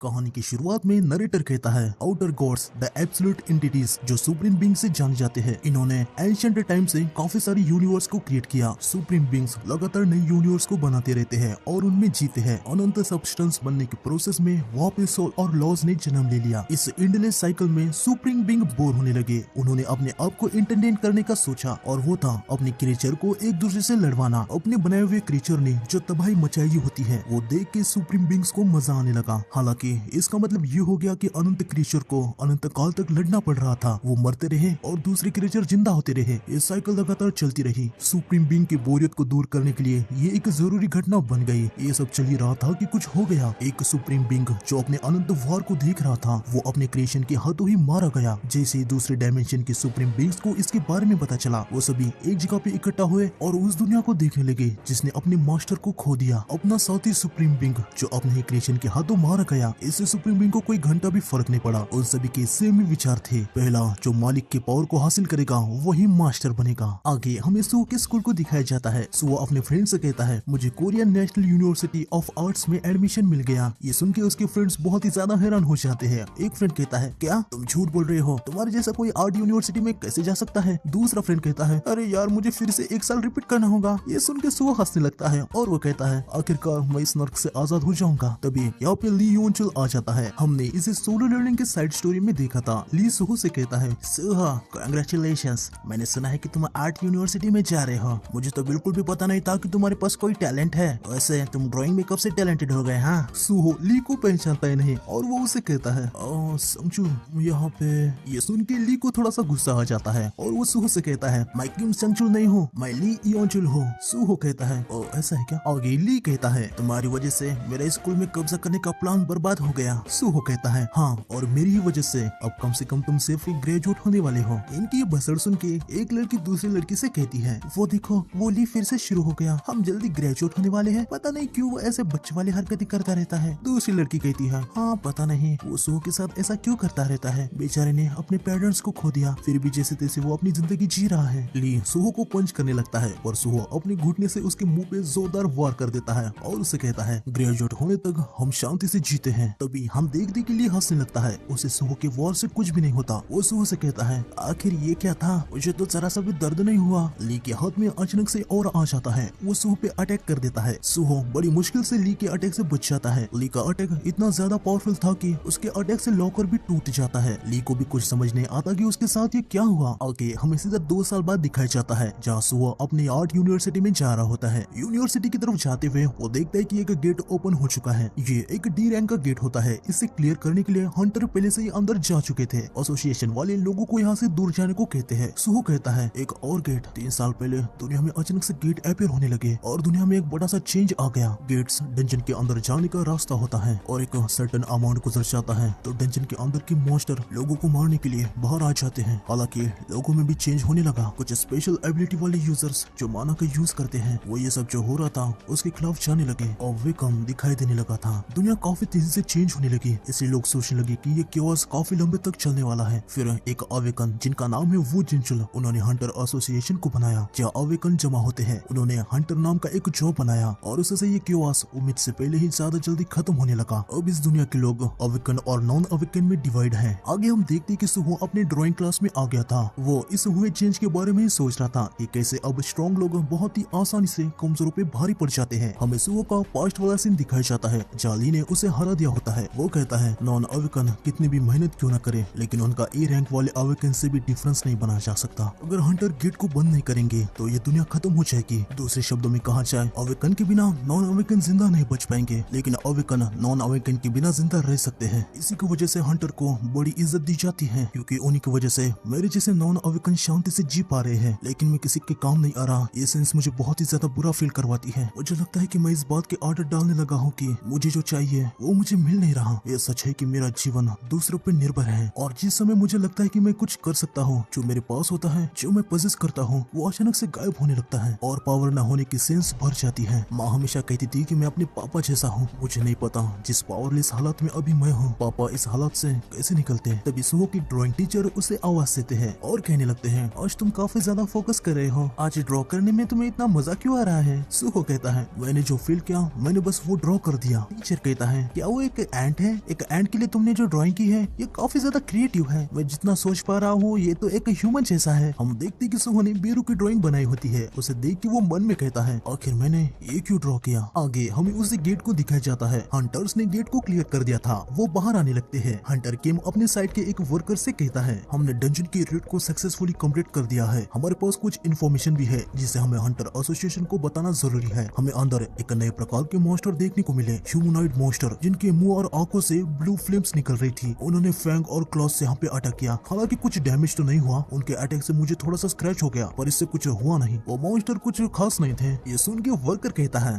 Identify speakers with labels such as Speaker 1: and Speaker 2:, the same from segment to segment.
Speaker 1: कहानी की शुरुआत में नरेटर कहता है outer gods the absolute entities जो सुप्रीम बीइंग से जाने जाते हैं। इन्होंने एंशिएंट टाइम से काफी सारी यूनिवर्स को क्रिएट किया। सुप्रीम बीइंग्स लगातार नई यूनिवर्स को बनाते रहते हैं और उनमें जीते हैं। अनंत सब्सटेंस बनने के प्रोसेस में वापस सोल और लॉज ने जन्म ले लिया। इस एंडलेस साइकिल में सुप्रीम बीइंग बोर होने लगे। उन्होंने अपने आप को एंटरटेन करने का सोचा और वो था अपने क्रिएचर को एक दूसरे से लड़वाना। अपने बनाए हुए क्रिएचर ने जो तबाही मचाई होती है वो देख के सुप्रीम बीइंग्स को मजा आने लगा। हालांकि इसका मतलब ये हो गया कि अनंत क्रिएचर को अनंत काल तक लड़ना पड़ रहा था। वो मरते रहे और दूसरे क्रिएचर जिंदा होते रहे। ये साइकिल लगातार चलती रही। सुप्रीम बीइंग की बोरियत को दूर करने के लिए ये एक जरूरी घटना बन गई। ये सब चल ही रहा था कि कुछ हो गया। एक सुप्रीम बीइंग जो अपने अनंत वार को देख रहा था वो अपने क्रिएशन के हाथों ही मारा गया। जैसे ही दूसरे डायमेंशन के सुप्रीम बीइंग्स को इसके बारे में पता चला वो सभी एक जगह पे इकट्ठा हुए और उस दुनिया को देखने लगे जिसने अपने मास्टर को खो दिया। अपना साथी सुप्रीम बीइंग जो अपने ही क्रिएशन के हाथों मारा गया। इससे सुप्रीम बीइंग को कोई घंटा भी फर्क नहीं पड़ा। उन सभी के सेम ही विचार थे। पहला जो मालिक के पावर को हासिल करेगा वही मास्टर बनेगा। आगे हमें सुहो के स्कूल को दिखाया जाता है। सुहो अपने फ्रेंड से कहता है मुझे Korean national university of arts में एडमिशन मिल गया। ये सुन के उसके फ्रेंड्स बहुत ही ज्यादा हैरान हो जाते हैं। एक फ्रेंड कहता है क्या तुम झूठ बोल रहे हो? तुम्हारे जैसा कोई आर्ट यूनिवर्सिटी में कैसे जा सकता है? दूसरा फ्रेंड कहता है अरे यार मुझे फिर से एक साल रिपीट करना होगा। ये सुन के सुहो हंसने लगता है और वो कहता है आखिरकार मैं इस नर्क से आजाद हो जाऊंगा। तभी यहाँ पे ली यून चुल आ जाता है। हमने इसे सोलो लर्निंग के साइड स्टोरी में देखा था। ली सुहो से कहता है सुहो कांग्रेचुलेशंस, मैंने सुना है कि तुम आर्ट यूनिवर्सिटी में जा रहे हो। मुझे तो बिल्कुल भी पता नहीं था कि तुम्हारे पास कोई टैलेंट है। वैसे तुम ड्राइंग में कब से टैलेंटेड हो गए? हाँ। सुहो ली को पहचानता ही नहीं और वो उसे कहता है संचू यहाँ पे। ये सुन के ली को थोड़ा सा गुस्सा आ जाता है और वो सुहो से कहता है मैं किम संचुल नहीं हूँ, मैं ली योंचुल हूँ। सुहो कहता है ओ ऐसा है क्या? आगे ली कहता है तुम्हारी वजह से मेरे स्कूल में कब्जा करने का प्लान बर्बाद हो गया। सुहो कहता है हाँ और मेरी ही वजह से अब कम से कम तुम सेफली ग्रेजुएट होने वाले हो। इनकी ये बसड़ सुन के एक लड़की दूसरी लड़की से कहती है वो देखो वो ली फिर से शुरू हो गया, हम जल्दी ग्रेजुएट होने वाले हैं। पता नहीं क्यों वो ऐसे बच्चे वाली हरकतें करता रहता है। दूसरी लड़की कहती है हाँ पता नहीं वो सुहो के साथ ऐसा क्यों करता रहता है। बेचारे ने अपने पेरेंट्स को खो दिया फिर भी जैसे तैसे वो अपनी जिंदगी जी रहा है। ली सुहो को पंच करने लगता है और सुहो अपने घुटने से उसके मुंह पे जोरदार वार कर देता है और उसे कहता है ग्रेजुएट होने तक हम शांति से जीते हैं। तभी हम देखने के लिए हंसने लगता है। उसे सुहो के वार से कुछ भी नहीं होता। वो सुहो से कहता है आखिर ये क्या था? मुझे तो जरा सा भी दर्द नहीं हुआ। ली के हाथ में अचानक से और आ जाता है। वो सुहो पे अटैक कर देता है। सुहो बड़ी मुश्किल से ली के अटैक से बच जाता है। ली का अटैक इतना ज्यादा पावरफुल था कि उसके अटैक से लॉकर भी टूट जाता है। ली को भी कुछ समझ नहीं आता कि उसके साथ ये क्या हुआ। आगे हमें सीधा 2 साल बाद दिखाया जाता है जहाँ सुहो अपनी आर्ट यूनिवर्सिटी में जा रहा होता है। यूनिवर्सिटी की तरफ जाते हुए वो देखता है कि एक गेट ओपन हो चुका है। ये एक डी रैंक का गेट होता है। इसे क्लियर करने के लिए हंटर पहले से ही अंदर जा चुके थे। एसोसिएशन वाले लोगों को यहाँ से दूर जाने को कहते हैं। सुहो कहता है एक और गेट। 3 साल पहले दुनिया में अचानक से गेट अपीयर होने लगे और दुनिया में एक बड़ा सा चेंज आ गया। गेट्स डंजन के अंदर जाने का रास्ता होता है और एक सर्टेन अमाउंट गुजर जाता है तो डंजन के अंदर के मॉन्स्टर लोगों को मारने के लिए बाहर आ जाते हैं। हालांकि लोगों में भी चेंज होने लगा। कुछ स्पेशल एबिलिटी वाले यूजर्स जो माना का यूज करते हैं वो ये सब जो हो रहा था उसके खिलाफ जाने लगे और वे कम दिखाई देने लगा था। दुनिया काफी तेजी से चेंज होने लगी। इसलिए लोग सोचने लगे कि ये क्योस काफी लंबे तक चलने वाला है। फिर एक अवेकन जिनका नाम है वो जिनचुल उन्होंने हंटर एसोसिएशन को बनाया जहाँ अवेकन जमा होते हैं। उन्होंने हंटर नाम का एक जॉब बनाया और उससे ये क्योस उम्मीद से पहले ही ज्यादा जल्दी खत्म होने लगा। अब इस दुनिया के लोग अवेकन और नॉन अवेकन में डिवाइड है। आगे हम देखते हैं कि सुहो अपने ड्राइंग क्लास में आ गया था। वो इस हुए चेंज के बारे में ही सोच रहा था कि कैसे अब स्ट्रॉन्ग लोग बहुत ही आसानी से कमजोरों पे भारी पड़ जाते हैं। हमें सुहो का पास्ट वाला सीन दिखाया जाता है। जाली ने उसे हरा दिया होता है। वो कहता है नॉन अवेकन कितनी भी मेहनत क्यों न करे लेकिन उनका ए रैंक वाले अवेकन से भी डिफरेंस नहीं बना जा सकता। अगर हंटर गेट को बंद नहीं करेंगे तो ये दुनिया खत्म हो जाएगी। दूसरे शब्दों में कहा जाए अवेकन के बिना नॉन अवेकन जिंदा नहीं बच पाएंगे लेकिन अवेकन नॉन अवेकन के बिना जिंदा रह सकते हैं। इसी की वजह से हंटर को बड़ी इज्जत दी जाती है क्योंकि उन्हीं की वजह से मेरे जैसे नॉन अवेकन शांति से जी पा रहे हैं। लेकिन मैं किसी के काम नहीं आ रहा। ये सेंस मुझे बहुत ही ज्यादा बुरा फील करवाती है। मुझे लगता है कि मैं इस बात के आदत डालने लगा हूँ कि मुझे जो चाहिए वो मुझे मिल नहीं रहा। ये सच है कि मेरा जीवन दूसरों पर निर्भर है और जिस समय मुझे लगता है कि मैं कुछ कर सकता हूँ, जो मेरे पास होता है, जो मैं पोजेस करता हूँ, वो अचानक से गायब होने लगता है और पावर न होने की सेंस भर जाती है। माँ हमेशा कहती थी कि मैं अपने पापा जैसा हूँ। मुझे नहीं पता जिस पावरलेस हालात में अभी मैं हूँ पापा इस हालात से कैसे निकलते हैं। तभी सुहो की ड्राइंग टीचर उसे आवाज देते हैं और कहने लगते हैं आज तुम काफी ज्यादा फोकस कर रहे हो। आज ड्रॉ करने में तुम्हें इतना मजा क्यों आ रहा है? सुहो कहता है मैंने जो फील किया मैंने बस वो ड्रॉ कर दिया। टीचर कहता है क्या वो एक एंट है। एक एंट के लिए तुमने जो ड्राइंग की है ये काफी ज्यादा क्रिएटिव है। मैं जितना सोच पा रहा हूँ ये तो एक ह्यूमन जैसा है। हम देखते कि सुहो ने बेरू की ड्राइंग बनाई होती है। उसे देख के वो मन में कहता है आखिर मैंने ये क्यों ड्रॉ किया। आगे हमें उसी गेट को दिखाया जाता है। हंटर्स ने गेट को क्लियर कर दिया था, वो बाहर आने लगते हैं। हंटर किम अपने साइड के एक वर्कर से कहता है हमने डंजन की रेड को सक्सेसफुली कंप्लीट कर दिया है। हमारे पास कुछ इन्फॉर्मेशन भी है जिसे हमें हंटर एसोसिएशन को बताना जरूरी है। हमें अंदर एक नए प्रकार के मॉन्स्टर देखने को मिले, ह्यूमनॉइड मॉन्स्टर जिनके मुंह और आंखों से ब्लू फ्लेम्स निकल रही थी। उन्होंने फैंग और क्लॉज से यहाँ पे अटैक किया। हालांकि कुछ डैमेज तो नहीं हुआ, उनके अटैक से मुझे थोड़ा सा स्क्रैच हो गया पर इससे कुछ हुआ नहीं। वो मॉन्स्टर कुछ खास नहीं थे। ये सुन के वर्कर कहता है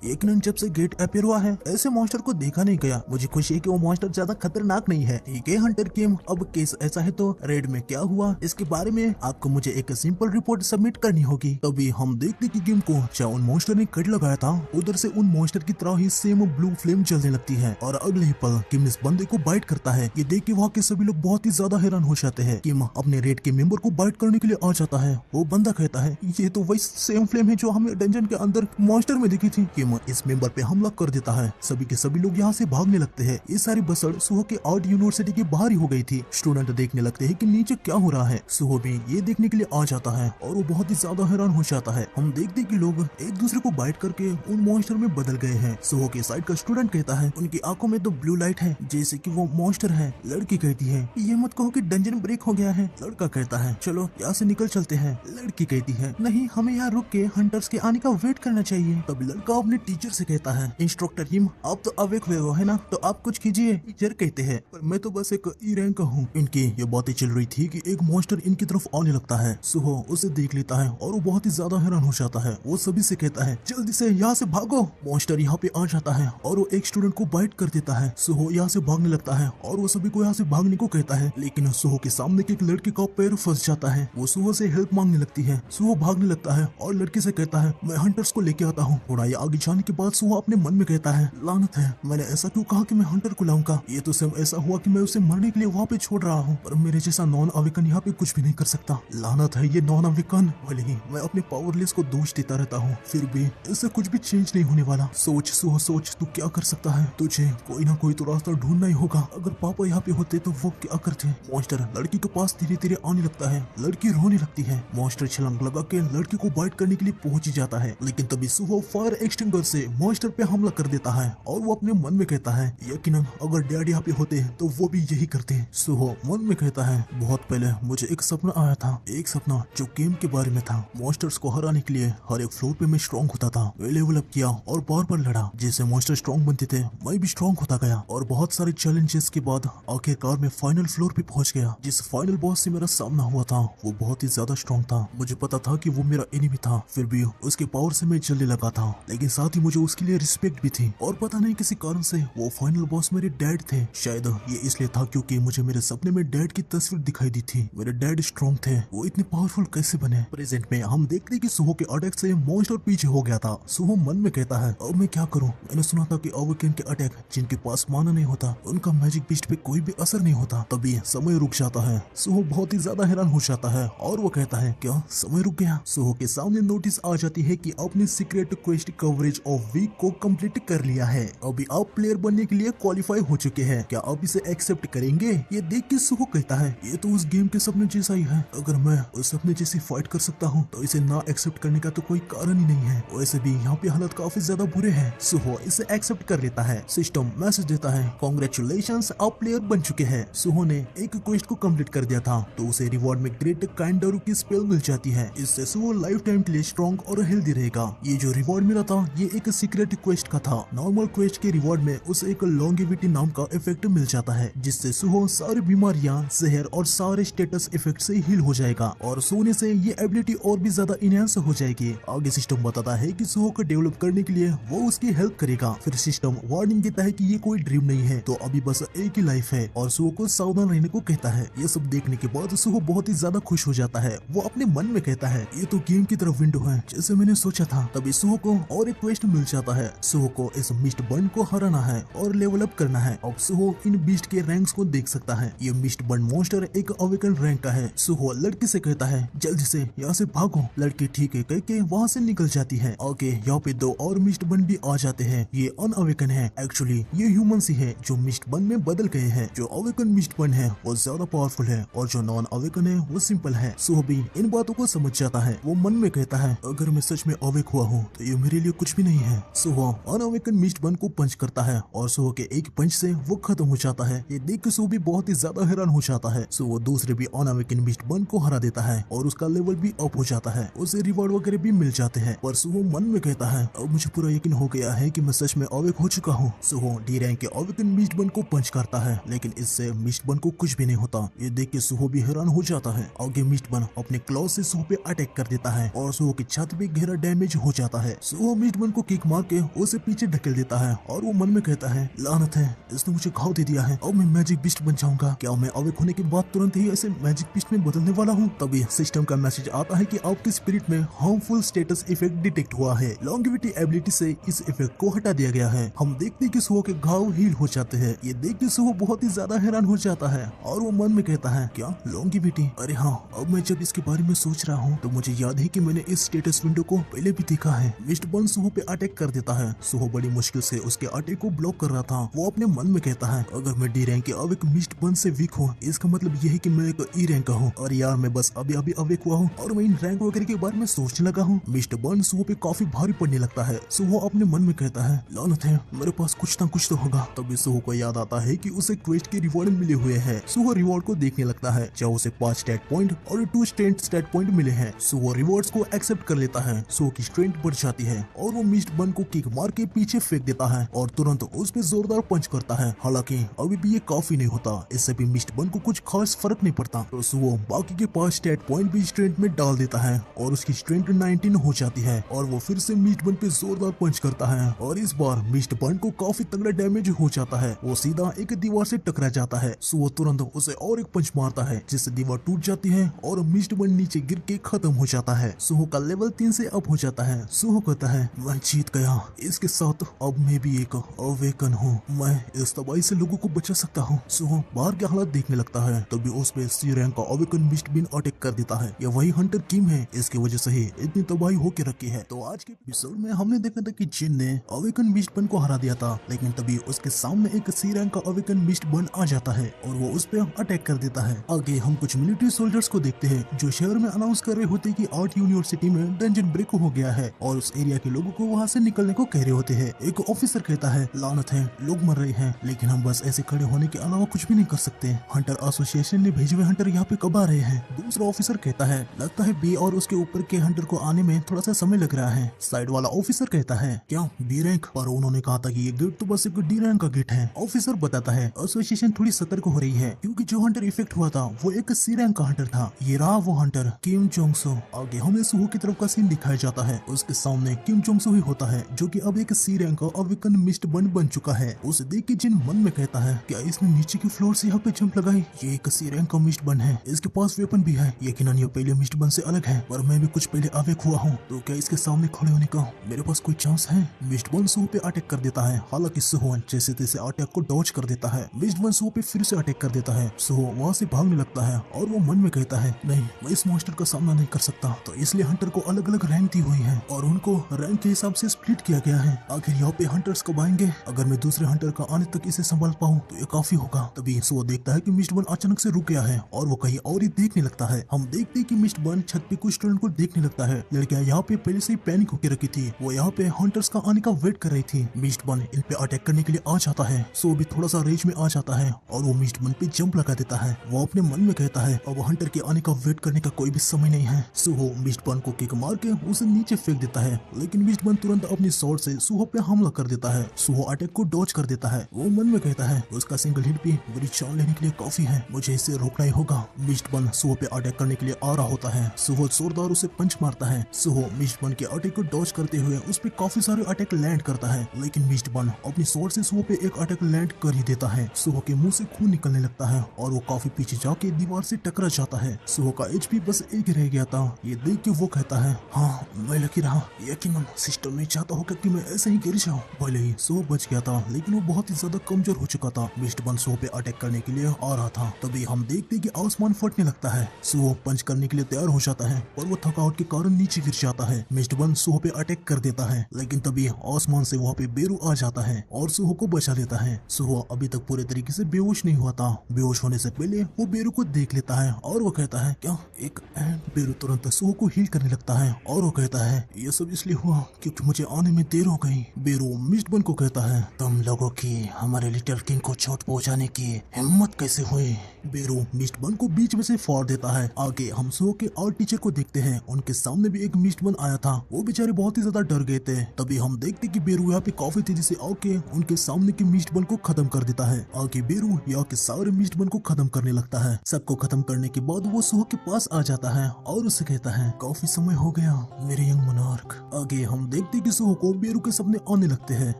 Speaker 1: यकीनन जब से गेट अपीयर हुआ है ऐसे मॉन्स्टर को देखा नहीं गया। मुझे खुशी है कि वो मॉन्स्टर ज्यादा खतरनाक नहीं है। ठीक है हंटर किम, अब केस ऐसा है तो रेड में क्या हुआ इसके बारे में आपको मुझे एक सिंपल रिपोर्ट सबमिट करनी होगी। तभी हम देखते कि किम को चाहे उन मॉन्स्टर ने कट लगाया था उधर से उन मॉन्स्टर की तरह ही सेम ब्लू फ्लेम जलने लगती है और अगले ही पल किम इस बंदे को बाइट करता है। ये देख के वहाँ के सभी लोग बहुत ही ज्यादा हैरान हो जाते हैं। किम अपने रेड के मेंबर को बाइट करने के लिए आ जाता है। वो बंदा कहता है ये तो वही सेम फ्लेम है जो हमें डंजन के अंदर मॉन्स्टर में दिखी थी। किम इस मेंबर पे हमला कर देता है। सभी के सभी लोग यहाँ से भागने लगते हैं। ये सारी बसड़ सुहो के आर्ट यूनिवर्सिटी के बाहर ही हो गई थी। स्टूडेंट देखने लगते हैं कि नीचे क्या हो रहा है। सुहो भी ये देखने के लिए आ जाता है और वो बहुत ही ज्यादा हैरान हो जाता है। हम देखते कि लोग एक दूसरे को बाइट करके उन मॉन्स्टर में बदल गए हैं। सुहो के साइड का स्टूडेंट कहता है उनकी आंखों में तो ब्लू लाइट है जैसे कि वो मॉन्स्टर है। लड़की कहती है ये मत कहो कि डंजन ब्रेक हो गया है। लड़का कहता है चलो यहाँ से निकल चलते हैं। लड़की कहती है नहीं, हमें यहाँ रुक के हंटर्स के आने का वेट करना चाहिए। तब लड़का अपने टीचर से कहता है इंस्ट्रक्टर हिम आप तो अवेक हुए हो है ना, तो आप कुछ कीजिए। टीचर कहते हैं पर मैं तो बस एक ई रैंक का हूँ। इनकी ये बातें चल रही थी कि एक मॉन्स्टर इनकी तरफ आने लगता है। सुहो उसे देख लेता है और वो बहुत ही ज्यादा हैरान हो जाता है। वो सभी से कहता है जल्दी से यहाँ से भागो। मॉन्स्टर यहाँ पे आ जाता है और वो एक स्टूडेंट को बाइट कर देता है। सुहो यहाँ से भागने लगता है और वो सभी को यहाँ से भागने को कहता है, लेकिन सुहो के सामने के एक लड़के का पैर फंस जाता है। वो सुहो से हेल्प मांगने लगती है। सुहो भागने लगता है और लड़के से कहता है मैं हंटर्स को लेके आता हूँ। थोड़ा ये आगे जाने के बाद सुहो अपने मन में कहता है लानत है, मैंने ऐसा क्यों कहा कि मैं हंटर को लाऊंगा। ये तो सिर्फ ऐसा हुआ कि मैं उसे मरने के लिए वहाँ पे छोड़ रहा हूँ, पर मेरे जैसा नॉन अवेकन यहाँ पे कुछ भी नहीं कर सकता। लानत है ये नॉन अवेकन। भले ही मैं अपने पावरलेस को दोष देता रहता हूँ फिर भी इससे कुछ भी चेंज नहीं होने वाला। सोच सुहो सोच, तू क्या कर सकता है। तुझे कोई ना कोई तो रास्ता ढूंढना ही होगा। अगर पापा यहाँ पे होते तो वो क्या करते। मॉन्स्टर लड़की के पास धीरे धीरे आने लगता है। लड़की रोने लगती है। मॉन्स्टर छलांग लगा के लड़की को बाइट करने के लिए पहुंच ही जाता है, लेकिन तभी सुहो फायर एक्सटिंगर से मॉन्स्टर पे हमला कर देता है और वो अपने मन में कहता है यकीनन अगर डैड यहाँ पे होते तो वो भी यही करते। सुहो मन में कहता है बहुत पहले मुझे एक सपना आया था, एक सपना जो गेम के बारे में था। मॉन्स्टर्स को हराने के लिए हर एक फ्लोर पे मैं स्ट्रॉन्ग होता था। मैं लेवल अप किया और बार बार लड़ा। जैसे मॉन्स्टर स्ट्रॉन्ग बनते थे मैं भी स्ट्रॉन्ग होता गया और बहुत सारे चैलेंजेस के बाद आखिरकार मैं फाइनल फ्लोर पे पहुंच गया। जिस फाइनल बॉस से मेरा सामना हुआ था वो बहुत ही ज्यादा स्ट्रॉन्ग था। मुझे पता था कि वो मेरा एनिमी था, फिर भी उसके पावर से मैं जलने लगा था, लेकिन साथ ही मुझे उसके लिए रिस्पेक्ट भी थी। और पता नहीं किसी कारण से वो फाइनल बॉस मेरे डैड थे। शायद ये इसलिए था क्योंकि मुझे मेरे सपने में डैड की तस्वीर दिखाई दी थी। मेरे डैड स्ट्रॉन्ग थे, वो इतने पावरफुल कैसे बने। प्रेजेंट में हम देखते कि सुहो के अटैक से मॉन्स्टर पीछे हो गया था। सुहो मन में कहता है अब मैं क्या करूं। मैंने सुना था कि अवेकन के अटैक जिनके पास माना नहीं होता उनका मैजिक बीस्ट पे कोई भी असर नहीं होता। तभी समय रुक जाता है। सुहो बहुत ही ज्यादा हैरान हो जाता है और वो कहता है क्या समय रुक गया। सुहो के सामने नोटिस आ जाती है कि आपने secret quest coverage of week को कंप्लीट कर लिया है। अभी आप प्लेयर बनने के लिए क्वालिफाई हो चुके हैं। क्या आप इसे एक्सेप्ट करेंगे। ये देख के सुहो कहता है ये तो उस गेम के सपने जैसा ही है। अगर मैं उस सपने जैसी फाइट कर सकता हूँ तो इसे ना एक्सेप्ट करने का तो कोई कारण ही नहीं है। वैसे भी यहाँ पे हालत काफी ज्यादा बुरे हैं। सुहो इसे एक्सेप्ट कर लेता है। सिस्टम मैसेज देता है कांग्रेचुलेशंस आप प्लेयर बन चुके हैं। सुहो ने एक क्वेस्ट को कंप्लीट कर दिया था तो उसे रिवॉर्ड में ग्रेट काइंडरू की स्पेल मिल जाती है। इससे सुहो लाइफ टाइम के लिए स्ट्रॉन्ग और हेल्दी रहेगा। ये जो रिवॉर्ड मिला था ये एक सीक्रेट क्वेस्ट का था। नॉर्मल क्वेस्ट के रिवॉर्ड में उसे एक लॉन्गेविटी नाम का इफेक्ट मिल जाता है जिससे सुहो सारी बीमारियां, जहर और सारे स्टेटस इफेक्ट से हील हो जाएगा और सोने से ये एबिलिटी और भी ज्यादा इनहेंस हो जाएगी। आगे सिस्टम बताता है कि सुहो को डेवलप करने के लिए वो उसकी हेल्प करेगा। फिर सिस्टम वार्निंग देता है कि ये कोई ड्रीम नहीं है, तो अभी बस एक ही लाइफ है और सुहो को सावधान रहने को कहता है। ये सब देखने के बाद सुहो बहुत ही ज्यादा खुश हो जाता है। वो अपने मन में कहता है ये तो गेम की तरफ विंडो है जैसे मैंने सोचा था। तभी सुहो को और एक क्वेस्ट मिल जाता है। सुहो को इस मिस्ट बर्न को हराना है और लेवल अप करना है। अब सुहो इन बीस्ट के रैंक्स को देख सकता है। ये मिस्ट बर्न मॉन्स्टर एक अवेकन रैंक का है। सुहो लड़की से कहता है जल्दी से यहाँ से भागो। लड़की ठीक है कह के वहाँ से निकल जाती है। आगे यहाँ पे दो और मिस्ट बर्न भी आ जाते हैं। ये अनअवेकन है। एक्चुअली एक्चुअली ये ह्यूमंस ही है जो मिस्ट बन में बदल गए हैं। जो अवेकन मिस्ट बन है वो ज्यादा पावरफुल है और जो नॉन अवेकन है वो सिंपल है। सुहो भी इन बातों को समझ जाता है। वो मन में कहता है अगर मैं सच में अवेक हुआ हूँ तो ये मेरे लिए कुछ भी नहीं है। सुहो अनअवेकन मिस्ट बन को पंच करता है और सुहो के एक पंच से वो खत्म हो जाता है। ये देख के सुहो भी बहुत ही ज्यादा हैरान हो जाता है। सुहो दूसरे भी अनअवेकन मिस्ट बन को हरा देता है और उसका लेवल भी अप हो जाता है। उसे रिवॉर्ड वगैरह भी मिल जाते हैं। पर सुहो मन में कहता है अब मुझे पूरा यकीन हो गया है कि मैं सच में अवेक हो चुका हूँ। सुहो डी रैंक के अवेकन मिस्ट बन को पंच करता है लेकिन इससे मिस्ट बन को कुछ भी नहीं होता। ये देख के सुहो भी हैरान हो जाता है। आगे मिस्ट बन अपने क्लॉ से सुहो पे अटैक कर देता है और सुहो की छत पे गहरा डैमेज हो जाता है। सुहो मिस्ट बन को किक मार के उसे पीछे ढकेल देता है और वो मन में कहता है लानत है, इसने मुझे घाव दे दिया है। अब मैं मैजिक बीस्ट बन जाऊंगा। क्या मैं अवेक होने के बाद तुरंत ही ऐसे मैजिक बीस्ट में बदलने वाला हूँ? तभी सिस्टम का मैसेज आता है कि आपके स्पिरिट में हार्मफुल स्टेटस इफेक्ट डिटेक्ट हुआ है। लॉन्गेविटी एबिलिटी से इस इफेक्ट को हटा दिया गया है। हम देखते हैं कि सुहो के घाव हील हो जाते हैं। ये देख के सुहो बहुत ही ज्यादा हैरान हो जाता है और वो मन में कहता है क्या लॉन्गेविटी? अरे हाँ, अब मैं जब इसके बारे में सोच रहा हूँ तो मुझे याद है कि मैंने इस स्टेटस विंडो को पहले भी देखा है। मिस्ट बन सुहो पे अटैक कर देता है। सुहो बड़ी मुश्किल से उसके अटैक को ब्लॉक कर रहा था। वो अपने मन में कहता है अगर मैं डी रैंक के अवेक मिस्ट बन से वीक हूँ इसका मतलब ये है कि मैं एक ई रैंक का हूँ और यार मैं बस अभी अभी अवेक हुआ हूँ और मैं इन रैंक वगैरह के बारे में सोचने लगा हूँ। मिस्ट बन सुहो पे काफी भारी पड़ने लगता है। सुहो अपने मन में कहता है लानत है, मेरे पास कुछ ना कुछ तो होगा। तभी सुहो को याद आता है कि उसे क्वेस्ट के रिवॉर्ड मिले हुए हैं। सुहो रिवॉर्ड को देखने लगता है जहाँ उसे 5 स्टैट पॉइंट और 2 स्टैट पॉइंट मिले हैं। सुहो रिवॉर्ड्स को एक्सेप्ट कर लेता है। सुहो की स्ट्रेंथ बढ़ जाती है और वो मिस्ट बन को किक मार के पीछे फेंक देता है और तुरंत उस पे जोरदार पंच करता है। हालांकि अभी भी ये काफी नहीं होता, इससे भी मिस्ट बन को कुछ खास फर्क नहीं पड़ता। तो सुहो बाकी के 5 स्टैट पॉइंट भी स्ट्रेंथ में डाल देता है और उसकी स्ट्रेंथ 19 हो जाती है और वो फिर से मिस्ट बन पे जोरदार पंच करता है और इस बार मिस्ट बन को काफी तगड़ा डैमेज हो जाता है। वो सीधा एक दीवार से टकरा जाता है। सुहो तुरंत उसे और एक पंच मारता है जिससे दीवार टूट जाती है और मिस्ट बन नीचे गिर के खत्म हो जाता है। सुहो का लेवल 3 से अप हो जाता है। सुहो कहता है मैं जीत गया, इसके साथ अब मैं भी एक अवेकन हूँ, मैं इस तबाही से लोगों को बचा सकता हूँ। सुहो बाहर के हालात देखने लगता है तभी उस पे सी रैंक का अवेकन मिस्ट बिन अटैक कर देता है। ये वही हंटर किम है, इसकी वजह से ही इतनी तबाही होके रखी है। तो आज के एपिसोड में हमने देखा था कि जिन ने अवेकन मिस्ट बन को हरा दिया था लेकिन तभी उसके सामने एक सी रैंक का अवेकन मिस्ट बन आ जाता है और वो उस पे अटैक कर देता है। आगे हम कुछ मिलिट्री सोल्जर्स को देखते हैं जो शहर में अनाउंस कर रहे होते हैं कि आर्ट यूनिवर्सिटी में डंजन ब्रेक हो गया है और उस एरिया के लोगों को वहाँ से निकलने को कह रहे होते हैं। एक ऑफिसर कहता है लानत है, लोग मर रहे हैं लेकिन हम बस ऐसे खड़े होने के अलावा कुछ भी नहीं कर सकते। हंटर एसोसिएशन ने भेजे हुए हंटर यहाँ पे कब आ रहे हैं? दूसरा ऑफिसर कहता है लगता है बी और उसके ऊपर के हंटर को आने में थोड़ा सा समय लग रहा है। साइड वाला ऑफिसर कहता है क्या बी रैंक? पर उन्होंने कहा था कि ये गेट तो बस एक डी रैंक का गेट है। ऑफिसर बताता है एसोसिएशन थोड़ी सतर्क हो रही है क्योंकि जो हंटर इफेक्ट हुआ था वो एक सी रैंक का हंटर था। ये रहा वो हंटर किम जोंग सो। आगे हमें सुहो की तरफ का सीन दिखाया जाता है। उसके सामने किम जोंग सो ही होता है जो कि अब एक सी रैंक का अवेकन मिस्ट बन चुका है। उसे देख के जिन मन में कहता है क्या इसने नीचे की फ्लोर से यहाँ पे जंप लगाई? ये एक सी रैंक का मिस्ट बन है, इसके पास वेपन भी है। यकीनन ये पहले मिस्ट बन से अलग है पर मैं भी कुछ पहले अवेक हुआ हूँ तो क्या इसके सामने खड़े होने का मेरे पास कोई चांस है? मिस्ट बन सुहो पे अटैक कर देता है। हालांकि सुहो जैसे तैसे अटैक को डॉज कर देता है। मिस्ट बन सुहो पे फिर से अटैक कर देता है। सुहो वहाँ से भागने लगता है और वो मन में कहता है नहीं, मैं इस मॉन्स्टर का सामना नहीं कर सकता। तो इसलिए हंटर को अलग अलग रैंक दी हुई है और उनको रैंक के हिसाब से स्प्लिट किया गया है। आखिर यहाँ पे हंटर्स कब आएंगे? अगर मैं दूसरे हंटर का आने तक इसे संभाल पाऊँ तो ये काफी होगा। तभी सुहो देखता है कि मिस्ट बन अचानक से रुक गया है और वो कहीं और ही देखने लगता है। हम देखते हैं कि मिस्ट बन छत पे कुछ स्टूडेंट को देखने लगता है। लड़कियां यहाँ पे पहले से ही पैनिक होकर रखी थी, वो यहाँ पे हंटर्स का आने का वेट कर रही थी। मिस्ट बन इन पे अटैक करने के लिए आ जाता है। सो भी थोड़ा सा रेंज में आ जाता है और वो मिस्ट बन पे जंप लगा देता है। वो अपने मन में कहता है अब हंटर के आने का वेट करने का कोई भी समय नहीं है। सुहो मिस्ट बन को किक मार के उसे नीचे फेंक देता है लेकिन मिस्ट बन तुरंत अपनी स्वॉर्ड से सुहो पे हमला कर देता है। सुहो अटैक को डॉज कर देता है। वो मन में कहता है उसका सिंगल हिट भी मेरी जान लेने के लिए काफी है, मुझे इसे रोकना ही होगा। मिस्ट बन सुहो पे अटैक करने के लिए आ रहा होता है। सुहो जोरदार उसे पंच मारता है। सुहो मिस्ट बन के अटैक को डॉज करते हुए उस पे काफी सारे अटैक लैंड करता है लेकिन मिस्ट बन अपनी स्वॉर्ड से सुहो पे एक अटैक लैंड कर ही देता है। सुहो के मुंह से खून निकलने लगता है और वो काफी पीछे जाके दीवार से टकरा जाता है। सुहो का एचपी बस एक ही रह गया था। ये देख के वो कहता है हाँ मैं लकी रहा, यकीनन सिस्टम नहीं चाहता होगा कि मैं ऐसे ही गिर जाऊं। भले ही सुहो बच गया था लेकिन वो बहुत ही ज्यादा कमजोर हो चुका था। मिस्ट बन सुहो पे अटैक करने के लिए आ रहा था। तभी हम देखते कि आसमान फटने लगता है। सुहो पंच करने के लिए तैयार हो जाता है पर वो थकावट के कारण नीचे गिर जाता है। मिस्ट बन सुहो पे अटैक कर देता है लेकिन तभी आसमान से वहाँ पे बेरू आ जाता है। और सुहो को बचा लेता है। सुहो अभी तक पूरे तरीके से बेहोश नहीं हुआ था। बेहोश होने से पहले वो बेरू को देख लेता है और वो कहता है क्या एक एंड। बेरू तुरंत सुहो को हील करने लगता है और वो कहता है ये सब इसलिए हुआ क्योंकि मुझे आने में देर हो गई। बेरू मिस्टबन को कहता है तुम लोगों की हमारे लिटिल किंग को चोट पहुंचाने की हिम्मत कैसे हुई। बेरू मिस्टबन को बीच में से फोड़ देता है। आगे हम सुहो के आर्ट टीचर को देखते हैं, उनके सामने भी एक मिस्टबन आया था। वो बेचारे बहुत ही ज्यादा डर गए थे। तभी हम देखते कि बेरू यहाँ पे काफी तेजी से आके उनके सामने के मिस्टबन को खत्म कर देता है। आगे बेरू यहाँ के सारे मिस्टबन को खत्म करने लगता है। सबको खत्म करने के बाद वो सुहो के पास आ जाता है और उसे कहता है काफी समय हो गया मेरे यंग मोनार्क। आगे हम देखते कि सुहो को बेरू के सपने आने लगते हैं।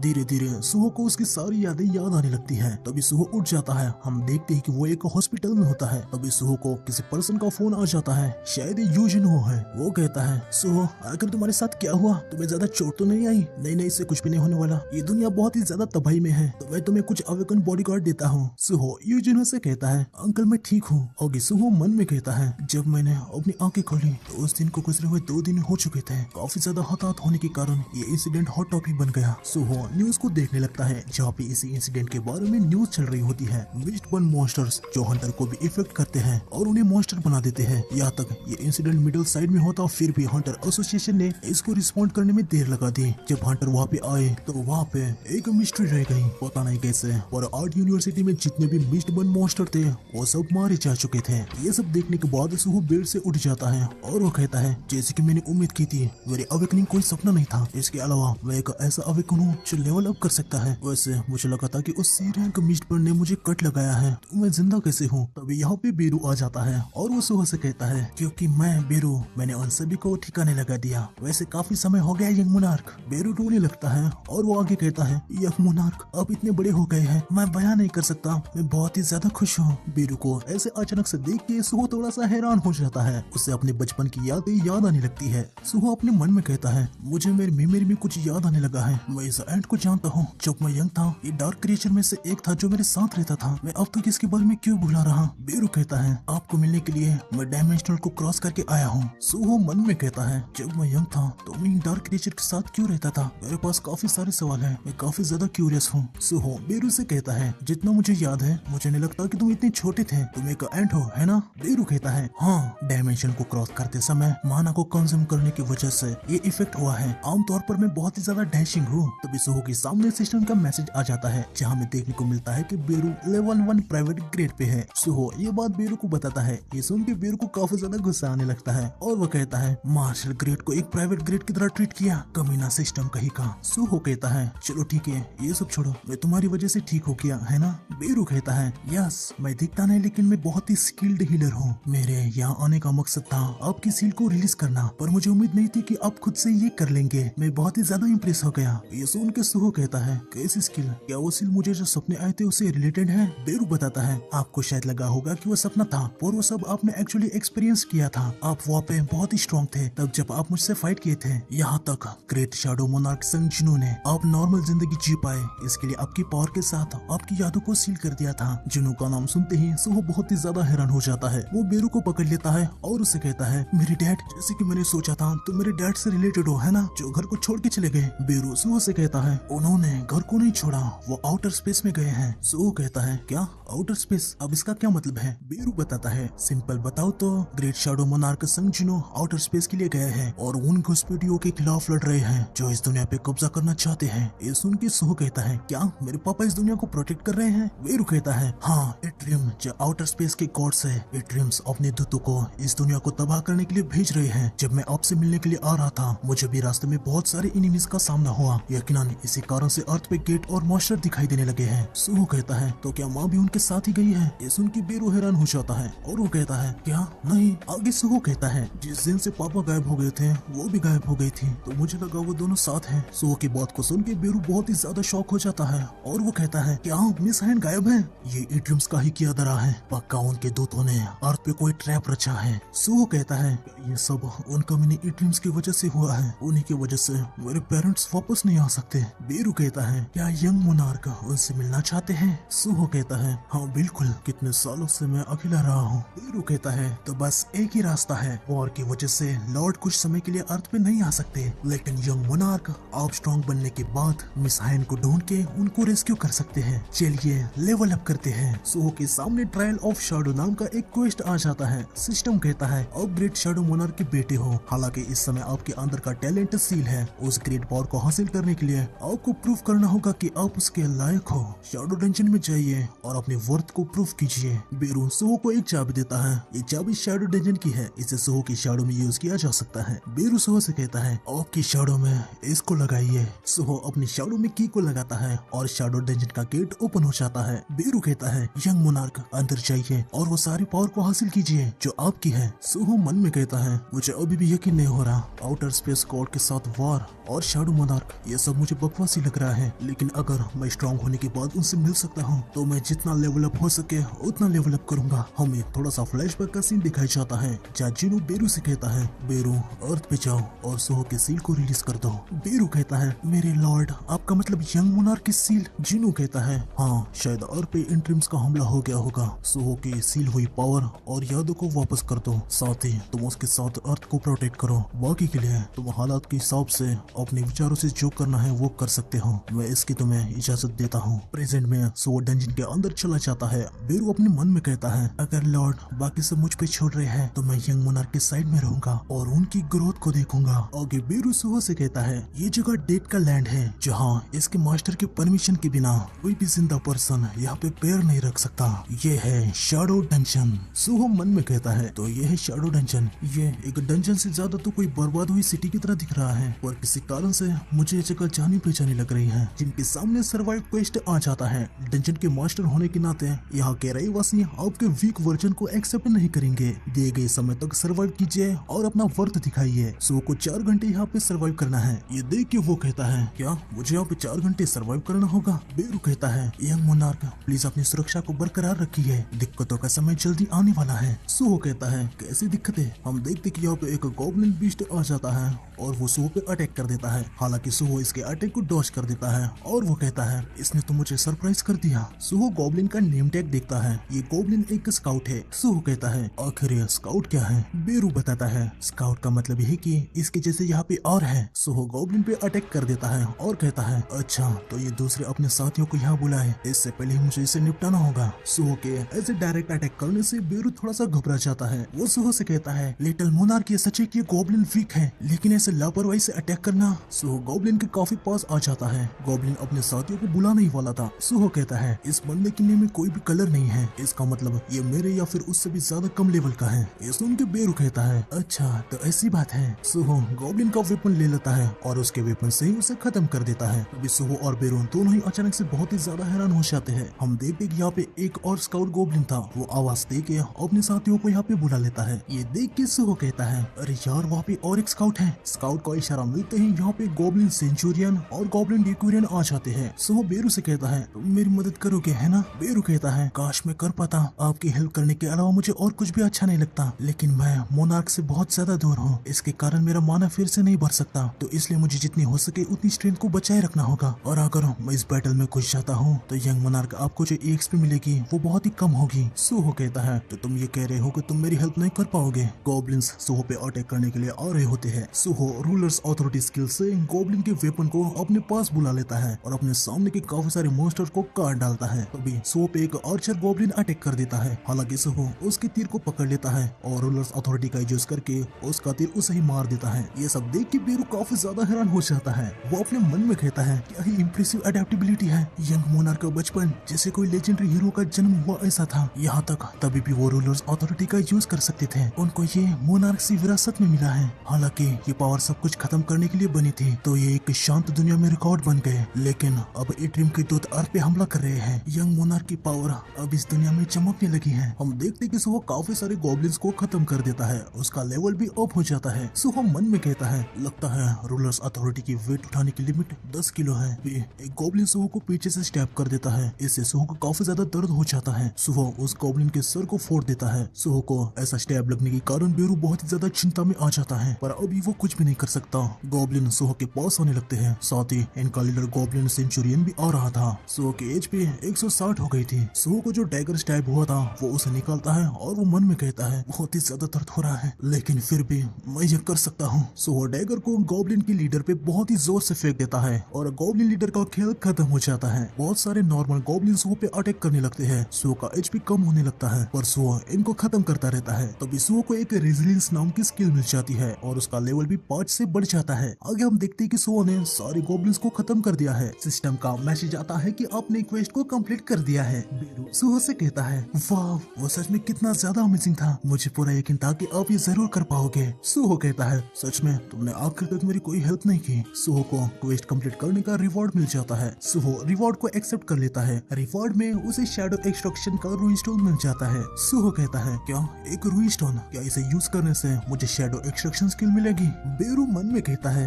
Speaker 1: धीरे धीरे सुहो को उसकी सारी यादें याद आने लगती है। तभी सुहो उठ जाता है। हम देखते हैं कि वो एक हॉस्पिटल में होता है। तभी सुहो को किसी पर्सन का फोन आ जाता है, शायद ये यूजिनो है। वो कहता है सुहो आखिर तुम्हारे साथ क्या हुआ, तुम्हें ज्यादा चोट तो नहीं आई? नहीं नहीं, इससे कुछ भी नहीं होने वाला, ये दुनिया बहुत ही ज्यादा तबाही में है, तो मैं तुम्हें कुछ अवेकन बॉडीगार्ड देता हूँ। सुहो यूजिनो से कहता है अंकल मैं ठीक हूँ। और सुहो मन में कहता है जब मैंने अपनी आंखें खोली तो उस दिन को गुजरे हुए 2 दिन हो चुके थे। काफी ज्यादा हताहत होने के कारण ये इंसिडेंट हॉट टॉपिक बन गया। सुहो न्यूज को देखने लगता है जहाँ पे इसी इंसिडेंट के बारे में न्यूज चल रही होती है। मिस्टबन मॉन्स्टर्स जो हंटर को भी इफेक्ट करते हैं और उन्हें मॉन्स्टर बना देते हैं। यहाँ तक ये इंसिडेंट मिडिल साइड में होता, फिर भी हंटर एसोसिएशन ने इसको रिस्पॉन्ड करने में देर लगा दी। जब हंटर वहाँ पे आए तो वहाँ पे एक मिस्ट्री रह गई, पता नहीं कैसे। और आर्ट यूनिवर्सिटी में जितने भी मिस्टबन मॉन्स्टर थे वो सब मारे जा चुके थे। ये सब देखने के बाद सुहो बेड से उठ जाता है और वो कहता है जैसे कि मैंने उम्मीद की थी, मेरी अवेकनिंग कोई सपना नहीं था। इसके अलावा मैं एक ऐसा अवेकन हूँ जो लेवल अप कर सकता है। वैसे मुझे लगा था कि उस सी रैंक मिस्टबन ने मुझे कट लगाया है, तो मैं जिंदा कैसे हूँ? तभी यहाँ पे बेरू आ जाता है और वो सुहो से कहता है क्योंकि मैं बेरू, मैंने उन सभी को ठिकाने लगा दिया। वैसे काफी समय हो गया यंग मोनार्क। बेरू रोने लगता है और वो आगे कहता है यंग मोनार्क आप इतने बड़े हो गए हैं, मैं बयान नहीं कर सकता, मैं बहुत ही ज्यादा खुश हूँ। बेरू को ऐसे अचानक से देख के सुहो थोड़ा सा हैरान हो जाता है। उसे अपने बचपन की यादें याद आने लगती है। सुहो अपने मन में कहता है मुझे मेरी मेमोरी में कुछ याद आने लगा है। मैं इस एंट को जानता हूँ। जब मैं यंग था ये डार्क क्रिएचर में से एक था जो मेरे साथ रहता था। मैं अब तक इसके बारे में क्यों भुला रहा? बेरू कहता है आपको मिलने के लिए मैं डायमेंशनल को क्रॉस करके आया हूँ। सुहो मन में कहता है जब मैं यंग था तो मैं डार्क क्रिएचर के साथ क्यों रहता था? मेरे पास काफी सारे सवाल हैं, मैं काफी ज्यादा क्यूरियस हूँ। सुहो बेरू से कहता है जितना मुझे याद है मुझे नहीं लगता कि तुम इतने छोटे थे, तुम एक एंट हो है ना? बेरू कहता है हाँ, डायमेंशन को क्रॉस करते समय माना को कंज्यूम करने की वजह से ये इफेक्ट हुआ है। आमतौर पर मैं बहुत ही ज्यादा डैशिंग हूँ। तभी सुहो के सामने सिस्टम का मैसेज आ जाता है जहाँ में देखने को मिलता है कि बेरू लेवल 1 प्राइवेट ग्रेड पे है। सुहो ये बात बेरू को बताता है। ये सुन के बेरू को काफी ज्यादा गुस्सा आने लगता है और वो कहता है मार्शल ग्रेड को एक प्राइवेट ग्रेड की तरह ट्रीट किया, कमीना सिस्टम कहीं का। सुहो कहता है चलो ठीक है ये सब छोड़ो, मैं तुम्हारी वजह से ठीक हो गया है ना? बेरू कहता है यस, मैं दिखता नहीं लेकिन मैं बहुत ही स्किल्ड हीलर हूँ। मेरे यहाँ आने का मकसद था आपकी सील को रिलीज करना, पर मुझे उम्मीद नहीं थी कि आप खुद से ये कर लेंगे। मैं बहुत ही ज्यादा इम्प्रेस हो गया। ये सुन के सुहो कहता है कैसी स्किल? क्या वो सील मुझे जो सपने आए थे उससे रिलेटेड है? बेरू बताता है आपको शायद लगा होगा कि वो सपना था, पर वो सब आपने एक्चुअली एक्सपीरियंस किया था। आप वहाँ पे बहुत ही स्ट्रॉन्ग थे तब जब आप मुझसे फाइट किए थे। यहाँ तक ग्रेट शैडो मोनार्क संग जिनो ने आप नॉर्मल जिंदगी जी पाए, इसके लिए आपकी पावर के साथ आपकी यादों को सील कर दिया था। जिनो का नाम सुनते ही सुहो बहुत ही ज्यादा हैरान हो जाता है। वो बेरू को पकड़ लेता है और उसे कहता है मेरे डैड, जैसे कि मैंने सोचा था तुम मेरे डैड से रिलेटेड हो है ना, जो घर को छोड़ के चले गए। बेरू सुहो से कहता है उन्होंने घर को नहीं छोड़ा, वो आउटर स्पेस में गए हैं। सुहो कहता है क्या आउटर स्पेस? अब इसका क्या मतलब है? बेरू बताता है सिंपल बताओ तो ग्रेट शैडो मोनार्क संग जिनो आउटर स्पेस के लिए गए हैं और उन घुसपैठियों के खिलाफ लड़ रहे हैं जो इस दुनिया पे कब्जा करना चाहते हैं। ये सुन के सुहो कहता है क्या मेरे पापा इस दुनिया को प्रोटेक्ट कर रहे हैं? बेरू कहता है हाँ, इट्रिम जो आउटर स्पेस के गॉड्स है, इट्रिम्स अपने दूतों को इस दुनिया को तबाह करने के लिए भेज रहे हैं। जब मैं आपसे मिलने के लिए आ रहा था मुझे भी रास्ते में बहुत सारे एनिमीज का सामना हुआ, यकीनन इसी कारण से अर्थ पे गेट और मॉन्स्टर दिखाई देने लगे हैं। सुहो कहता है तो क्या माँ भी उनके साथ ही गई है? ये सुन के बेरू हैरान हो जाता है और वो कहता है क्या नहीं? आगे सुहो कहता है जिस दिन से पापा गायब हो गए थे वो भी गायब हो गई थी, तो मुझे लगा वो दोनों साथ हैं। सुहो की बात को सुन के बेरू बहुत ही ज्यादा शॉक हो जाता है और वो कहता है क्या मिस हैंड गायब है? ये इट्रिम्स का ही किया धरा है, पक्का उनके दूतों ने अर्थ पे कोई ट्रैप रचा है। सुहो कहता है ये सब उन कमीने इट्रिम्स की वजह से हुआ है, उन्हीं की वजह से मेरे पेरेंट्स वापस नहीं आ सकते। बेरू कहता है क्या यंग मोनार्क उनसे मिलना चाहते हैं? सुहो कहता है हाँ बिल्कुल, कितने सालों से मैं अकेला रहा हूँ। बेरू कहता है तो बस एक ही रास्ता है, वॉर की वजह से लॉर्ड कुछ समय के लिए अर्थ पे नहीं आ सकते, लेकिन यंग मोनार्क आप स्ट्रॉन्ग बनने के बाद मिस साइन को ढूंढ के उनको रेस्क्यू कर सकते हैं। चलिए लेवल अप करते हैं। सुहो के सामने ट्रायल ऑफ शैडो नाम का एक क्वेस्ट आ जाता है। सिस्टम कहता है आप ग्रेट शैडो मोनार्क के बेटे हो। हालांकि इस समय आपके अंदर का टैलेंट सील है। उस ग्रेट पावर को हासिल करने के लिए आपको प्रूफ करना होगा कि आप उसके लायक हो। शैडो डंजन में जाइए और अपने वर्थ को प्रूफ कीजिए। बेरू सुहो को एक चाबी देता है। ये चाबी शैडो डंजन की है। इसे सुहो की शैडो में यूज किया जा सकता है। बेरू सुहो से कहता है आपकी शैडो में इसको लगाइए। सुहो अपनी शैडो में की को लगाता है और शैडो डंजन का गेट ओपन हो जाता है। बेरू कहता है यंग मोनार्क अंदर जाइए और वो सारी पावर को हासिल कीजिए जो आपकी है। सुहो मन में कहता है मुझे अभी भी यकीन नहीं हो रहा। आउटर स्पेस गॉड के साथ वार और शैडो मोनार्क ये सब मुझे बकवासी लग रहा है। लेकिन अगर मैं स्ट्रांग होने के बाद उनसे मिल सकता हूँ तो मैं जितना लेवल अप हो सके उतना लेवल अप करूंगा। हमें थोड़ा सा फ्लैशबैक का सीन दिखाई जाता है जहाँ जिनू बेरू से कहता है बेरू अर्थ पे जाओ और सुहो के सील को रिलीज कर दो। बेरू कहता है मेरे लॉर्ड आपका मतलब यंग मोनार्क की सील। जिनू कहता है हाँ शायद अर्थ पे इंट्रीम्स का हमला हो गया होगा। सुहो की सील हुई पावर और यादों को वापस कर दो। साथ ही तुम उसके साथ अर्थ को प्रोटेक्ट करो। बाकी के लिए तुम हालात के हिसाब से अपने विचारों से जो करना है वो कर सकते हो। मैं इसकी तुम्हें इजाजत देता हूँ। प्रेजेंट में सुहो डंजन के अंदर चला जाता है। बेरू अपने मन में कहता है अगर लॉर्ड बाकी सब मुझ पे छोड़ रहे हैं तो मैं यंग मोनार्क के साइड में रहूंगा और उनकी ग्रोथ को देखूंगा। आगे बेरू सुहो से कहता है ये जगह डेड का लैंड है जहाँ इसके मास्टर की परमिशन के बिना कोई भी जिंदा पर्सन यहाँ पे पैर नहीं रख सकता। ये है शैडो डंजन। सुहो मन में कहता है तो ये है शैडो डंजन। ये एक डंजन से ज्यादा तो कोई बर्बाद हुई सिटी की तरह दिख रहा है और किसी कारण से मुझे ये जगह जानी पहचानी लग रही है। जिनके सामने सर्वाइव क्वेस्ट आ जाता है। डंजन के मास्टर होने के नाते यहाँ के रहवासी आपके वीक वर्जन को एक्सेप्ट नहीं करेंगे। दिए गए समय तक सर्वाइव कीजिए और अपना वर्थ दिखाइए। सो को 4 घंटे यहाँ पे सर्वाइव करना है। ये देख के वो कहता है क्या मुझे यहाँ पे 4 घंटे सर्वाइव करना होगा। बेरू कहता है यंग मोनार्क प्लीज अपनी सुरक्षा को बरकरार रखिए। दिक्कतों का समय जल्दी आने वाला है। सुहो कहता है कैसी दिक्कतें। हम देखते कि यहाँ पे एक गॉब्लिन बीस्ट आ जाता है और वो सुहो पे अटैक कर देता है। हालांकि सुहो इसके अटैक को डॉज कर देता है और वो कहता है इसने तो मुझे सरप्राइज कर दिया। सुहो गॉब्लिन का नेम टैग देखता है। ये गॉब्लिन एक स्काउट है। सुहो कहता है आखिर ये स्काउट क्या है। बेरू बताता है स्काउट का मतलब है कि इसके जैसे यहाँ पे और है। सुहो गॉब्लिन पे अटैक कर देता है और कहता है अच्छा तो ये दूसरे अपने साथियों को यहाँ बुलाए। इससे पहले ही मुझे इसे निपटाना होगा। सुहो के ऐसे डायरेक्ट अटैक करने से बेरू थोड़ा सा घबरा जाता है। वो सुहो से कहता है लिटिल मोनार्क ये सच है कि गॉब्लिन वीक है लेकिन ऐसे लापरवाही से अटैक करना। सुहो गॉब्लिन के काफी पास आ जाता है। गॉब्लिन अपने साथियों को बुलाने ही वाला था। सुहो कहता है इस बंदे के नेम में कोई भी कलर नहीं है। इसका मतलब ये मेरे या फिर उससे भी ज्यादा कम लेवल का है। ये सुन के बेरू कहता है अच्छा तो ऐसी बात है। सुहो गॉब्लिन का वेपन ले लेता है और उसके वेपन से ही उसे खत्म कर देता है। अभी सुहो और बेरू दोनों ही अचानक से बहुत ही ज्यादा हैरान हो जाते हैं। हम देखते कि यहाँ पे एक और स्काउट गॉब्लिन था। वो आवाज दे के अपने साथियों को यहाँ पे बुला लेता है। ये देख के सुहो कहता है अरे यार वहाँ पे और एक स्काउट है। स्काउट का इशारा मिलते ही यहाँ पे गॉब्लिन सेंचुरियन और गॉब्लिन डेक्यूरियन आ जाते हैं। सुहो बेरू से कहता है तुम मेरी मदद करोगे है ना। बेरू कहता है काश मैं कर पाता। आपकी हेल्प करने के अलावा मुझे और कुछ भी अच्छा नहीं लगता लेकिन मैं मोनार्क से बहुत ज्यादा दूर हूँ। इसके कारण मेरा माना फिर से नहीं बढ़ सकता तो इसलिए मुझे जितनी हो सके उतनी स्ट्रेंथ को बचाए रखना होगा। और अगर मैं इस बैटल में घुस जाता हूँ तो यंग मोनार्क आपको जो एक्सपी मिलेगी वो बहुत ही कम होगी। सुहो कहता है तो तुम ये कह रहे हो कि तुम मेरी हेल्प नहीं कर पाओगे। गॉब्लिन्स सुहो पे अटैक करने के लिए आ रहे होते हैं। सुहो रूलर्स अथॉरिटी स्किल से गॉब्लिन के वेपन को अपने पास बुला लेता है और अपने सामने के काफी सारे मॉन्स्टर को काट डालता है। तभी सुहो पे एक आर्चर गॉब्लिन अटैक कर देता है। हालांकि सुहो उसके तीर को पकड़ लेता है और रूलर्स अथॉरिटी का यूज करके उसका तीर उसे ही मार देता है। ये सब देख के बेरू काफी ज्यादा हैरान हो जाता है। वो अपने मन में कहता है क्या ही इम्प्रेसिव अडेप्टेबिलिटी है। यंग मोनार्क का बचपन जैसे कोई लेजेंडरी हीरो का जन्म हुआ ऐसा था। यहाँ तक तभी भी वो रूलर्स अथॉरिटी का यूज कर सकते थे। उनको ये मोनार्क से विरासत में मिला है। हालांकि ये पावर सब कुछ खत्म करने के लिए बनी थी तो ये एक शांत दुनिया में रिकॉर्ड बन गए। लेकिन अब इट्रिम के दूत अर्थ पे हमला कर रहे हैं। यंग मोनार्क की पावर अब इस दुनिया में चमकने लगी है। हम देखते कि सुहो काफी सारे गॉब्लिन्स को खत्म कर देता है। उसका लेवल भी अप हो जाता है। सुहो मन में कहता है लगता है रूलर्स अथॉरिटी की वेट उठाने की लिमिट 10 किलो है। एक गॉब्लिन सुहो को पीछे से स्टैप कर देता है। इससे सुहो को काफी ज्यादा दर्द हो जाता है। सुहो उस गॉब्लिन के सर को फोड़ देता है। सुहो को ऐसा स्टैब लगने के कारण बेरू बहुत ही ज्यादा चिंता में आ जाता है पर अभी वो कुछ भी नहीं कर सकता। गॉब्लिन सुहो के पास आने लगते हैं। साथ ही इनका लीडर गॉब्लिन सेंचुरियन भी आ रहा था। सुहो की एज पे 160 हो गई थी। सुहो को जो डैगर स्टैब हुआ था वो उसे निकालता है और वो मन में कहता है बहुत ही ज्यादा दर्द हो रहा है लेकिन फिर भी मैं ये कर सकता हूँ। सुहो डैगर को गॉब्लिन की लीडर पे बहुत ही जोर से फेंक देता है और गॉब्लिन लीडर का खेल खत्म हो जाता है। बहुत सारे नॉर्मल गॉब्लिन सुहो पे अटैक करने लगते हैं। सुहो का एचपी कम होने लगता है पर सुहो इनको खत्म करता रहता है। तभी सुहो को एक रेजिलियंस नाम की स्किल मिल जाती है और उसका लेवल भी 5 से बढ़ जाता है। आगे हम देखते हैं कि सुहो ने सारे गॉब्लिन्स को खत्म कर दिया है। सिस्टम का मैसेज आता है कि आपने क्वेस्ट को कंप्लीट कर दिया है। बेरू सुहो से कहता है, वाह वो सच में कितना ज्यादा अमेजिंग था, मुझे पूरा यकीन था कि आप ये जरूर कर पाओगे। सुहो कहता है, सच में तुमने आखिर तक मेरी कोई हेल्प नहीं की। सुहो को क्वेस्ट कंप्लीट करने का रिवॉर्ड मिल जाता है। सुहो रिवॉर्ड को एक्सेप्ट कर लेता है। रिवॉर्ड में उसे शैडो एक्सट्रैक्शन का रूइन स्टोन मिल जाता है। सुहो कहता है, क्या एक रूइन स्टोन, क्या इसे यूज करने से मुझे शैडो एक्सट्रैक्शन स्किल मिलेगी? बेरू मन में कहता है,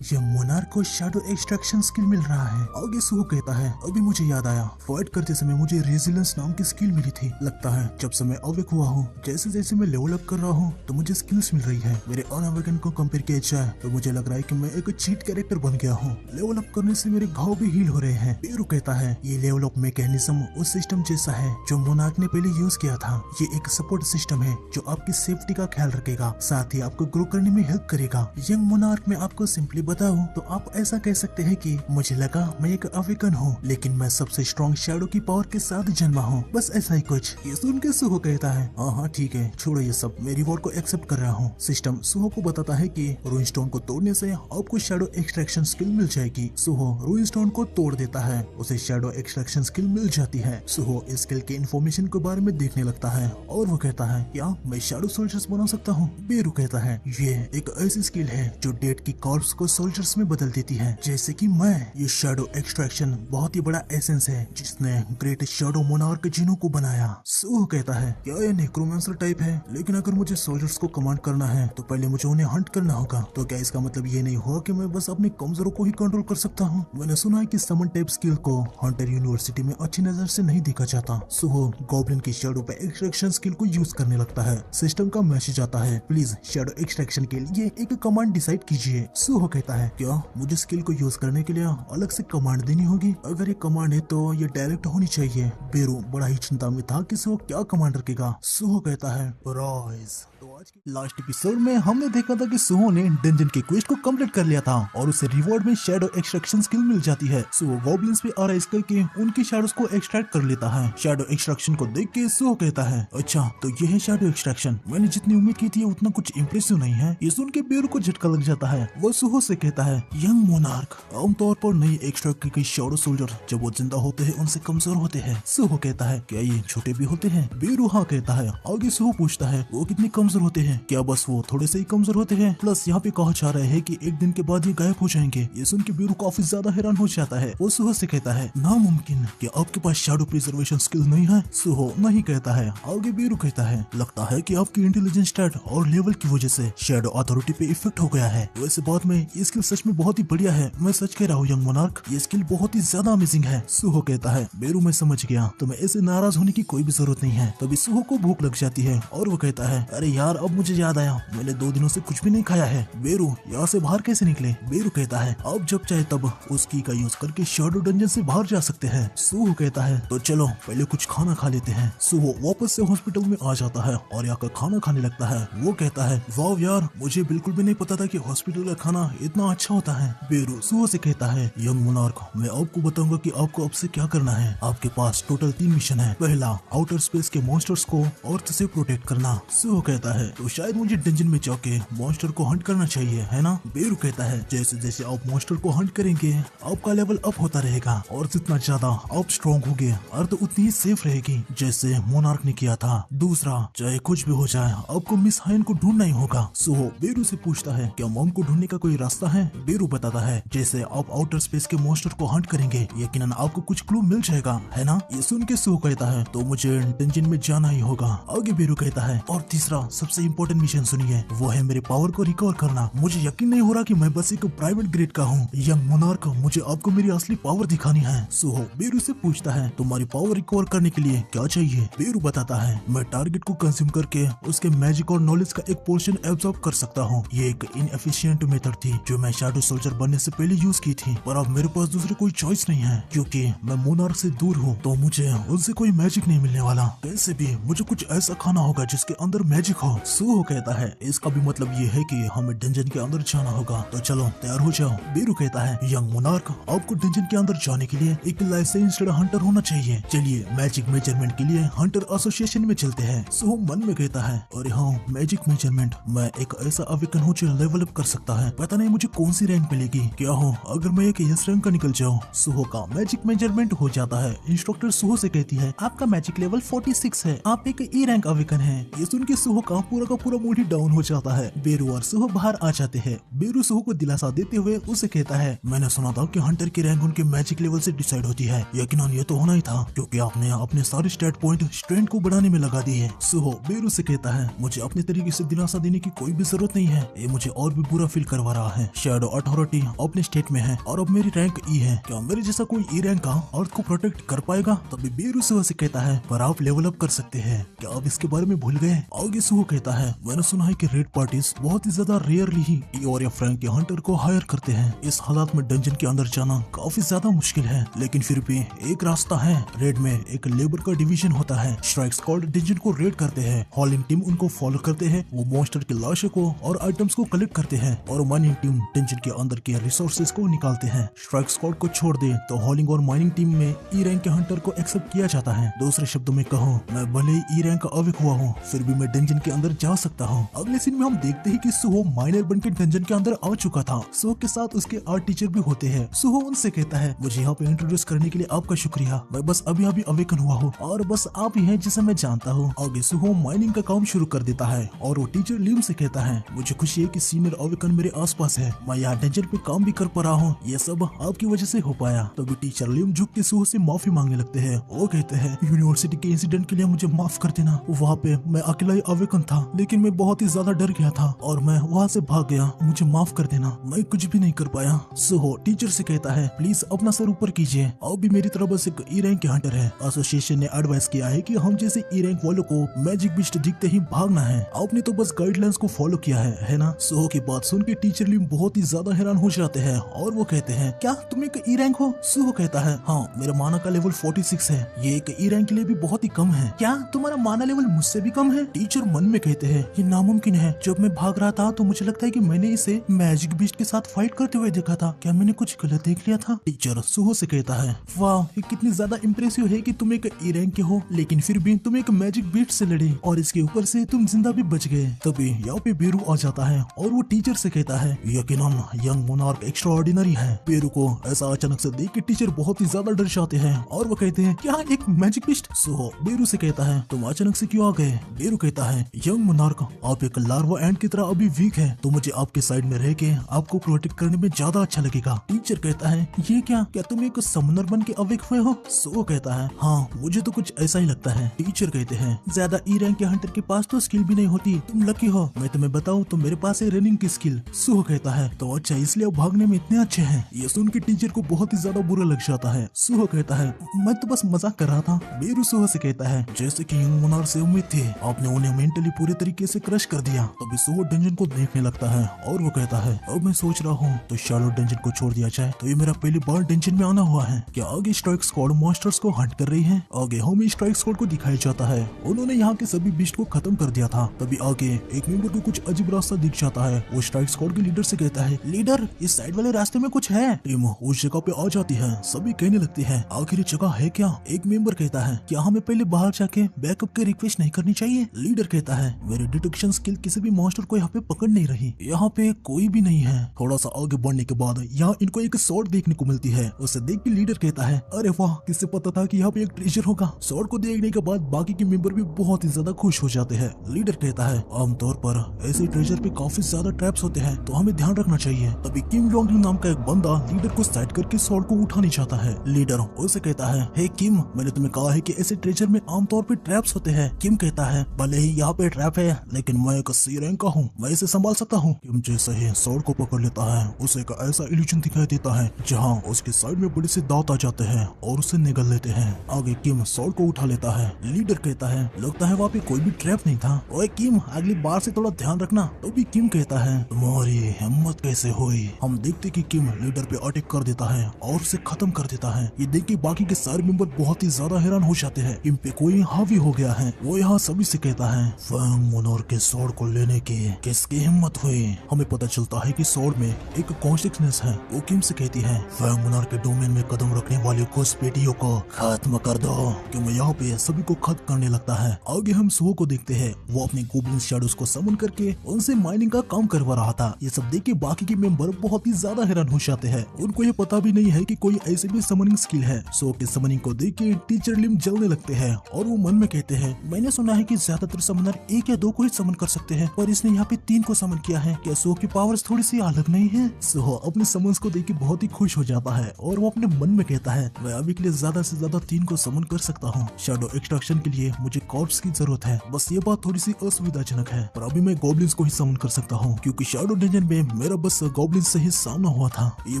Speaker 1: ये मोनार्क को शैडो एक्सट्रैक्शन स्किल मिल रहा है। आगे सुहो कहता है, अभी मुझे याद आया, फाइट करते समय मुझे रेजिलेंस नाम की स्किल मिली थी। लगता है जब से मैं अवेक हुआ हूँ, जैसे जैसे मैं लेवल अप कर रहा हूँ तो मुझे स्किल्स मिल रही है। मेरे अनअवेकन को कंपेयर किया जाए तो मुझे लग रहा है कि मैं एक चीट कैरेक्टर बन गया हूँ। लेवल अप करने से मेरे घाव भी हील हो रहे हैं। बेरू कहता है, ये लेवल अप मैकेनिज्म उस सिस्टम जैसा है जो मोनार्क ने पहले यूज किया था। ये एक सपोर्ट सिस्टम है जो आपकी सेफ्टी का ख्याल रखेगा, साथ ही आपको ग्रो करने में हेल्प करेगा। यंग मोनार्क में आपको सिंपली बताऊं तो आप ऐसा कह सकते हैं कि मुझे लगा मैं एक अवेकन हूँ, लेकिन मैं सबसे स्ट्रॉन्ग शैडो की पावर के साथ जन्मा हूँ। बस ऐसा ही कुछ। ये सुन के सुहो कहता है, हाँ ठीक है, छोड़ो ये सब, मैं रिवॉर्ड को एक्सेप्ट कर रहा हूँ। सिस्टम सुहो को बताता है कि रूइन स्टोन को तोड़ने से आपको शैडो एक्सट्रैक्शन स्किल मिल जाएगी। सुहो रूइन स्टोन को तोड़ देता है, उसे शैडो एक्सट्रैक्शन स्किल मिल जाती है। सुहो इस स्किल के इन्फॉर्मेशन के बारे में देखने लगता है और वो कहता है, क्या मैं शैडो सोल्जर्स बना सकता हूँ? बेरू कहता है, ये एक ऐसी स्किल है जो डेड की कॉर्प्स को सोल्जर्स में बदल देती है, जैसे कि मैं। ये शैडो एक्सट्रैक्शन बहुत ही बड़ा एसेंस है जिसने ग्रेट शैडो मोनार्क जिनों को बनाया। सुहो कहता है, क्या ये नेक्रोमेंसर टाइप है? लेकिन अगर मुझे सोल्जर्स को कमांड करना है तो पहले मुझे उन्हें हंट करना होगा। तो क्या इसका मतलब ये नहीं हुआ कि मैं बस अपने कमजोरों को ही कंट्रोल कर सकता हूँ? मैंने सुना है कि समन टाइप स्किल को हंटर यूनिवर्सिटी में अच्छी नजर से नहीं देखा जाता। सुहो गॉब्लिन की शैडो पे एक्सट्रैक्शन स्किल को यूज करने लगता है। सिस्टम का मैसेज आता है, प्लीज शैडो एक्सट्रैक्शन के लिए एक कमांड डिसाइड कीजिए। सुहो कहता है, क्या मुझे स्किल को यूज करने के लिए अलग से कमांड देनी होगी? अगर ये कमांड है तो ये डायरेक्ट होनी चाहिए। बेरू बड़ा ही चिंता में था कि सुहो क्या कमांड रखेगा। सुहो कहता है, राइज। तो आज की लास्ट एपिसोड में हमने देखा था कि सुहो ने डंजन के क्वेस्ट को कंप्लीट कर लिया था और उसे रिवॉर्ड में शैडो एक्सट्रैक्शन स्किल मिल जाती है। सुहो गॉब्लिन्स पे आराइज करके उनकी शैडोज को एक्सट्रैक्ट कर लेता है। शैडो एक्सट्रैक्शन को देख के सुहो कहता है, अच्छा तो ये है शैडो एक्सट्रैक्शन, मैंने जितनी उम्मीद की थी उतना कुछ इम्प्रेसिव नहीं है। ये सुन के बेरू को झटका लग जाता है। वो सुहो से कहता है, यंग मोनार्क, आमतौर पर नई एक्सट्रैक्ट की गई शैडो सोल्जर जब वो जिंदा होते हैं उनसे कमजोर होते हैं। सुहो कहता है, क्या ये छोटे भी होते हैं? बेरू हाँ कहता है। आगे सुहो पूछता है, वो कितने कमजोर होते हैं? क्या बस वो थोड़े से ही कमजोर होते हैं? प्लस यहाँ पे कहा जा रहा है कि एक दिन के बाद ये गायब हो जाएंगे। ये सुन के बेरू काफी ज्यादा हैरान हो जाता है। वो सुहो से कहता है, नामुमकिन, क्या आपके पास शैडो प्रिजर्वेशन स्किल नहीं है? सुहो नहीं कहता है। आगे बेरू कहता है, लगता है कि आपकी इंटेलिजेंस स्टैट और लेवल की वजह से शैडो अथॉरिटी पे इफेक्ट हो गया है। वैसे बात में ये स्किल सच में बहुत ही बढ़िया है, मैं सच कह रहा हूँ यंग मोनार्क, ये स्किल बहुत ही ज्यादा अमेजिंग है। सुहो कहता है, बेरू मैं समझ गया, तुम्हें ऐसे नाराज होने की कोई भी जरूरत नहीं है। तभी सुहो को भूख लग जाती है और वो कहता है, अरे यार अब मुझे याद आया, मैंने 2 दिनों से कुछ भी नहीं खाया है। बेरू यहाँ से बाहर कैसे निकले? बेरू कहता है, आप जब चाहे तब उस की का यूज करके शैडो डंजन से बाहर जा सकते हैं। सुहो कहता है, तो चलो पहले कुछ खाना खा लेते हैं। सुहो वापस से हॉस्पिटल में आ जाता है और यहाँ का खाना खाने लगता है। वो कहता है, वाह यार, मुझे बिल्कुल भी नहीं पता था कि हॉस्पिटल का खाना इतना अच्छा होता है। बेरू सुहो से कहता है, यंग मोनार्क, मैं आपको बताऊंगा कि आपको अब से क्या करना है। आपके पास टोटल 3 मिशन है। पहला, आउटर स्पेस के मॉन्स्टर्स को अर्थ से प्रोटेक्ट करना। सुहो कहता है, तो शायद मुझे डंजन में जाके मॉन्स्टर को हंट करना चाहिए, है ना? बेरू कहता है, जैसे जैसे आप मॉन्स्टर को हंट करेंगे आपका लेवल अप होता रहेगा और जितना ज्यादा आप स्ट्रॉन्ग होगे अर्थ उतनी ही सेफ रहेगी, जैसे मोनार्क ने किया था। दूसरा, चाहे कुछ भी हो जाए आपको मिस हाइन को ढूंढना ही होगा। सुहो बेरू से पूछता है, क्या मॉम को ढूंढने का कोई रास्ता है? बेरू बताता है, जैसे आप आउटर स्पेस के मॉन्स्टर को हंट करेंगे यकीनन आपको कुछ क्लू मिल जाएगा, है ना? ये सुन के सुहो कहता है, तो मुझे डंजन में जाना ही होगा। आगे बेरू कहता है, और तीसरा सबसे इम्पोर्टेंट मिशन सुनिए, वो है मेरे पावर को रिकवर करना। मुझे यकीन नहीं हो रहा कि मैं बस एक प्राइवेट ग्रेड का हूँ। यंग मोनार्क, मुझे आपको मेरी असली पावर दिखानी है। सुहो बेरू से पूछता है, तुम्हारी पावर रिकवर करने के लिए क्या चाहिए? बेरू बताता है, मैं टारगेट को कंज्यूम करके उसके मैजिक और नॉलेज का एक पोर्शन एब्जॉर्ब कर सकता हूँ। ये एक इनएफिशिएंट मेथड थी जो मैं शैडो सोल्जर बनने से पहले यूज की थी, पर अब मेरे पास दूसरी कोई चॉइस नहीं है क्योंकि मैं मोनार्क से दूर हूँ, तो मुझे उनसे कोई मैजिक नहीं मिलने वाला। कैसे भी मुझे कुछ ऐसा खाना होगा जिसके अंदर मैजिक हो। सुहो कहता है, इसका भी मतलब ये है कि हमें डंजन के अंदर जाना होगा, तो चलो तैयार हो जाओ। बेरू कहता है, यंग मोनार्क, आपको डंजन के अंदर जाने के लिए एक लाइसेंस्ड हंटर होना चाहिए। चलिए मैजिक मेजरमेंट के लिए हंटर एसोसिएशन में चलते हैं। सुहो मन में कहता है, अरे हाँ मैजिक मेजरमेंट, मैं एक ऐसा अविकन हूँ जो लेवल अप कर सकता है। पता नहीं मुझे कौन सी रैंक मिलेगी। क्या हो अगर मैं एक यस रैंक का निकल जाऊँ। सुहो का मैजिक मेजरमेंट हो जाता है। इंस्ट्रक्टर सुहो से कहती है, आपका मैजिक लेवल 46 है, आप एक ई रैंक अविकन है। ये सुन के सुहो का पूरा मूड ही डाउन हो जाता है। बेरू और सुहो बाहर आ जाते हैं। बेरू सुहो को दिलासा देते हुए उसे कहता है, मैंने सुना था कि हंटर की रैंक उनके मैजिक लेवल से डिसाइड होती है। यकीनन ये तो होना ही था, क्योंकि आपने अपने सारे स्टैट पॉइंट स्ट्रेंथ को बढ़ाने में लगा दी है। सुहो बेरू से कहता है, मुझे अपने तरीके से दिलासा देने की कोई भी जरूरत नहीं है, ये मुझे और भी बुरा फील करवा रहा है। शैडो अथॉरिटी अपने स्टेट में है और अब मेरी रैंक ई है। क्या मेरे जैसा कोई ई रैंक का अर्थ को प्रोटेक्ट कर पाएगा। तभी बेरू सुहो से कहता है, पर आप लेवल अप कर सकते हैं, क्या आप इसके बारे में भूल गए। आगे सुहो कहता है, मैंने सुना है कि रेड पार्टीज बहुत ही ज्यादा रेयरली ही ई और एफ रैंक के हंटर को हायर करते हैं। इस हालात में डंजन के अंदर जाना काफी ज्यादा मुश्किल है, लेकिन फिर भी एक रास्ता है। रेड में एक लेबर का डिवीजन होता है। स्ट्राइक स्क्वाड डंजन को रेड करते हैं, हॉलिंग टीम उनको फॉलो करते हैं, वो मॉन्स्टर की लाशों को और आइटम्स को कलेक्ट करते हैं, और माइनिंग टीम डंजन के अंदर के रिसोर्सेज को निकालते हैं। स्ट्राइक स्क्वाड को छोड़ दे तो हॉलिंग और माइनिंग टीम में ई रैंक के हंटर को एक्सेप्ट किया जाता है। दूसरे शब्दों में कहूँ, मैं भले ही ई रैंक का अविक हुआ हूँ, फिर भी मैं डंजन के अंदर जा सकता हूँ। अगले सीन में हम देखते हैं कि सुहो माइनर बन के डंजन के अंदर आ चुका था। सुहो के साथ उसके आर्ट टीचर भी होते हैं। सुहो उनसे कहता है, मुझे यहाँ पे इंट्रोड्यूस करने के लिए आपका शुक्रिया, मैं बस अभी अवेकन हुआ हूँ और बस आप ही हैं जिसे मैं जानता हूँ। आगे सुहो माइनिंग का काम शुरू कर देता है और वो टीचर लिम से कहता है, मुझे खुशी है कि सीनियर अवेकन मेरे आसपास है, मैं यहाँ डंजन पे काम भी कर पा रहा हूँ, ये सब आपकी वजह से हो पाया। तभी टीचर लिम झुक के सुहो से माफी मांगने लगते हैं। वो कहते हैं, यूनिवर्सिटी के इंसिडेंट के लिए मुझे माफ कर देना, वहाँ पे मैं अकेला ही अवेकन था, लेकिन मैं बहुत ही ज्यादा डर गया था और मैं वहाँ से भाग गया, मुझे माफ कर देना, मैं कुछ भी नहीं कर पाया। सुहो टीचर से कहता है, प्लीज अपना सर ऊपर कीजिए, आप भी मेरी तरह बस एक ई रैंक के हंटर है। एसोसिएशन ने एडवाइस किया है कि हम जैसे ई रैंक वालों को मैजिक बिस्ट दिखते ही भागना है, आपने तो बस गाइडलाइंस को फॉलो किया है ना। सुहो की बात सुन के टीचर लिम बहुत ही ज्यादा हैरान हो जाते हैं और वो कहते हैं, क्या तुम एक ई रैंक हो। सुहो कहता है, हाँ मेरा माना का लेवल 46 है, ये एक ई रैंक के लिए भी बहुत ही कम है। क्या तुम्हारा माना लेवल मुझसे भी कम है। टीचर मन में कहते हैं, ये नामुमकिन है, जब मैं भाग रहा था तो मुझे लगता है कि मैंने इसे मैजिक बिस्ट के साथ फाइट करते हुए देखा था, क्या मैंने कुछ गलत देख लिया था। टीचर सुहो से कहता है, वाह ये कितनी ज्यादा इम्प्रेसिव है कि तुम एक ई रैंक के हो, लेकिन फिर भी तुम एक मैजिक बिस्ट से लड़े और इसके ऊपर से तुम जिंदा भी बच गए। तभी यहाँ पे बेरू आ जाता है और वो टीचर से कहता है, यकीनन यंग मोनार्क एक्स्ट्राऑर्डिनरी है। बेरू को ऐसा अचानक से देख के टीचर बहुत ही ज्यादा डर जाते हैं और वो कहते हैं, क्या एक मैजिक बिस्ट। सुहो बेरू से कहता है, तुम अचानक से क्यों आ गए। बेरू कहता है, यंग मोनार्क आप एक लार्वा एंट की तरह अभी वीक है, तो मुझे आपके साइड में रह के आपको प्रोटेक्ट करने में ज्यादा अच्छा लगेगा। टीचर कहता है, ये क्या तुम एक समनर बन के अवेक हुए हो। सुहो कहता है, हाँ मुझे तो कुछ ऐसा ही लगता है। टीचर कहते हैं, ज्यादा ई रैंक के हंटर के पास तो स्किल भी नहीं होती, तुम लकी हो, मैं तुम्हें बताऊं तो मेरे पास है रनिंग की स्किल। सुहो कहता है, तो अच्छा इसलिए आप भागने में इतने अच्छे हैं। ये सुन के टीचर को बहुत ही ज्यादा बुरा लग जाता है। सुहो कहता है, मैं तो बस मजाक कर रहा था। बेरू सुहो से कहता है, जैसे कि यंग मोनार्क से उम्मीद थी, आपने उन्हें मेंटली पूरे तरीके से क्रश कर दिया। तभी सुहो डंजन को देखने लगता है और वो कहता है, अब मैं सोच रहा हूँ तो शैडो डंजन को छोड़ दिया जाए, तो ये मेरा पहली बार डंजन में आना हुआ है। क्या आगे स्ट्राइक स्क्वाड मॉन्स्टर्स को हंट कर रही है। आगे हमें स्ट्राइक स्क्वाड को दिखाया जाता है, उन्होंने यहाँ के सभी बिस्ट को खत्म कर दिया था। तभी आगे एक मेंबर को कुछ अजीब रास्ता दिख जाता है। वो स्ट्राइक स्क्वाड के लीडर से कहता है, लीडर इस साइड वाले रास्ते में कुछ है। टीम उस जगह पे आ जाती है, सभी कहने लगती है, आखिर जगह है क्या। एक मेंबर कहता है, क्या हमें पहले बाहर जाके बैकअप की रिक्वेस्ट नहीं करनी चाहिए। लीडर कहता है, मेरी डिटेक्शन स्किल किसी भी मॉन्स्टर को यहाँ पे पकड़ नहीं रही, यहाँ पे कोई भी नहीं है। थोड़ा सा आगे बढ़ने के बाद यहाँ इनको एक स्वॉर्ड देखने को मिलती है। उसे देख के लीडर कहता है, अरे वाह किससे पता था कि यहाँ पे एक ट्रेजर होगा। स्वॉर्ड को देखने के बाद बाकी के मेंबर भी बहुत ही ज्यादा खुश हो जाते हैं। लीडर कहता है, आमतौर पर ऐसे ट्रेजर पे काफी ज्यादा ट्रैप्स होते हैं, तो हमें ध्यान रखना चाहिए। तभी किम जोंग नाम का एक बंदा लीडर को साइड करके स्वॉर्ड को उठाने चाहता है। लीडर उसे कहता है, हे किम, मैंने तुम्हें कहा है कि ऐसे ट्रेजर में आमतौर पे ट्रैप्स होते हैं। किम कहता है, भले ही यहाँ पे ट्रैप है, लेकिन मैं एक सी रैंक का हूँ, मैं इसे संभाल सकता हूँ। किम जैसे ही स्वॉर्ड को पकड़ लेता है, उसे एक ऐसा इल्यूजन दिखाई देता है जहाँ उसके साइड में बड़े से दांत आ जाते हैं और उसे निगल लेते हैं। आगे किम स्वॉर्ड को उठा लेता है। लीडर कहता है, लगता है वहाँ पे कोई भी ट्रैप नहीं था। ओए किम, अगली बार से थोड़ा ध्यान रखना। तो भी किम कहता है, तुम्हारी हिम्मत कैसे हुई। हम देखते कि किम लीडर पे अटैक कर देता है और उसे खत्म कर देता है। ये देख के बाकी के सारे मेंबर बहुत ही ज्यादा हैरान हो जाते हैं, किम पे कोई हावी हो गया है। वो यहाँ सभी से कहता है, फैंग मोनार्क के स्वॉर्ड को लेने की किसकी हिम्मत हुई। हमें पता चलता है कि स्वॉर्ड में एक कॉन्स्टिक डार्कनेस है। वो किम से कहती है, फैंग मोनार्क के डोमेन में कदम रखने वाले घुसपैठियों को खत्म कर दो। किम यहाँ पे सभी को खत्म करने लगता है। आगे हम सुहो को देखते हैं, वो अपने गोब्लिन शैडोज को समन करके उनसे माइनिंग का काम करवा रहा था। ये सब देख के बाकी के मेंबर बहुत ही ज्यादा हैरान हो जाते हैं। उनको ये पता भी नहीं है कि कोई ऐसे भी समनिंग स्किल है। सो के समनिंग को देख के टीचर लिम जलने लगते हैं और वो मन में कहते हैं, मैंने सुना है कि ज्यादातर समनर 1 या 2 को ही समन कर सकते हैं, पर इसने यहाँ पे 3 को समन किया है। क्या सो की पावर्स थोड़ी सी अलग नहीं है? सो अपने समन्स को देख के बहुत ही खुश हो जाता है और वो अपने मन में कहता है, मैं अभी के लिए ज्यादा से ज्यादा 3 को समन कर सकता हूँ। शैडो एक्सट्रैक्शन के लिए मुझे कॉर्प्स की जरूरत है। बस ये बात थोड़ी सी असुविधाजनक है, पर अभी मैं गॉब्लिन्स को ही समन कर सकता हूँ, क्योंकि शैडो डंजन में मेरा बस गॉब्लिन्स से ही सामना हुआ था। ये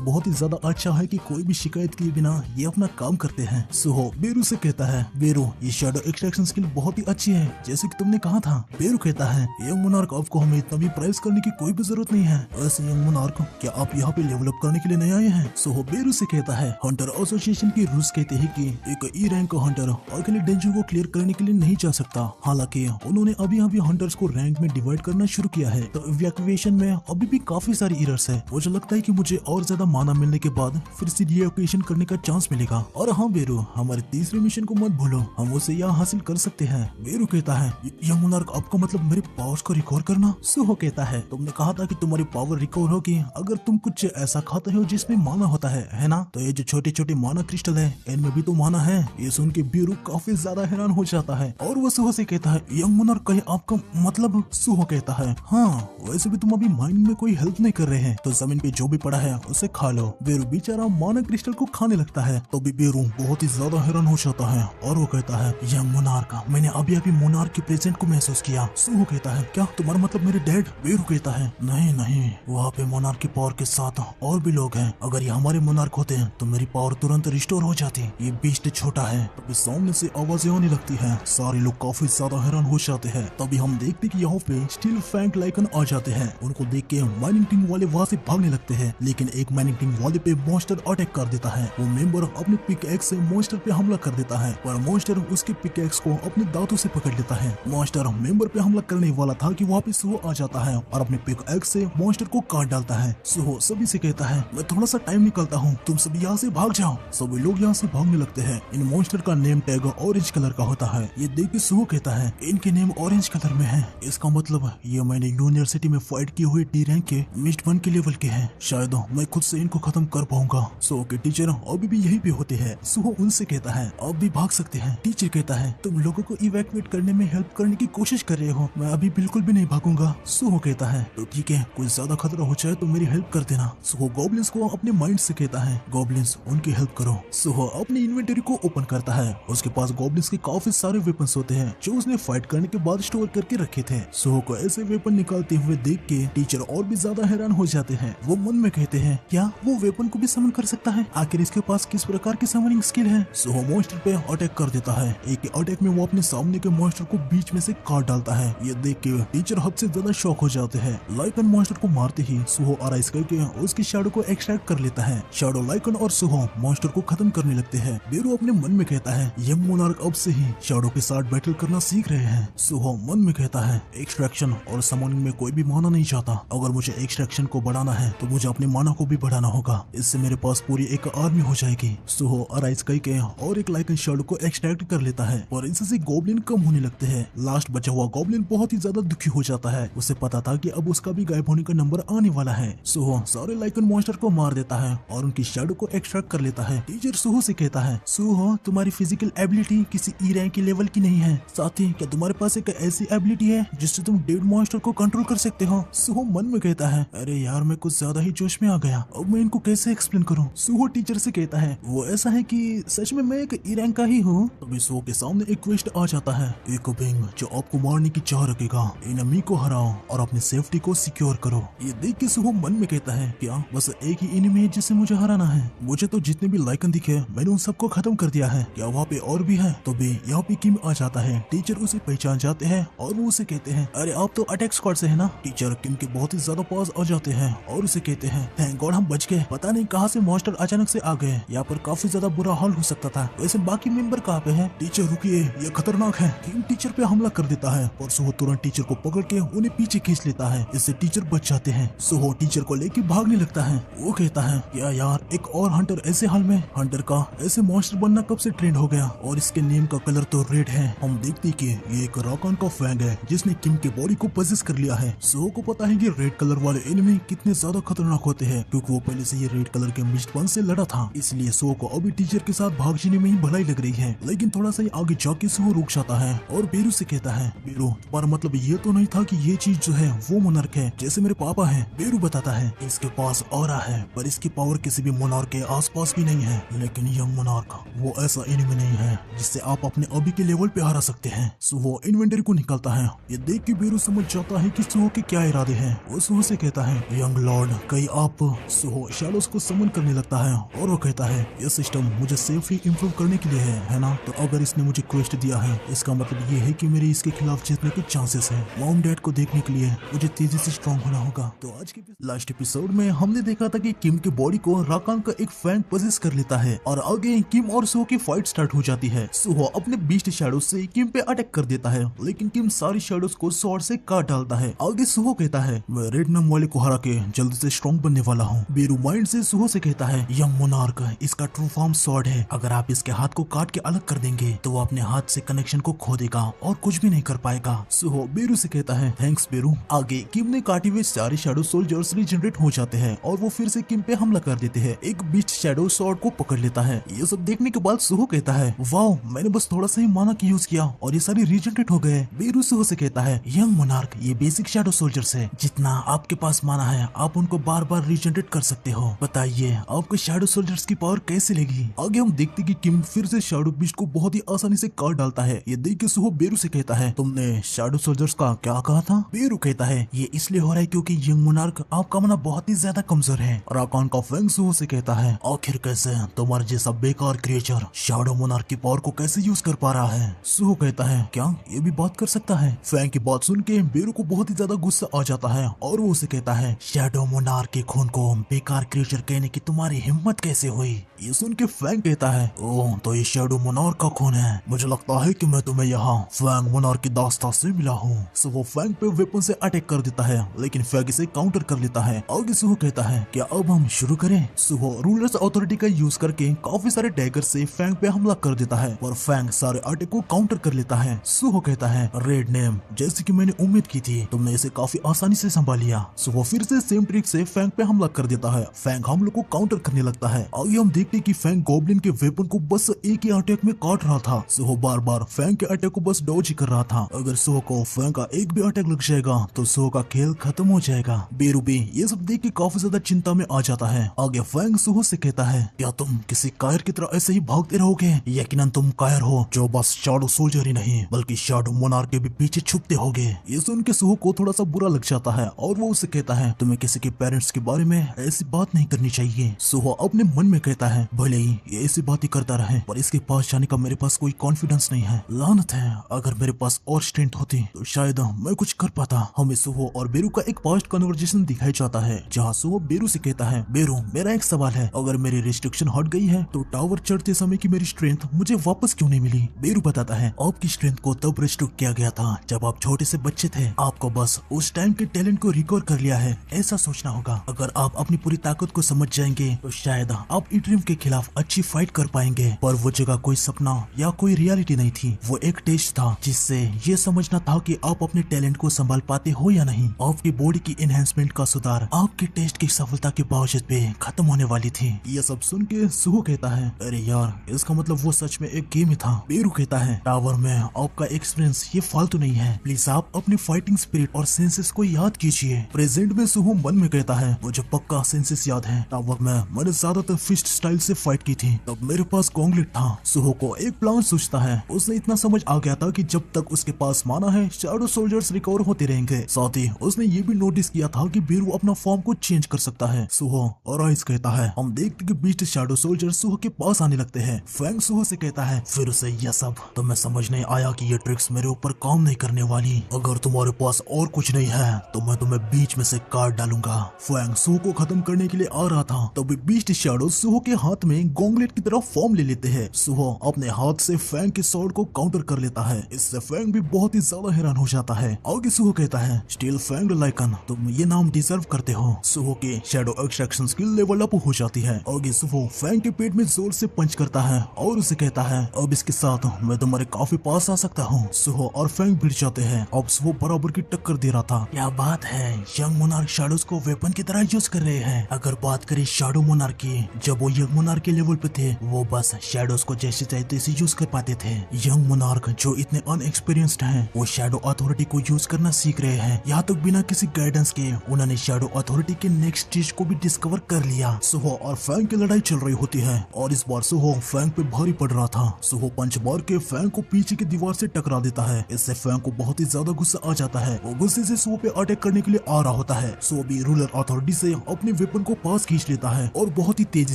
Speaker 1: बहुत ही ज्यादा अच्छा है कि कोई भी शिकायत किए बिना ये अपना काम करते हैं। सुहो बेरू से कहता है, बेरू ये शैडो एक्सट्रैक्शन स्किल बहुत ही अच्छी है, जैसे कि तुमने कहा था। बेरू कहता है, यंग मोनार्क आपको हमें इतना भी प्राइस करने की कोई भी जरूरत नहीं है। ऐसे यंग मोनार्क, क्या आप यहाँ पे लेवल अप करने के लिए नहीं आए हैं? सुहो बेरू से कहता है, हंटर एसोसिएशन की रूल्स कहते हैं कि एक ई रैंक हंटर अकेले डेंजर को क्लियर करने के लिए नहीं जा सकता। हालांकि उन्होंने अभी हंटर्स को रैंक में डिवाइड करना शुरू किया है, तो इवैक्यूएशन में अभी भी काफी सारी एरर्स है। मुझे लगता है कि मुझे और ज्यादा माना मिलने के बाद फिर से रिएक्टिवेशन करने का चांस मिलेगा। और हाँ बेरू, हमारे तीसरे मिशन को मत भूलो, हम उसे यहाँ हासिल कर सकते हैं। बेरू कहता है, यंग मोनार्क आपका मतलब मेरे पावर्स को रिकवर करना? सुहो कहता है, तुमने कहा था कि तुम्हारी पावर रिकवर होगी अगर तुम कुछ ऐसा खाते हो जिसमें माना होता है ना? तो ये जो छोटे छोटे माना क्रिस्टल है, इनमें भी तो माना है। ये सुन के बेरू काफी ज्यादा हैरान हो जाता है और वो सुहो से कहता है, यंग मोनार्क कहे आपका मतलब? सुहो कहता है, हाँ वैसे भी तुम अभी माइनिंग में कोई हेल्प नहीं कर रहे हैं, तो जमीन पे जो भी पड़ा है उसे खा लो। बेरू बेचारा माना क्रिस्टल को खाने लगता है, तो भी बेरू बहुत ही ज्यादा हैरान हो जाता है और वो कहता है, यंग मोनार्क, मैंने अभी मोनार्क के प्रेजेंट को महसूस किया। सुहो कहता है, क्या तुम्हारा मतलब मेरे डैड? बेरू कहता है, नहीं नहीं, वहाँ पे मोनार्क की पावर के साथ और भी लोग हैं। अगर ये हमारे मोनार्क होते हैं तो मेरी पावर तुरंत रिस्टोर हो जाती। ये बीस्ट छोटा है। तभी सामने से आवाजें आने लगती है, सारे लोग काफी ज्यादा हैरान हो जाते हैं। तभी हम देखते कि यहाँ पे स्टील फैंक लाइकन आ जाते हैं। उनको देख के माइनिंग टीम वाले वहाँ से भागने लगते हैं, लेकिन एक माइनिंग टीम वाले पे मॉन्स्टर अटैक कर देता है। वो मेंबर अपने पिकएक्स से मॉन्स्टर पे हमला कर देता है, पर मॉन्स्टर उसके पिकएक्स को अपने दांतों से पकड़ लेता है। मॉन्स्टर मेंबर पे हमला करने वाला था कि वहाँ पे सुहो आ जाता है और अपने पिकएक्स से मॉन्स्टर को काट डालता है। सुहो सभी से कहता है, मैं थोड़ा सा टाइम निकालता हूँ, तुम सभी यहाँ से भाग जाओ। सभी लोग यहाँ से भागने लगते हैं। इन मॉन्स्टर का नेम टैग ऑरेंज कलर का होता है। ये देख के सुहो कहता है, इनके नेम ऑरेंज कलर में है, इसका मतलब ये मैंने यूनिवर्सिटी में फाइट किए हुए डी रैंक के मिस्ट 1 के लेवल के हैं। शायद मैं खुद से इनको खत्म कर पाऊंगा। सुहो के टीचर अभी भी यही पे होते हैं। सुहो उनसे कहता है, आप भी भाग सकते हैं। टीचर कहता है, तुम लोगों को इवैक्यूएट करने में हेल्प करने की कोशिश कर रहे हो, मैं अभी बिल्कुल भी नहीं भागूंगा। सुहो कहता है, तो ठीक है, कोई ज्यादा खतरा हो जाए तो मेरी हेल्प कर देना। सुहो गॉब्लिन्स को अपने माइंड से कहता है, गॉब्लिन्स उनकी हेल्प करो। सुहो अपनी इन्वेंटरी को ओपन करता है। उसके पास गॉब्लिन्स के काफी सारे वेपन्स होते हैं जो उसने फाइट करने के बाद स्टोर करके रखे थे। सुहो को ऐसे वेपन निकालते हुए देख के टीचर और भी ज्यादा हैरान हो जाते हैं। वो मन में कहते हैं, क्या वो वेपन को भी समन कर सकता है? आखिर इसके पास किस प्रकार की समनिंग स्किल है? सुहो मॉन्स्टर पे अटैक कर देता है। एक अटैक में वो अपने सामने के मॉन्स्टर को बीच में से काट डालता है। ये देख के टीचर हद से ज्यादा शॉक हो जाते हैं। लाइकन मॉन्स्टर को मारते ही सुहो अराइज करके उसकी शैडो को एक्सट्रैक्ट कर लेता है। शैडो लाइकन और सुहो मॉन्स्टर को खत्म करने लगते हैं। बेरू अपने मन में कहता है, यंग मोनार्क अब से ही शैडो के साथ बैटल करना सीख रहे हैं। सुहो मन में कहता है, एक्सट्रैक्शन और समनिंग में कोई भी माना नहीं चाहता। अगर मुझे एक्सट्रैक्शन को बढ़ाना है तो मुझे अपने माना को भी बढ़ाना होगा, इससे मेरे पास पूरी एक आर्मी हो जाएगी। सुहो अराइज करके और एक लाइकन शैडो को एक्सट्रैक्ट कर लेता है और इससे गोब्लिन कम होने लगते हैं। लास्ट बचा हुआ गोब्लिन बहुत ही ज्यादा दुखी हो जाता है। उसे पता था कि अब उसका भी गायब होने का नंबर आने वाला है। सुहो सारे लाइकन मॉन्स्टर को मार देता है और उनकी शैडो को एक्सट्रैक्ट कर लेता है। टीचर सुहो से कहता है, सुहो तुम्हारी फिजिकल एबिलिटी किसी ई रैंक की लेवल की नहीं है, साथ ही क्या तुम्हारे पास एक ऐसी एबिलिटी है जिससे तुम डेड मॉन्स्टर को कंट्रोल कर सकते हो? सुहो मन में कहता है, अरे यार मैं कुछ ज्यादा ही जोश में आ गया, अब मैं इनको कैसे एक्सप्लेन करूं? सुहो टीचर से कहता है, वो ऐसा है कि सच में मैं एक ई रैंक का ही हूँ। तभी सुहो के सामने एक क्वेस्ट आ जाता है, एक बिंग जो आपको मारने की चाह रखेगा, एनिमी को हराओ और अपनी सेफ्टी को सिक्योर करो। ये देख के सुहो मन में कहता है, क्या बस एक ही एनिमी है जिससे मुझे हराना है? मुझे तो जितने भी लाइकन दिखे मैंने उन सबको खत्म कर दिया है, क्या वहाँ पे और भी है? तो भी यहाँ पे किम आ जाता है। टीचर उसे पहचान जाते हैं और वो उसे कहते हैं, अरे आप तो अटैक स्क्वाड से है ना? टीचर किम के बहुत ही ज्यादा पास आ जाते हैं और उसे कहते हैं, थैंक गॉड हम बच गए, पता नहीं कहाँ से मॉन्स्टर अचानक से आ गए, यहाँ पर काफी ज्यादा बुरा हाल हो सकता था। वैसे बाकी मेंबर कहाँ पे हैं? टीचर रुकिए, ये खतरनाक है। किम टीचर पे हमला कर देता है और सुहो तुरंत टीचर को पकड़ के उन्हें पीछे खींच लेता है, इससे टीचर बच जाते हैं। सुहो टीचर को लेके भाग भागने लगता है। वो कहता है क्या यार, एक और हंटर ऐसे हाल में, हंटर का ऐसे मॉन्स्टर बनना कब से ट्रेंड हो गया, और इसके नेम का कलर तो रेड है। हम देखते कि ये एक राकान का फैंग है जिसने किम के बॉडी को पजेस कर लिया है। सुहो को पता है कि रेड कलर वाले एनिमी कितने ज्यादा खतरनाक होते हैं, क्योंकि वो पहले से ही रेड कलर के मिस्ट वन से लड़ा था। इसलिए सुहो को अभी टीचर के साथ भाग जाने में ही भलाई लग रही है। लेकिन थोड़ा सा ही आगे जाके सुहो रुक जाता है और बेरू से कहता है, बेरू पर मतलब ये तो नहीं था कि ये चीज जो है वो मोनार्क है जैसे मेरे पापा है। बेरू बताता है इसके पास ऑरा है, पर इसकी पावर किसी भी मोनार्क के आसपास भी नहीं है। लेकिन यंग मोनार्क वो ऐसा एनिमी नहीं है जिससे आप अपने अभी के लेवल पे हरा सकते हैं। सुहो इन्वेंटरी को निकालता है। ये देख के बेरू समझ जाता है कि सुहो के क्या इरादे हैं। वो सुहो से कहता है, यंग लॉर्ड कहीं आप। सुहो शैडोज को समन करने लगता है और वो कहता है ये सिस्टम मुझे सेफली इम्प्रूव करने के लिए है ना। तो अगर इसने मुझे क्वेस्ट दिया है इसका मतलब ये है कि मेरे इसके खिलाफ जीतने के चांसेस है। मॉम डैड को देखने के लिए मुझे तेजी से स्ट्रॉन्ग होना होगा। तो आज के लास्ट एपिसोड में हमने देखा था कि किम के बॉडी को राकान का एक फैंग पजेस कर लेता है और आगे किम और सुहो की फाइट स्टार्ट हो जाती है। सुहो अपने बीस्ट शैडो से किम पे अटैक कर देता है, लेकिन किम सारी शैडोज को स्वॉर्ड से काट डालता है। आगे सुहो कहता है मैं रेड नम वाले को हरा के जल्द से स्ट्रॉन्ग बनने वाला हूँ। बेरू माइंड से सुहो से कहता है यंग मोनार्क इसका ट्रू फॉर्म स्वॉर्ड है, अगर आप इसके हाथ को काट के अलग कर देंगे तो वो अपने हाथ से कनेक्शन को खो देगा और कुछ भी नहीं कर पाएगा। सुहो बेरू से कहता है थैंक्स बेरू। आगे किम ने काटे हुए सारे शैडो सोल्जर्स रिजनरेट हो जाते हैं और वो फिर से किम पे हमला कर देते हैं। एक बीस्ट शैडो स्वॉर्ड को पकड़ लेता है। ये सब देखने के बाद सुहो कहता है वाओ मैंने बस थोड़ा सा ही माना की यूज किया और ये सारे रिजनरेट हो गए। बेरू सुहो से कहता है यंग मोनार्क ये बेसिक शैडो सोल्जर्स है, जितना आपके पास माना है आप उनको बार बार रिजनरेट कर सकते हो। बताइए आपको शैडो सोल्जर्स की पावर कैसे लगी। आगे हम देखते कि किम फिर से शैडो बीस्ट को बहुत ही आसानी से काट डालता है। ये देख के सुहो बेरू से कहता है तुमने शैडो सोल्जर्स का क्या कहा था। बेरू कहता है ये इसलिए हो रहा है क्योंकि यंग मोनार्क आपका माना बहुत ही ज्यादा कमजोर है। राकान का फैंग सुहो से कहता है आखिर कैसे तुम्हारे जैसा बेकार क्रिएचर शैडो मोनार्क की पावर को कैसे यूज कर पा रहा है। सुहो कहता है क्या ये भी बात कर सकता है। फैंग की बात सुन के बेरू को बहुत ही ज्यादा गुस्सा आ जाता है और वो उसे कहता है शैडो मोनार्क के खून को बेकार क्रिएचर कहने की तुम्हारी हिम्मत कैसे हुई। ये सुन के फैंग कहता है ओह तो ये शैडो मोनार्क का खून है, मुझे लगता है कि मैं तुम्हें यहाँ फैंग मोनार्क की दास्तान से मिला हूँ। सो वो फैंग पे वेपन से अटैक कर देता है, लेकिन फैंग इसे काउंटर कर लेता है। आगे सुहो कहता है क्या अब हम शुरू करें। सुहो रूलर्स अथॉरिटी का यूज करके काफी सारे डैगर से फैंग पे हमला कर देता है और फैंग सारे अटैक को काउंटर कर लेता है। सुहो कहता है रेड नेम जैसे कि मैंने उम्मीद की थी तुमने इसे काफी आसानी से संभाल लिया। सुहो फिर से सेम ट्रिक से फैंग पे हमला कर देता है। फैंग हम लोग को काउंटर करने लगता है। आगे हम देखते कि फैंग गॉब्लिन के वेपन को बस एक ही अटैक में काट रहा था। सुहो बार बार फैंग के अटैक को बस डॉज ही कर रहा था। अगर सुहो को फैंग का एक भी अटैक लग जाएगा तो सुहो का खेल खत्म हो जाएगा। बेरू भी ये सब देख के काफी ज्यादा चिंता में आ जाता है। आगे फैंग सुहो से कहता है क्या तुम किसी कायर की तरह ऐसे ही भागते रहोगे। यकीनन तुम कायर हो जो बस शैडो सोल्जर ही नहीं बल्कि शैडो मोनार्क के भी पीछे छुपते होगे। ये सुन के सुहो को थोड़ा सा बुरा लग जाता है और वो उसे कहता है तुम्हें किसी के पेरेंट्स के बारे में ऐसी बात नहीं करनी चाहिए। सुहो अपने मन में कहता है भले ही ये ऐसी बात ही करता रहे पर इसके पास जाने का मेरे पास कोई कॉन्फिडेंस नहीं है। लानत है, अगर मेरे पास और स्ट्रेंथ होती तो शायद मैं कुछ कर पाता। हमें सुहो और बेरू का एक पास्ट कन्वर्सेशन दिखाई जाता है जहाँ सुहो बेरू से कहता है बेरू मेरा एक सवाल है, अगर मेरी रिस्ट्रिक्शन हट गई है तो टावर चढ़ते समय की मेरी स्ट्रेंथ मुझे वापस क्यों नहीं मिली। बेरू बताता है आपकी स्ट्रेंथ को तब रिस्ट्रिक्ट किया गया था जब आप छोटे से बच्चे थे, आपको बस उस टाइम के टैलेंट को रिकवर कर लिया है ऐसा सोचना होगा। अगर आप अपनी पूरी ताकत को समझ जाएंगे तो शायद आप इट्रिम के खिलाफ अच्छी फाइट कर पाएंगे। पर वो जगह कोई सपना या कोई रियलिटी नहीं थी, वो एक टेस्ट था जिससे ये समझना था कि आप अपने टैलेंट को संभाल पाते हो या नहीं। आपकी बॉडी की एनहेंसमेंट का सुधार आपके टेस्ट की सफलता के बावजूद भी खत्म होने वाली थी। ये सब सुन के सुहो कहता है अरे यार इसका मतलब वो सच में एक गेम ही था। बेरू कहता है टावर में आपका एक्सपीरियंस ये फालतू नहीं है, प्लीज आप अपनी फाइटिंग स्पिरिट और सेंसेस को याद कीजिए। प्रेजेंट में सुहो मन में कहता है मुझे पक्का सेंसेस याद है, टावर में मैंने ज्यादातर फिस्ट स्टाइल से फाइट की थी तब मेरे पास गॉन्गलेट था। सुहो को एक प्लान सोचता है, उसने इतना समझ आ गया था कि जब तक उसके पास माना है शैडो सोल्जर्स रिकवर होते रहेंगे। साथ ही उसने ये भी नोटिस किया था कि बेरू अपना फॉर्म को चेंज कर सकता है। सुहो और आइस कहता है हम देखते कि बीस्ट शैडो सोल्जर सुहो के पास आने लगते हैं। फैंग सुहो से कहता है फिर से यह सब तो मैं समझ नहीं आया कि ये ट्रिक्स मेरे ऊपर काम नहीं करने वाली। अगर तुम्हारे पास और कुछ नहीं है तो मैं तुम्हें बीच में से काट डालूंगा। फैंग सुहो को खत्म करने के लिए आ रहा था तभी बीस्ट शैडो सुहो के हाथ में गॉन्गलेट की तरह फॉर्म ले लेते हैं। सुहो अपने हाथ से फैंग के स्वॉर्ड को काउंटर कर लेता है। इससे फैंग भी बहुत ही ज्यादा हैरान हो जाता है। आगे सुहो कहता है स्टील फैंग लाइकन तुम ये नाम डिजर्व करते हो। सुहो के shadow extraction skill level up हो जाती है। आगे सुहो फैंग के पेट में जोर से पंच करता है और उसे कहता है अब इसके साथ मैं तुम्हारे काफी पास आ सकता हूँ। सुहो और फैंग भिड़ जाते हैं। अब सुहो बराबर की टक्कर दे रहा था। क्या बात है, यंग मोनार्क शैडोज को वेपन की तरह यूज कर रहे हैं। अगर बात करें शैडो मोनार्क की, जब वो यंग मोनार्क के लेवल पे थे वो बस शैडोज को जैसे चाहे तैसे यूज कर पाते थे। यंग मोनार्क जो इतने अनएक्सपीरियंस्ड हैं, वो शैडो अथॉरिटी को यूज करना सीख रहे हैं। यहाँ तक बिना किसी गाइडेंस के उन्होंने शैडो अथॉरिटी के नेक्स्ट स्टेज को भी डिस्कवर कर लिया। सुहो और फैंग की लड़ाई चल रही होती है और इस बार सुहो फैंग पे भारी पड़ रहा था। सुहो पंच मार के फैंग को पीछे की दीवार से टकरा देता है। इससे फैंग को बहुत ही ज्यादा गुस्सा आ जाता है। वो गुस्से से सुहो पे अटैक करने के लिए आ रहा होता है। सुहो भी रूलर अथॉरिटी से अपने वेपन को पास खींच लेता है और बहुत ही तेजी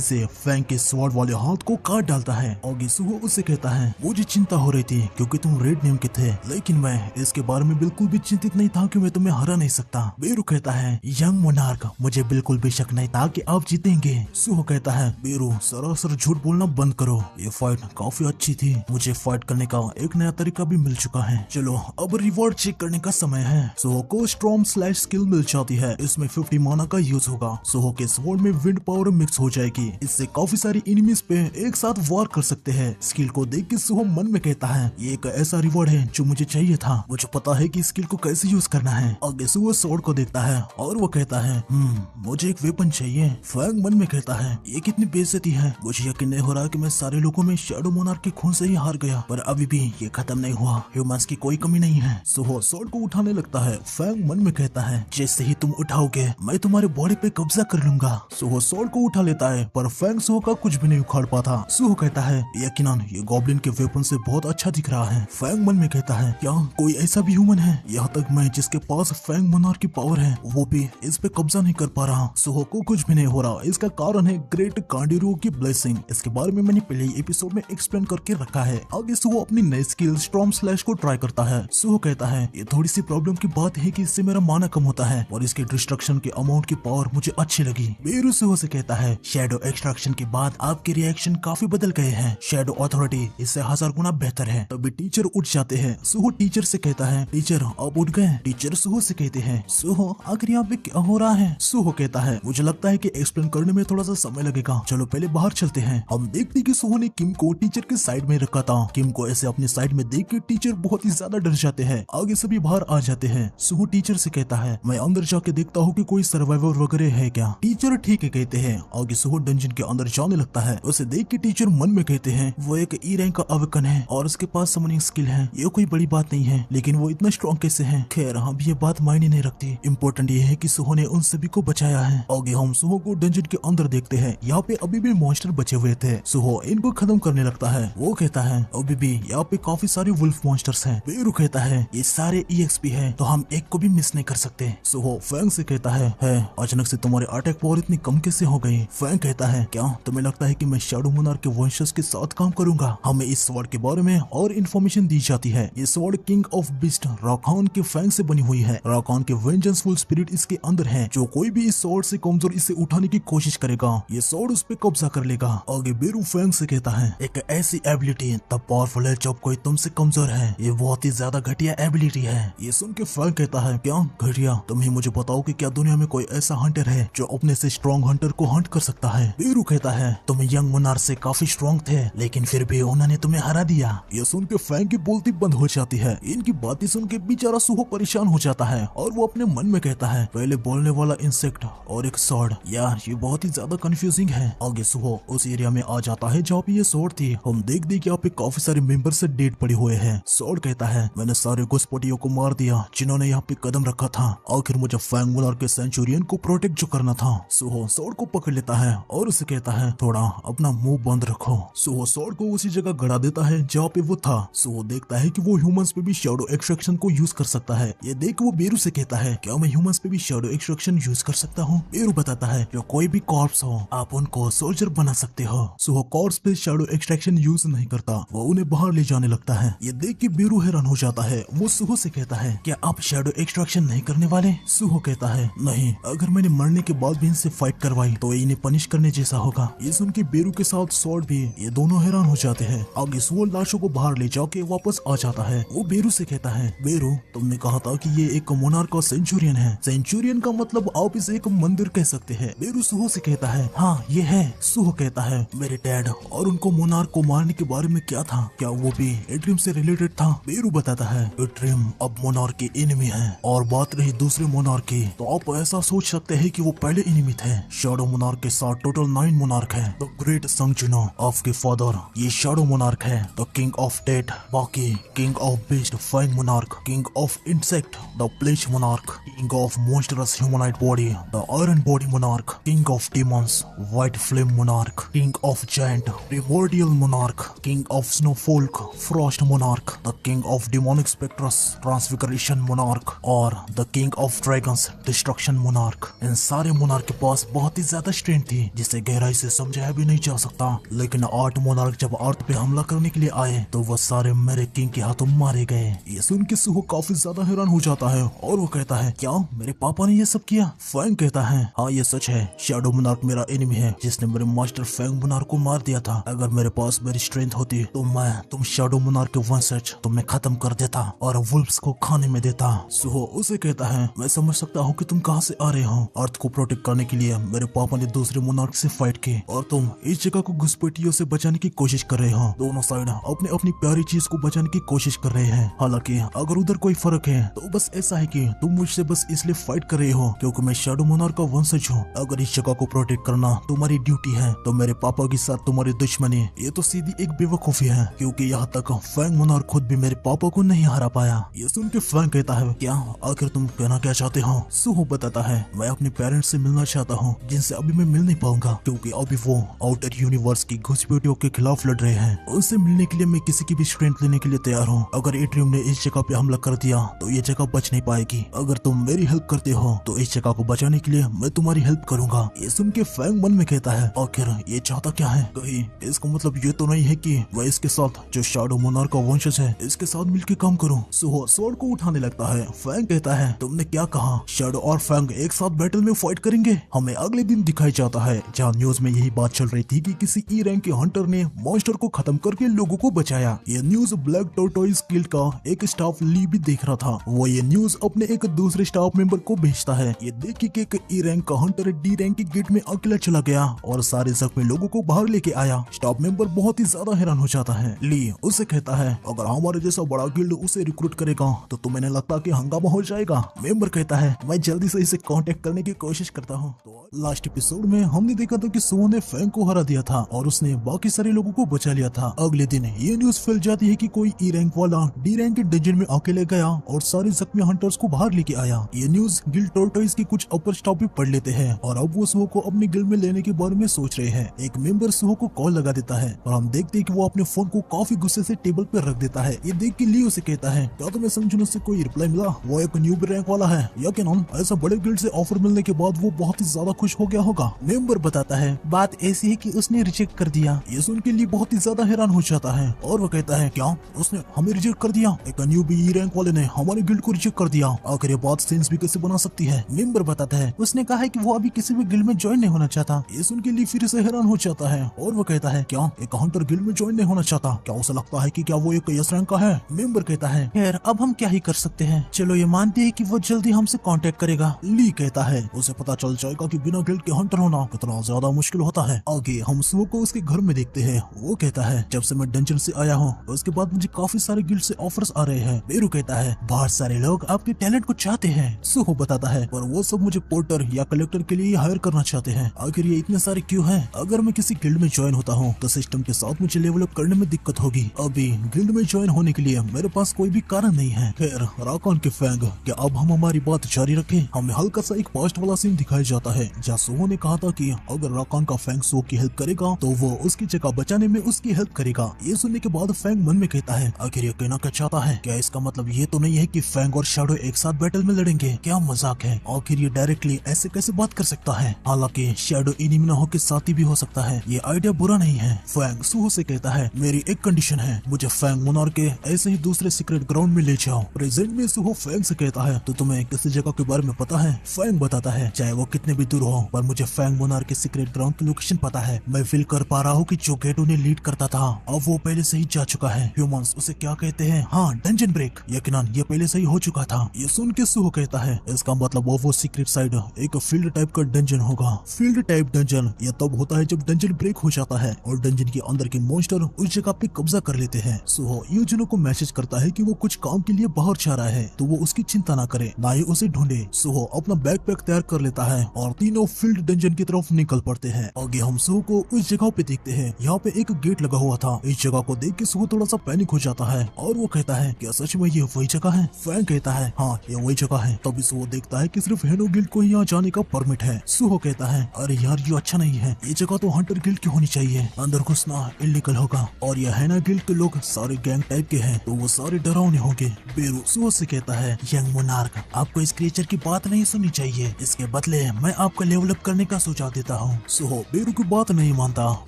Speaker 1: से फैंग के स्वॉर्ड वाले हाथ को काट डालता है। आगे सुहो उससे कहता है मुझे चिंता हो रही थी क्योंकि तुम रेड नेम के थे, लेकिन मैं इसके बारे में बिल्कुल भी चिंतित नहीं था कि मैं तुम्हें हरा नहीं सकता। बेरू कहता है यंग मोनार्क मुझे बिल्कुल भी शक नहीं था कि आप जीतेंगे। सुहो कहता है बेरू सरासर झूठ बोलना बंद करो, ये फाइट काफी अच्छी थी, मुझे फाइट करने का एक नया तरीका भी मिल चुका है। चलो अब रिवॉर्ड चेक करने का समय है। सुहो को स्ट्रॉन्ग स्लैश स्किल मिल जाती है। इसमें 50 माना का यूज होगा। सुहो के स्वॉर्ड में विंड पावर मिक्स हो जाएगी। इससे काफी सारी एनिमीज पे एक साथ वार कर सकते हैं। स्किल को देख के सुहो मन में कहता है ये एक ऐसा रिवॉर्ड है जो मुझे चाहिए था, मुझे पता है कि स्किल को कैसे यूज करना है। आगे सुहो स्वॉर्ड को देखता है और वो कहता है मुझे एक वेपन चाहिए। फैंग मन में कहता है ये कितनी बेइज्जती है, मुझे यकीन नहीं हो रहा कि मैं सारे लोगों में शैडो मोनार्क के खून से ही हार गया, पर अभी भी ये खत्म नहीं हुआ, ह्यूमंस की कोई कमी नहीं है। सुहो स्वॉर्ड को उठाने लगता है। फैंग मन में कहता है जैसे ही तुम उठाओगे मैं तुम्हारे बॉडी पे कब्जा कर लूंगा। सुहो स्वॉर्ड को उठा लेता है पर फैंग सुहो का कुछ भी नहीं उखाड़ पाता। सुहो कहता है यकीनन ये गॉब्लिन के वेपन से बहुत अच्छा दिख रहा है। फैंग मन में कहता है क्या कोई ऐसा भी ह्यूमन है, यहाँ तक मैं जिसके पास फैंग मोनार्क की पावर है वो भी इस पे कब्जा नहीं कर पा रहा। सुहो को कुछ भी नहीं हो रहा, इसका कारण है ग्रेट कांडिरू की ब्लेसिंग। इसके बारे में मैंने पहले ही एपिसोड में एक्सप्लेन करके रखा है। आगे सुहो अपनी नई स्किल स्टॉर्म स्लैश को ट्राई करता है। सुहो कहता है ये थोड़ी सी प्रॉब्लम की बात है कि इससे मेरा माना कम होता है और इसके डिस्ट्रक्शन के अमाउंट की पावर मुझे अच्छी लगी। बेरू सुहो से कहता है शैडो एक्सट्रैक्शन के बाद आपके रिएक्शन काफी बदल गए हैं, शैडो अथॉरिटी इससे 1000 गुना बेहतर है। तभी टीचर उठ जाते हैं। सुहो टीचर से कहता है टीचर आप उठ गए। टीचर सुहो से कहते हैं सुहो आखिर यहाँ पे क्या हो रहा है। सुहो कहता है मुझे लगता है कि एक्सप्लेन करने में थोड़ा सा समय लगेगा, चलो पहले बाहर चलते हैं। हम देखते कि सुहो ने किम को टीचर के साइड में रखा था। किम को ऐसे अपनी साइड में देख के टीचर बहुत ही ज्यादा डर जाते हैं। आगे सभी बाहर आ जाते हैं। सुहो टीचर से कहता है मैं अंदर जाके देखता हूँ कि कोई सर्वाइवर वगैरह है क्या। टीचर ठीक है कहते हैं। आगे सुहो डंजन के अंदर जाने लगता है। उसे देख के टीचर मन में कहते हैं वो एक ई रैंक का अवकन है और उसके पास समनिंग स्किल है, ये कोई बड़ी बात नहीं है, लेकिन वो इतना स्ट्रॉन्ग कैसे है। खैर हम ये बात मायने नहीं रखती, इम्पोर्टेंट ये है कि सुहो ने उन सभी को बचाया है। आगे हम सुहो को डंजन के अंदर देखते हैं। यहाँ पे अभी भी मॉन्स्टर बचे हुए थे। सुहो इनको खत्म करने लगता है। वो कहता है अभी भी यहाँ पे काफी सारे वुल्फ मॉन्स्टर्स हैं। बेरू कहता है ये सारे EXP है तो हम एक को भी मिस नहीं कर सकते। सुहो फैंग से कहता है अचानक से तुम्हारे अटैक पावर इतनी कम कैसे हो गई। फैंग कहता है क्या तुम्हें लगता है कि मैं शैडो मोनार्क के वंशज के साथ काम करूंगा। हमें इस स्वॉर्ड के बारे में और इन्फॉर्मेशन दी जाती है। ये स्वॉर्ड किंग ऑफ बीस्ट राखान के फैंग से बनी हुई है। राखान के वेंजेंसफुल स्पिरिट इसके अंदर है। जो कोई भी इस स्वॉर्ड से कमजोर इसे उठाने की कोशिश करेगा ये स्वॉर्ड उस पे कब्जा कर लेगा। आगे बेरू फैंग से कहता है एक ऐसी एबिलिटी तब पावरफुल है जब कोई तुमसे कमजोर है, ये बहुत ही ज्यादा घटिया एबिलिटी है। ये सुन के फैंग कहता है क्या घटिया, तुम ही मुझे बताओ कि क्या दुनिया में कोई ऐसा हंटर है जो अपने से स्ट्रॉन्ग हंटर को हंट कर सकता है। बेरू कहता है तुम यंग मोनार्क से काफी स्ट्रॉन्ग थे लेकिन फिर भी उन्होंने तुम्हें हरा दिया। ये सुन के फैंग की बोलती बंद हो जाती है। इनकी बातें सुन के बेचारा सुहो परेशान हो जाता है और वो अपने मन में कहता है पहले बोलने वाला इंसेक्ट और एक स्वॉर्ड, यार ये बहुत ही ज्यादा कंफ्यूजिंग है। आगे सुहो उस एरिया में आ जाता है जहाँ पे ये स्वॉर्ड थी। हम देख कि यहाँ पे काफी सारे मेंबर से डेड पड़े हुए हैं। स्वॉर्ड कहता है मैंने सारे घुसपैठियों को मार दिया जिन्होंने यहाँ पे कदम रखा था, आखिर मुझे फैंग मोनार्क के सेंचुरियन को प्रोटेक्ट जो करना था। सुहो स्वॉर्ड को पकड़ लेता है और उसे कहता है थोड़ा अपना मुंह बंद रखो। सुहो स्वॉर्ड को उसी जगह गड़ा देता है जहाँ पे वो था। सुहो देखता है कि वो ह्यूमंस पे भी शैडो एक्सट्रैक्शन को यूज कर सकता है। ये देख वो बेरू से कहता है क्या मैं ह्यूमंस पे भी शैडो एक्सट्रैक्शन यूज कर सकता हूँ। बेरू बताता है जो कोई भी कॉर्प्स हो आप उनको सोल्जर बना सकते हो। सुहो कॉर्प्स पे शैडो एक्सट्रैक्शन यूज नहीं करता, वो उन्हें बाहर ले जाने लगता है। ये देख के बेरू हैरान हो जाता है। वो सुहो से कहता है क्या आप शैडो एक्सट्रैक्शन नहीं करने वाले। सुहो कहता है नहीं, अगर मैंने मरने के बाद भी इनसे फाइट करवाई तो इन्हें पनिश करने जैसा होगा। ये सुन के बेरू के साथ स्वॉर्ड भी ये दोनों हैरान हो जाते हैं। आगे सुहो लाशों को बाहर ले जाके वापस आ जाता है। वो बेरू से कहता है बेरू तुमने कहा था कि ये एक मोनार्क का सेंचुरियन है, सेंचुरियन का मतलब आप वापस एक मंदिर कह सकते हैं। बेरू सुहो से कहता है हाँ ये है। सुहो कहता है मेरे डैड और उनको मोनार्क को मारने के बारे में क्या था, क्या वो भी एट्रियम से रिलेटेड था? बेरू बताता है एट्रियम अब मोनार्क के एनिमी है। और बात रही दूसरे मोनार्क की, तो आप ऐसा सोच सकते हैं कि वो पहले एनिमी थे। शैडो मोनार्क के साथ टोटल 9 मोनार्क है। द ग्रेट संगजुनो आपके फादर ये शैडो मोनार्क है। द किंग ऑफ डेथ बाकी, king of beast fang monarch, king of insect the plague monarch, king of monstrous humanoid body the iron body monarch, king of demons white flame monarch, king of giant primordial monarch, king of snowfolk frost monarch, the king of demonic spectres transfiguration monarch और the king of dragons destruction monarch. इन सारे monarch के पास बहुत ही ज्यादा strength थी जिसे गहराई से समझाया भी नहीं जा सकता। लेकिन 8 मोनार्क जब अर्थ पे हमला करने के लिए आए तो वो सारे मेरे किंग के हाथों मारे गए। ये सुन के सुहो काफी ज्यादा हैरान हो जाता है और वो कहता है क्या मेरे पापा ने ये सब किया? फैंग कहता है हाँ ये सच है। शैडो मोनार्क मेरा एनिमी है जिसने मेरे मास्टर फैंग मोनार्क को मार दिया था। अगर मेरे पास मेरी स्ट्रेंथ होती तो तुम शैडो मोनार्क के वंशज तुम्हें खत्म कर देता और वुल्फ्स को खाने में देता। सुहो उसे कहता है मैं समझ सकता हूँ कि तुम कहाँ से आ रहे हो। अर्थ को प्रोटेक्ट करने के लिए मेरे पापा ने दूसरे मोनार्क से फाइट की और तुम इस जगह को घुसपैठियों से बचाने की कोशिश कर रहे हो। दोनों साइड अपने अपनी प्यारी चीज को बचाने की कोशिश कर रहे हैं। हालांकि अगर उधर कोई फर्क है तो बस ऐसा है कि तुम मुझसे बस इसलिए फाइट कर रहे हो क्योंकि मैं शैडो मोनार्क का वंशज हूँ। अगर इस जगह को प्रोटेक्ट करना तुम्हारी ड्यूटी है तो मेरे पापा के साथ तुम्हारी दुश्मनी ये तो सीधी एक बेवकूफी है क्योंकि यहाँ तक फैंग मोनार्क खुद भी मेरे पापा को नहीं हरा पाया। ये सुन के फैंग कहता है क्या आखिर तुम कहना क्या चाहते हो? सुहो बताता है मैं अपने पेरेंट्स से मिलना चाहता हूँ जिनसे अभी मैं मिल नहीं पाऊंगा क्योंकि अभी वो आउटर यूनिवर्स की घुसपैठियों के खिलाफ लड़ रहे हैं। उनसे मिलने के लिए मैं किसी की भी स्ट्रेंथ लेने के लिए तैयार हूँ। अगर एट्रियम ने इस जगह पे हमला कर दिया तो ये जगह बच नहीं पाएगी। अगर तुम मेरी हेल्प करते हो तो इस जगह को बचाने के लिए मैं तुम्हारी हेल्प करूंगा। ये सुन के फैंग मन में कहता है आखिर ये चाहता क्या है? कहीं इसका मतलब ये तो नहीं है कि मैं इसके साथ जो शैडो मोनार्क का वंशज है इसके साथ मिलकर काम करूं। सुहो स्वॉर्ड को उठाने लगता है। फैंग कहता है तुमने क्या कहा? शैडो और फैंग एक साथ बैटल में फाइट करेंगे? हमें अगले दिन दिखाई जाता है जहाँ न्यूज में यही बात चल रही थी कि किसी ई रैंक के हंटर ने मॉन्स्टर को खत्म करके लोगों को बचाया। ये न्यूज ब्लैक टॉर्टोइस गिल्ड का एक स्टाफ ली भी देख रहा था। वो ये न्यूज अपने एक दूसरे स्टाफ मेंबर को भेजता है। ये देख के एक ई रैंक का हंटर डी रैंक के गेट में अकेला चला गया और सारे जख्मी लोगों को बाहर लेके आया। स्टाफ मेंबर बहुत ही ज्यादा हैरान हो जाता है। ली उसे कहता है अगर हमारे जैसा बड़ा गिल्ड उसे रिक्रूट करेगा तो तुम्हें नहीं लगता कि हंगामा हो जाएगा? मेंबर कहता है मैं जल्दी से इसे कांटेक्ट करने की कोशिश करता हूँ। तो लास्ट एपिसोड में हमने देखा था कि सुहो ने फैंग को हरा दिया था और उसने बाकी सारे लोगों को बचा लिया था। अगले दिन ये न्यूज फैल जाती है कि कोई ई रैंक वाला डी रैंक के डंजन में अकेले गया और सारे जख्मी हंटर्स को बाहर लेके आया। ये न्यूज गिल्ड टॉर्टोइस की कुछ अपर स्टाफ भी पढ़ लेते हैं और अब वो सुहो को अपने गिल्ड में लेने के बारे में सोच रहे हैं। एक मेंबर सुहो को कॉल लगा देता है और हम देखते हैं कि वो अपने फोन को काफी गुस्से से टेबल पर रख देता है। ये देख के लियो से कहता है क्या तुम्हें संजुनो से कोई रिप्लाई मिला? वो एक न्यू रैंक वाला है यकीनन ऐसा बड़े गिल्ड से ऑफर मिलने के बाद वो बहुत ही ज्यादा खुश हो गया होगा। मेंबर बताता है बात ऐसी है कि उसने रिजेक्ट कर दिया। ये सुन के लिए बहुत ही ज्यादा हैरान हो जाता है और वो कहता है क्या उसने हमें रिजेक्ट कर दिया? एक न्यू बी रैंक वाले ने हमारे गिल्ड को रिजेक्ट कर दिया। आखिर ये बात सेंस भी कैसे बना सकती है? मेंबर बताता है उसने कहा है कि वो अभी किसी भी गिल्ड में ज्वाइन नहीं होना चाहता। ये सुन के लिए फिर से हैरान हो जाता है और वो कहता है क्या एक हंटर गिल्ड में ज्वाइन नहीं होना चाहता? क्या उसे लगता है कि क्या वो एक यस रैंक का है? मेंबर कहता है खैर अब हम क्या ही कर सकते हैं, चलो ये मानते हैं कि वो जल्दी हमसे कांटेक्ट करेगा। ली कहता है उसे पता चल जाएगा कि बिना गिल्ड के हंटर होना कितना ज्यादा मुश्किल होता है। आगे हम सुहो को उसके घर में देखते हैं। वो कहता है जब से मैं डंजन से आया हूँ उसके बाद मुझे काफी सारे गिल्ड से ऑफर्स आ रहे हैं। बेरू कहता है बहुत सारे लोग आपके टैलेंट को चाहते हैं। सुहो बताता है पर वो सब मुझे पोर्टर या कलेक्टर के लिए हायर करना चाहते हैं। आखिर ये इतने सारे क्यों हैं? अगर मैं किसी गिल्ड में ज्वाइन होता हूँ तो सिस्टम के साथ मुझे लेवल अप करने में दिक्कत होगी। अभी गिल्ड में ज्वाइन होने के लिए मेरे पास कोई भी कारण नहीं है। खैर राकान के फैंग क्या अब हम हमारी बात जारी रखें? हमें हल्का सा एक पास्ट वाला सीन दिखाया जाता है जहाँ सुहो ने कहा था कि अगर राकान का फैंग सुहो की हेल्प करेगा तो वो उसकी जगह बचाने में उसकी हेल्प करेगा। ये सुनने के बाद फैंग मन में कहता है आखिर ये कहना क्या चाहता है? क्या इसका मतलब ये तो नहीं है कि फैंग और शैडो एक साथ बैटल में लड़ेंगे? क्या मजाक है? आखिर ये डायरेक्टली ऐसे कैसे बात कर सकता है? हालांकि शैडो एनिमी ना होकर साथी भी हो सकता है। ये आइडिया बुरा नहीं है। फैंग सुहो से कहता है मेरी एक कंडीशन है, मुझे फैंग मोनार्क के ऐसे ही दूसरे सीक्रेट ग्राउंड में ले जाओ। प्रेजेंट में सुहो फैंग से कहता है तो तुम्हें किसी जगह के बारे में पता है? फैंग बताता है चाहे वो कितने भी दूर हो पर मुझे फैंग मोनार्क के सीक्रेट ग्राउंड की लोकेशन पता है। मैं फील कर पा रहा हूँ कि जो गेट उन्हें लीड करता था अब वो पहले से ही जा चुका है। ह्यूमंस उसे क्या कहते हैं? हाँ डंजन ब्रेक। यकीनन ये पहले से ही हो चुका था। ये सुन के सुहो कहता है इसका मतलब वो सीक्रेट साइड एक फील्ड टाइप का डंजन होगा। फील्ड टाइप डंजन यह तब होता है जब डंजन ब्रेक हो जाता है और डंजन के अंदर के मॉन्स्टर उस जगह पे कब्जा कर लेते हैं। सुहो यूजुनो को मैसेज करता है कि वो कुछ काम के लिए बाहर जा रहा है, तो वो उसकी चिंता ना करे, ना ही उसे ढूंढे। सुहो अपना बैकपैक तैयार कर लेता है और तीनों फील्ड डंजन की तरफ निकल पड़ते हैं। आगे हम सुहो को उस जगह पे देखते हैं, यहाँ पे एक गेट लगा हुआ था। इस जगह को देख के सुहो थोड़ा सा पैनिक हो जाता है और वो कहता है क्या सच में ये वही जगह है? फैंग कहता है हाँ ये वही जगह है। तभी सुहो देखता है कि सिर्फ हेनो गिल्ड को यहाँ जाने का परमिट है। सुहो कहता है अरे यार ये अच्छा नहीं है, ये जगह तो हंटर गिल्ड की होनी चाहिए, अंदर घुसना इलीगल होगा और ये हेना गिल्ड के लोग सारे गैंग टाइप के हैं तो वो सारे डरावने होंगे। बेरू सुहो से कहता है यंग मोनार्क आपको इस क्रिएचर की बात नहीं सुननी चाहिए, इसके बदले मैं आपको लेवल अप करने का सुझाव देता हूँ। सुहो बेरू की बात नहीं मानता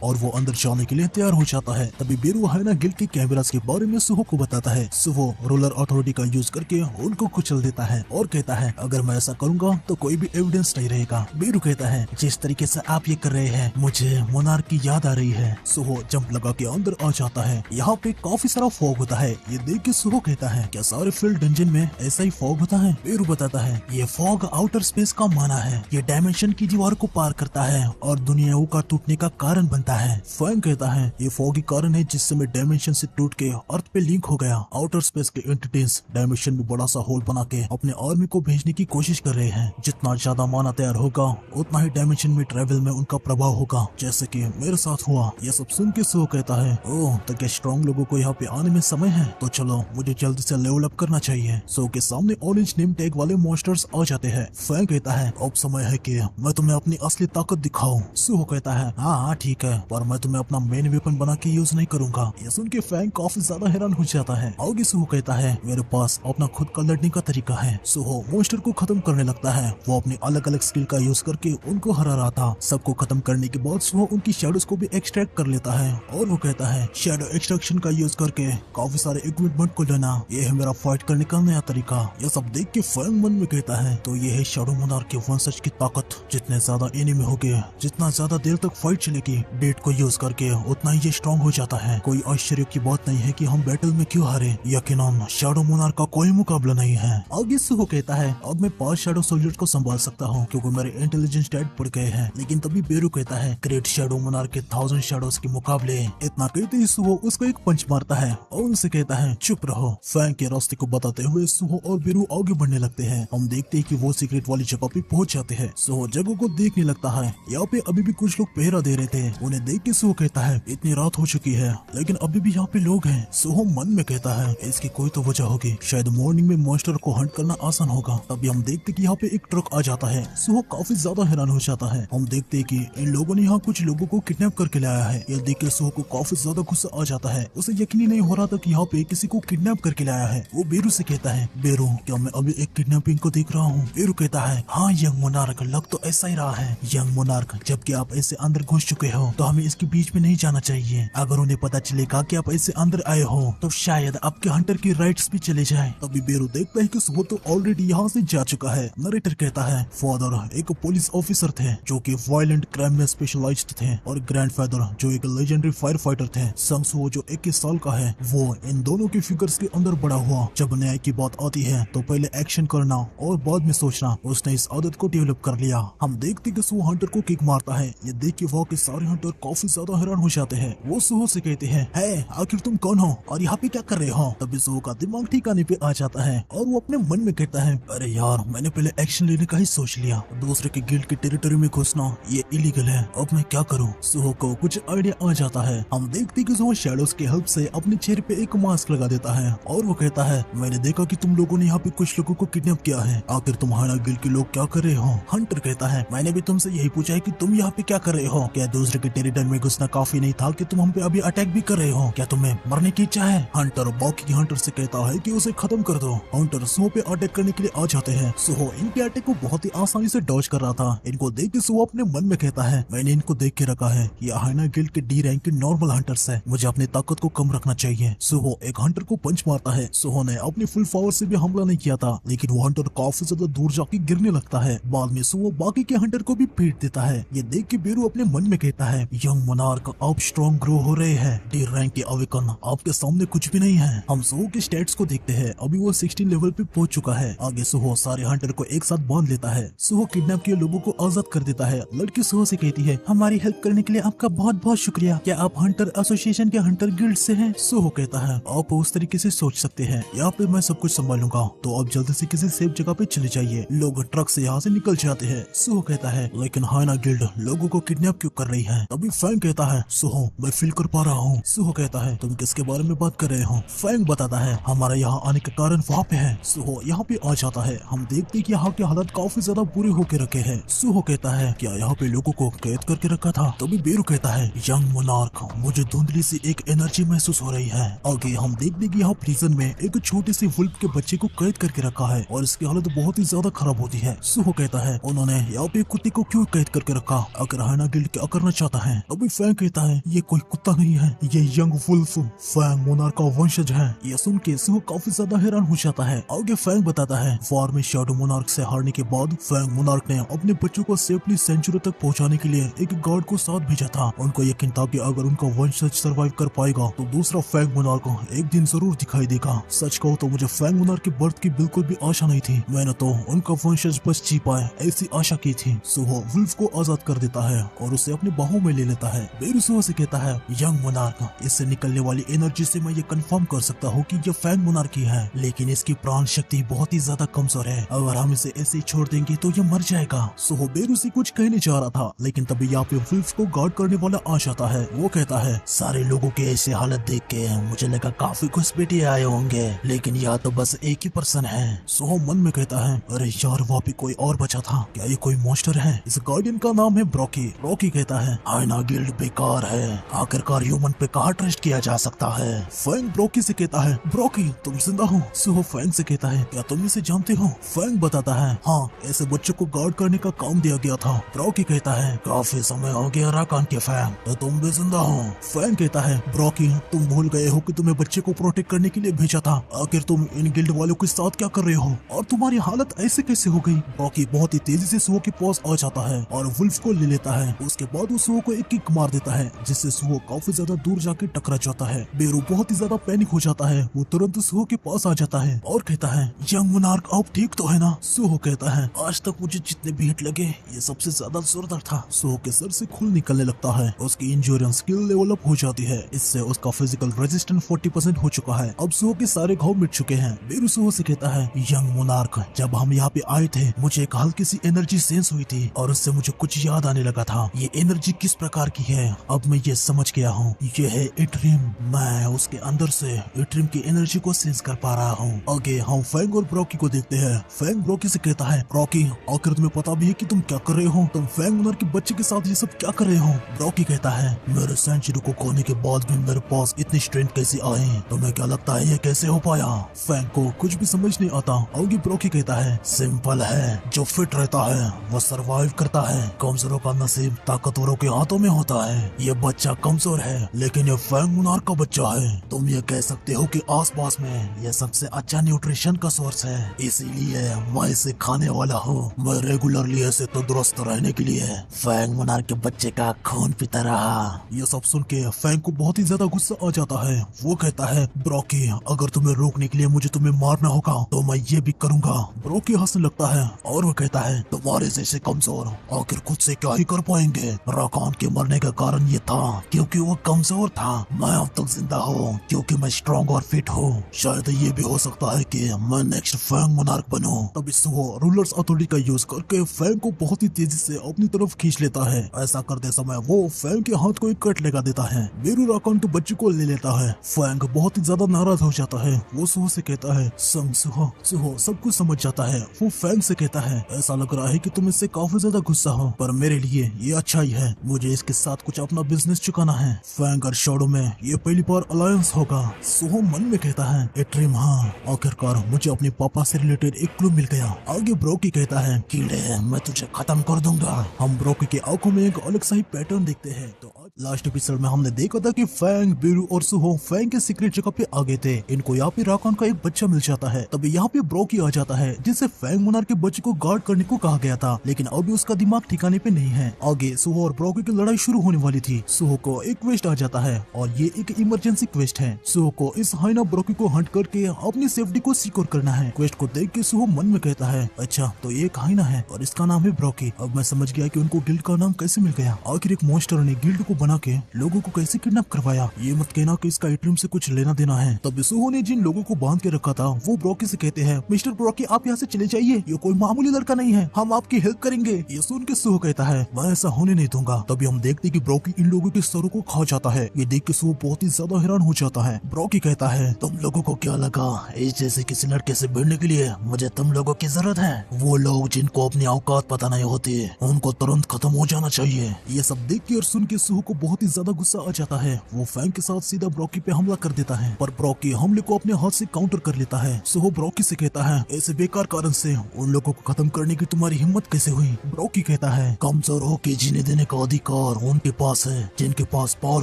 Speaker 1: और वो अंदर जाने के लिए तैयार हो जाता है। तभी बेरू हेना गिल्ड के कैमरास के बारे में सुहो को बताता है। सुहो रूलर अथॉरिटी का यूज करके उनको कुचल देता है और कहता है अगर मैं ऐसा करूंगा तो कोई भी एविडेंस नहीं रहेगा। बेरू कहता है जिस तरीके से आप ये कर रहे हैं मुझे मोनार्क की याद आ रही है। सुहो जंप लगा के अंदर आ जाता है। यहाँ पे काफी सारा फॉग होता है। ये देख के सुहो कहता है क्या सारे फील्ड डंजन में ऐसा ही फॉग होता है? बेरू बताता है ये फॉग आउटर स्पेस का माना है, ये डायमेंशन की दीवार को पार करता है और दुनियाओं का टूटने का कारण बनता है। फैंग कहता है ये फॉग ही कारण है जिससे मैं डायमेंशन से टूट के अर्थ पे लिंक हो गया। आउटर स्पेस के एंटिटीज डायमेंशन में बड़ा सा होल बना के अपने आर्मी को भेजने की कोशिश कर रहे हैं। जितना ज्यादा माना तैयार होगा उतना ही डायमेंशन में ट्रेवल में उनका प्रभाव होगा, जैसे कि मेरे साथ हुआ। ये सब सुन के सुहो कहता है ओह तो क्या स्ट्रॉन्ग लोगों को यहाँ पे आने में समय है? तो चलो मुझे जल्दी से लेवल अप करना चाहिए। सुहो के सामने ऑरेंज नेम टैग वाले मॉन्स्टर्स आ जाते हैं। फैंग कहता है अब समय है कि मैं तुम्हें अपनी असली ताकत दिखाऊं। सुहो कहता है हाँ ठीक है, पर मैं तुम्हें अपना मेन वेपन बना के यूज नहीं करूंगा। ये सुन के फैंग काफी ज्यादा हैरान हो जाता है। आगे सुहो कहता है मेरे पास अपना खुद का लड़ने का तरीका है। सुहो मॉन्स्टर को खत्म करने लगता है। वो अपनी अलग अलग स्किल का यूज करके उनको हरा रहा था। सबको खत्म करने के बाद सुहो उनकी शैडोज को भी एक्सट्रैक्ट कर लेता है और वो कहता है शैडो एक्सट्रैक्शन का यूज करके काफी सारे इक्विपमेंट को लेना ये है मेरा फाइट करने का नया तरीका। यह सब देख के फैंग मन में कहता है तो ये है शैडो मोनार्क के वंशज की ताकत। जितने ज्यादा एनिमी होंगे, जितना ज्यादा देर तक फाइट चलेगी, डेट को यूज करके उतना ही ये स्ट्रॉन्ग हो जाता है। कोई आश्चर्य की बात नहीं है कि हम बैटल में क्यों हारे। यकीनन शैडो मोनार्क का कोई मुकाबला नहीं है। आगे सुहो कहता है अब मैं 5 शैडो सोल्जर्स को संभाल सकता हूँ क्योंकि मेरे इंटेलिजेंस स्टैट बढ़ गए हैं। लेकिन तभी बेरू कहता है ग्रेट शैडो मोनार्क के 1000 शैडोज के मुकाबले। इतना कहते ही सुहो उसको एक पंच मारता है और उनसे कहता है चुप रहो। फैंग के रास्ते को बताते हुए सुहो और बेरू आगे बढ़ने लगते हैं। हम देखते हैं कि वो सीक्रेट वाली जगह पे पहुंच जाते हैं। सुहो जगह को देखने लगता है। यहाँ पे अभी भी कुछ लोग पहरा दे रहे थे। उन्हें देख के सुहो कहता है इतनी रात हो चुकी है लेकिन अभी भी यहाँ पे लोग हैं। सुहो मन में कहता है इसकी कोई तो वजह होगी, शायद मॉर्निंग में मॉन्स्टर को हंट करना आसान होगा। तभी हम देखते कि यहाँ पे एक ट्रक आ जाता है। सुहो काफी ज्यादा हैरान हो जाता है। हम देखते हैं कि इन लोगों ने यहाँ कुछ लोगों को किडनैप करके लाया है। ये देख के सुहो को काफी ज्यादा गुस्सा आ जाता है। उसे यकीन ही नहीं हो रहा था कि यहाँ पे किसी को किडनैप करके लाया है। वो बेरू से कहता है बेरू क्या मैं अभी एक किडनैपिंग को देख रहा हूँ? बेरू कहता है हाँ यंग मोनार्क लग तो ऐसा ही रहा है। यंग मोनार्क जबकि आप ऐसे अंदर घुस चुके हो तो हमें इसके बीच में नहीं जाना चाहिए। अगर उन्हें पता चलेगा कि आप ऐसे अंदर आए हो तो शायद आपके हंटर की राइट्स भी चले जाए। तभी बेरू देखता है कि सुहो तो ऑलरेडी यहाँ से जा चुका है। नरेटर कहता है फादर एक पुलिस ऑफिसर थे जो कि वायलेंट क्राइम में स्पेशलाइज्ड थे और ग्रैंडफादर जो एक लेजेंडरी फायर फाइटर थे। संग सुहो जो 21 साल का है वो इन दोनों के फिगर्स के अंदर बड़ा हुआ। जब न्याय की बात आती है तो पहले एक्शन करना और बाद में सोचना, उसने इस आदत को डेवलप कर लिया। हम देखते कि सुहो हंटर को किक मारता है। ये देख के वहाँ के सारे हंटर काफी ज्यादा हैरान हो जाते हैं। वो सुहो से कहते हैं है आखिर तुम कौन हो और यहाँ पे क्या कर रहे हो? तभी सुहो का दिमाग ठिकाने पे आ जाता है और वो अपने मन में कहता है अरे यार मैंने पहले एक्शन लेने का ही सोच लिया, दूसरे के गिल्ड की टेरिटरी में घुसना ये इलीगल है, अब मैं क्या करूँ? सुहो को कुछ आइडिया आ जाता है। हम देखते कि सुहो शैडोज की हेल्प से अपने चेहरे पे एक मास्क लगा देता है और वो कहता है मैंने देखा कि तुम लोगों ने यहाँ पे कुछ लोगों को किडनैप किया है, आखिर तुम्हारा गिल्ड के लोग क्या कर रहे हो? हंटर कहता है मैंने भी तुमसे यही पूछा है कि तुम यहाँ पे क्या कर रहे हो? क्या दूसरे के टेरिटरी में घुसना काफी नहीं था कि तुम हम पे अभी अटैक भी कर रहे हो? क्या तुम्हें मरने की इच्छा है? हंटर बाकी हंटर से कहता है कि उसे खत्म कर दो। हंटर सुहो पे अटैक करने के लिए आ जाते हैं। सुहो इनके अटैक को बहुत ही आसानी से डॉज कर रहा था। इनको देख के सुहो अपने मन में कहता है मैंने इनको देख के रखा है, ये हाइना गिल्ड के डी रैंक के नॉर्मल हंटर्स है, मुझे अपनी ताकत को कम रखना चाहिए। सुहो एक हंटर को पंच मारता है। सुहो ने अपनी फुल पावर से भी हमला नहीं किया था लेकिन वो हंटर काफी ज्यादा दूर जाके गिरने लगता है। बाद में सुहो बाकी के हंटर को भी पीट देता है। ये देख के बेरू अपने मन में कहता है यंग मोनार्क आप स्ट्रॉन्ग ग्रो हो रहे हैं, डी रैंक के अवेकन आपके सामने कुछ भी नहीं है। हम सुहो के स्टैट्स को देखते हैं। अभी वो 16 लेवल पे पहुंच चुका है। आगे सुहो सारे हंटर को एक साथ साथ बांध लेता है। सुहो किडनैप किए लोगों को आजाद कर देता है। लड़की सुहो से कहती है, हमारी हेल्प करने के लिए आपका बहुत बहुत शुक्रिया। क्या आप हंटर एसोसिएशन के हंटर गिल्ड से हैं? सुहो कहता है, आप उस तरीके से सोच सकते हैं, यहाँ पे मैं सब कुछ संभालूंगा, तो आप जल्दी से किसी सेफ जगह पे चले जाइए। लोग ट्रक से यहाँ से निकल जाते हैं। सुहो कहता है, लेकिन हाइना गिल्ड लोगों को किडनैप क्यों कर रही है? तभी फैंग कहता है, सुहो मैं फील कर पा रहा हूँ। सुहो कहता है, तुम किसके बारे में बात कर रहे हो? फैंग बताता है, हमारा यहाँ आने का कारण वहाँ पे है। सुहो यहाँ पे आ जाता है। हम देखते कि यहाँ के हालात काफी ज्यादा बुरे होके रखे हैं। सुहो कहता है, क्या यहाँ पे लोगों को कैद करके रखा था? तभी बेरू कहता है, यंग मोनार्क मुझे धुंधली सी एक एनर्जी महसूस हो रही है। आगे हम देखते कि यहाँ प्रिजन में एक छोटे से वुल्फ के बच्चे को कैद करके रखा है और इसकी हालत बहुत ही ज्यादा खराब होती है। सुहो कहता है, उन्होंने यहाँ पे कुत्ते को क्यों कैद करके रखा? अगर हाइना गिल्ड क्या करना चाहता है? तभी फैंग कहता है, ये कोई कुत्ता नहीं है, ये यंग वुल्फ फैंग मोनार्क का वंशज है। यह सुन के सुहो काफी ज्यादा हैरान हो जाता है। आगे फैंग बताता है, वॉर में शैडो मोनार्क से हारने के बाद फैंग मोनार्क ने अपने बच्चों को सेफली सेंचुरी तक पहुंचाने के लिए एक गार्ड को साथ भेजा था। उनको यकीन था कि अगर उनका वंशज सर्वाइव कर पाएगा तो दूसरा फैंग मोनार्क एक दिन जरूर दिखाई देगा। सच कहूँ तो मुझे फैंग मोनार्क के बर्थ की बिल्कुल भी आशा नहीं थी। मैंने तो उनका वंशज बच जी पाए ऐसी आशा की थी। सुहो वुल्फ को आजाद कर देता है और उसे अपनी बाहों में ले लेता है। बेरू सुहो से कहता है, यंग मोनार्क इससे निकलने वाली एनर्जी से मैं ये कंफर्म कर सकता हूँ कि ये फैंग मोनार्क की है, लेकिन इसकी प्राण शक्ति बहुत ही ज्यादा कमजोर है। अगर हम इसे ऐसे ही छोड़ देंगे तो ये मर जाएगा। सुहो बेरू से कुछ कहने जा रहा था, लेकिन तभी यहाँ पे वुल्फ को गार्ड करने वाला आ जाता है। वो कहता है, सारे लोगों के ऐसे हालत देख के मुझे लगा काफी घुसपैठिए आए होंगे, लेकिन यहाँ तो बस एक ही पर्सन है। सुहो मन में कहता है, अरे यार वहाँ पे कोई और बचा था, क्या ये कोई मॉन्स्टर है? इस गार्डियन का नाम है ब्रोकी। ब्रोकी कहता है, हाइना गिल्ड बेकार है, आखिरकार ह्यूमन पे कहाँ ट्रस्ट किया जा सकता है? फैंग ब्रोकी से कहता है, ब्रोकी तुम जिंदा हो? सुहो फैंग से कहता है, क्या तुम इसे जानते हो? फैंग बताता है, हाँ ऐसे बच्चों को गार्ड करने का काम दिया गया था। ब्रोकी कहता है, काफी समय हो गया राकान के फैंग, तो तुम भी जिंदा हो? फैंग कहता है, ब्रोकी तुम भूल गए हो कि तुम्हें बच्चे को प्रोटेक्ट करने के लिए भेजा था। आखिर तुम इन गिल्ड वालों के साथ क्या कर रहे हो और तुम्हारी हालत ऐसे कैसे हो गई? ब्रोकी बहुत ही तेजी से सुहो के पास आ जाता है और वुल्फ को ले लेता है। उसके बाद वो सुहो को एक किक मार देता है, जिससे सुहो काफी ज्यादा दूर जाके टकरा जाता है। बेरू बहुत ही ज्यादा पैनिक हो जाता है। वो तुरंत सुहो के पास आ जाता है और कहता है, यंग मोनार्क आप ठीक तो है ना? सुहो कहता है, आज तक मुझे जितने भी हिट लगे ये सबसे ज्यादा जोरदार था। सुहो के सर से खून निकलने लगता है। उसकी इंड्योरेंस स्किल लेवल अप हो जाती है। इससे उसका फिजिकल रेजिस्टेंस 40% हो चुका है। अब सुहो के सारे घाव मिट चुके हैं। बेरू सुहो से कहता है, यंग मोनार्क जब हम यहाँ पे आए थे मुझे एक हल्की सी एनर्जी सेंस हुई थी और उससे मुझे कुछ याद आने लगा था। ये एनर्जी किस प्रकार की है अब मैं ये समझ गया हूँ। ये है इट्रिम। मैं उसके अंदर से इट्रिम की एनर्जी को सेंस कर पा रहा हूँ। आगे हम फैंग और ब्रोकी को देखते हैं। फैंग ब्रोकी से कहता है, ब्रोकी आखिर तुम्हें पता भी है कि तुम क्या कर रहे हो? तुम फैंग मोनार्क के बच्चे के साथ ये सब क्या कर रहे हो? ब्रोकी कहता है, मेरे सेंचुरी को खोने के बाद भी मेरे पास इतनी स्ट्रेंथ कैसे आई? तुम्हें क्या लगता है ये कैसे हो पाया? फैंग को कुछ भी समझ नहीं आता। आगे ब्रोकी कहता है, सिंपल है, जो फिट रहता है वो सरवाइव करता है। कमजोरों का नसीब ताकतवरों के हाथों में होता है। ये बच्चा कमजोर है लेकिन ये फैंग मोनार्क का बच्चा है। तुम ये कह सकते हो कि आसपास में ये सबसे अच्छा न्यूट्रिशन का सोर्स है, इसीलिए मैं इसे खाने वाला हूँ। मैं रेगुलरली ऐसे तंदुरुस्त रहने के लिए फैंग मोनार्क के बच्चे का खून पीता रहा। ये सब सुन के फैंग को बहुत ही ज्यादा गुस्सा आ जाता है। वो कहता है, ब्रोकी अगर तुम्हें रोकने के लिए मुझे तुम्हें मारना होगा तो मैं ये भी करूंगा। ब्रोकी हंसने लगता है और वो कहता है, तुम्हारे जैसे कमजोर आखिर खुद से क्या ही कर पाएंगे? राकान के मरने का कारण ये था क्योंकि वो कमजोर था। मैं अब तक जिंदा हूँ क्योंकि मैं स्ट्रॉन्ग और फिट हूँ। शायद ये भी हो सकता है कि मैं नेक्स्ट फैंग मोनार्क बनूं। तभी सुहो रूलर्स अथॉरिटी का यूज करके फैंग को बहुत ही तेजी से अपनी तरफ खींच लेता है। ऐसा करते समय वो फैंग के हाथ को एक कट लगा देता है। बेरू राकान के बच्चे को ले लेता है। फैंग बहुत ही ज्यादा नाराज हो जाता है। वो सुहो से कहता है, संग सुहो। सुहो सब कुछ समझ जाता है। वो फैंग से कहता है, ऐसा लग रहा है कि तुम इससे काफी ज्यादा गुस्सा हो, पर मेरे लिए ये अच्छा ही है। मुझे इसके साथ कुछ अपना बिजनेस चुकाना है। फैंग और शैडो में ये पहली बार अलायंस होगा। सुहो मन में कहता है, एट्रिम हाँ आखिरकार मुझे अपने पापा से रिलेटेड एक क्लू मिल गया। आगे ब्रोकी कहता है, कीड़े मैं तुझे खत्म कर दूंगा। हम ब्रोकी के आंखों में एक अलग सा ही पैटर्न देखते हैं। तो लास्ट एपिसोड में हमने देखा था कि फैंग, बेरू और सुहो फैंग के सीक्रेट जगह पे आ गए थे। इनको यहाँ पे राकान का एक बच्चा मिल जाता है। तभी यहाँ पे ब्रोकी आ जाता है जिससे फैंग मोनार्क के बच्चे को गार्ड करने को कहा गया था, लेकिन अभी उसका दिमाग ठिकाने पे नहीं है। आगे सुहो और ब्रोकी की लड़ाई शुरू होने वाली थी। सुहो को एक क्वेस्ट आ जाता है और ये एक इमरजेंसी क्वेस्ट है। सुहो को इस हाइना ब्रोकी को हंट करके अपनी सेफ्टी को सिक्योर करना है। क्वेस्ट को देख के सुहो मन में कहता है, है, अच्छा तो ये काइना है और इसका नाम है ब्रोकी। अब मैं समझ गया कि उनको गिल्ड का नाम कैसे मिल गया। आखिर एक मॉन्स्टर ने गिल्ड को बना के लोगों को कैसे किडनैप करवाया। ये मत कहना कि इसका एट्रियम से कुछ लेना देना है। तब सुहो ने जिन लोगों को बांध के रखा था वो ब्रोकी से कहते हैं, मिस्टर ब्रोकी आप यहाँ से चले जाइए, ये कोई मामूली लड़का नहीं है, हम आपकी हेल्प करेंगे। ये सुन के सुहो कहता है, मैं ऐसा होने नहीं दूंगा। तभी हम देखते कि ब्रोकी इन लोगों के सरों को खा जाता है। ये देख के सुहो बहुत ही ज्यादा हैरान हो जाता है। ब्रोकी कहता है, तुम लोगों को क्या लगा इस जैसे किसी लड़के से भिड़ने के लिए मुझे तुम लोगों की जरूरत है? वो लोग जिनको अपनी औकात पता नहीं होती उनको तुरंत खत्म हो जाना चाहिए। ये सब देख के और सुन के सुहो को बहुत ही ज्यादा गुस्सा आ जाता है। वो फैंग के साथ सीधा ब्रोकी पे हमला कर देता है, पर ब्रोकी हमले को अपने हाथ से काउंटर कर लेता है। सुहो ब्रोकी से कहता है, ऐसे बेकार कारण से उन लोगों को खत्म करने की तुम्हारी हिम्मत कैसे हुई? ब्रोकी कहता है, कमजोर होके जीने देने का अधिकार उनके पास है जिनके पास पावर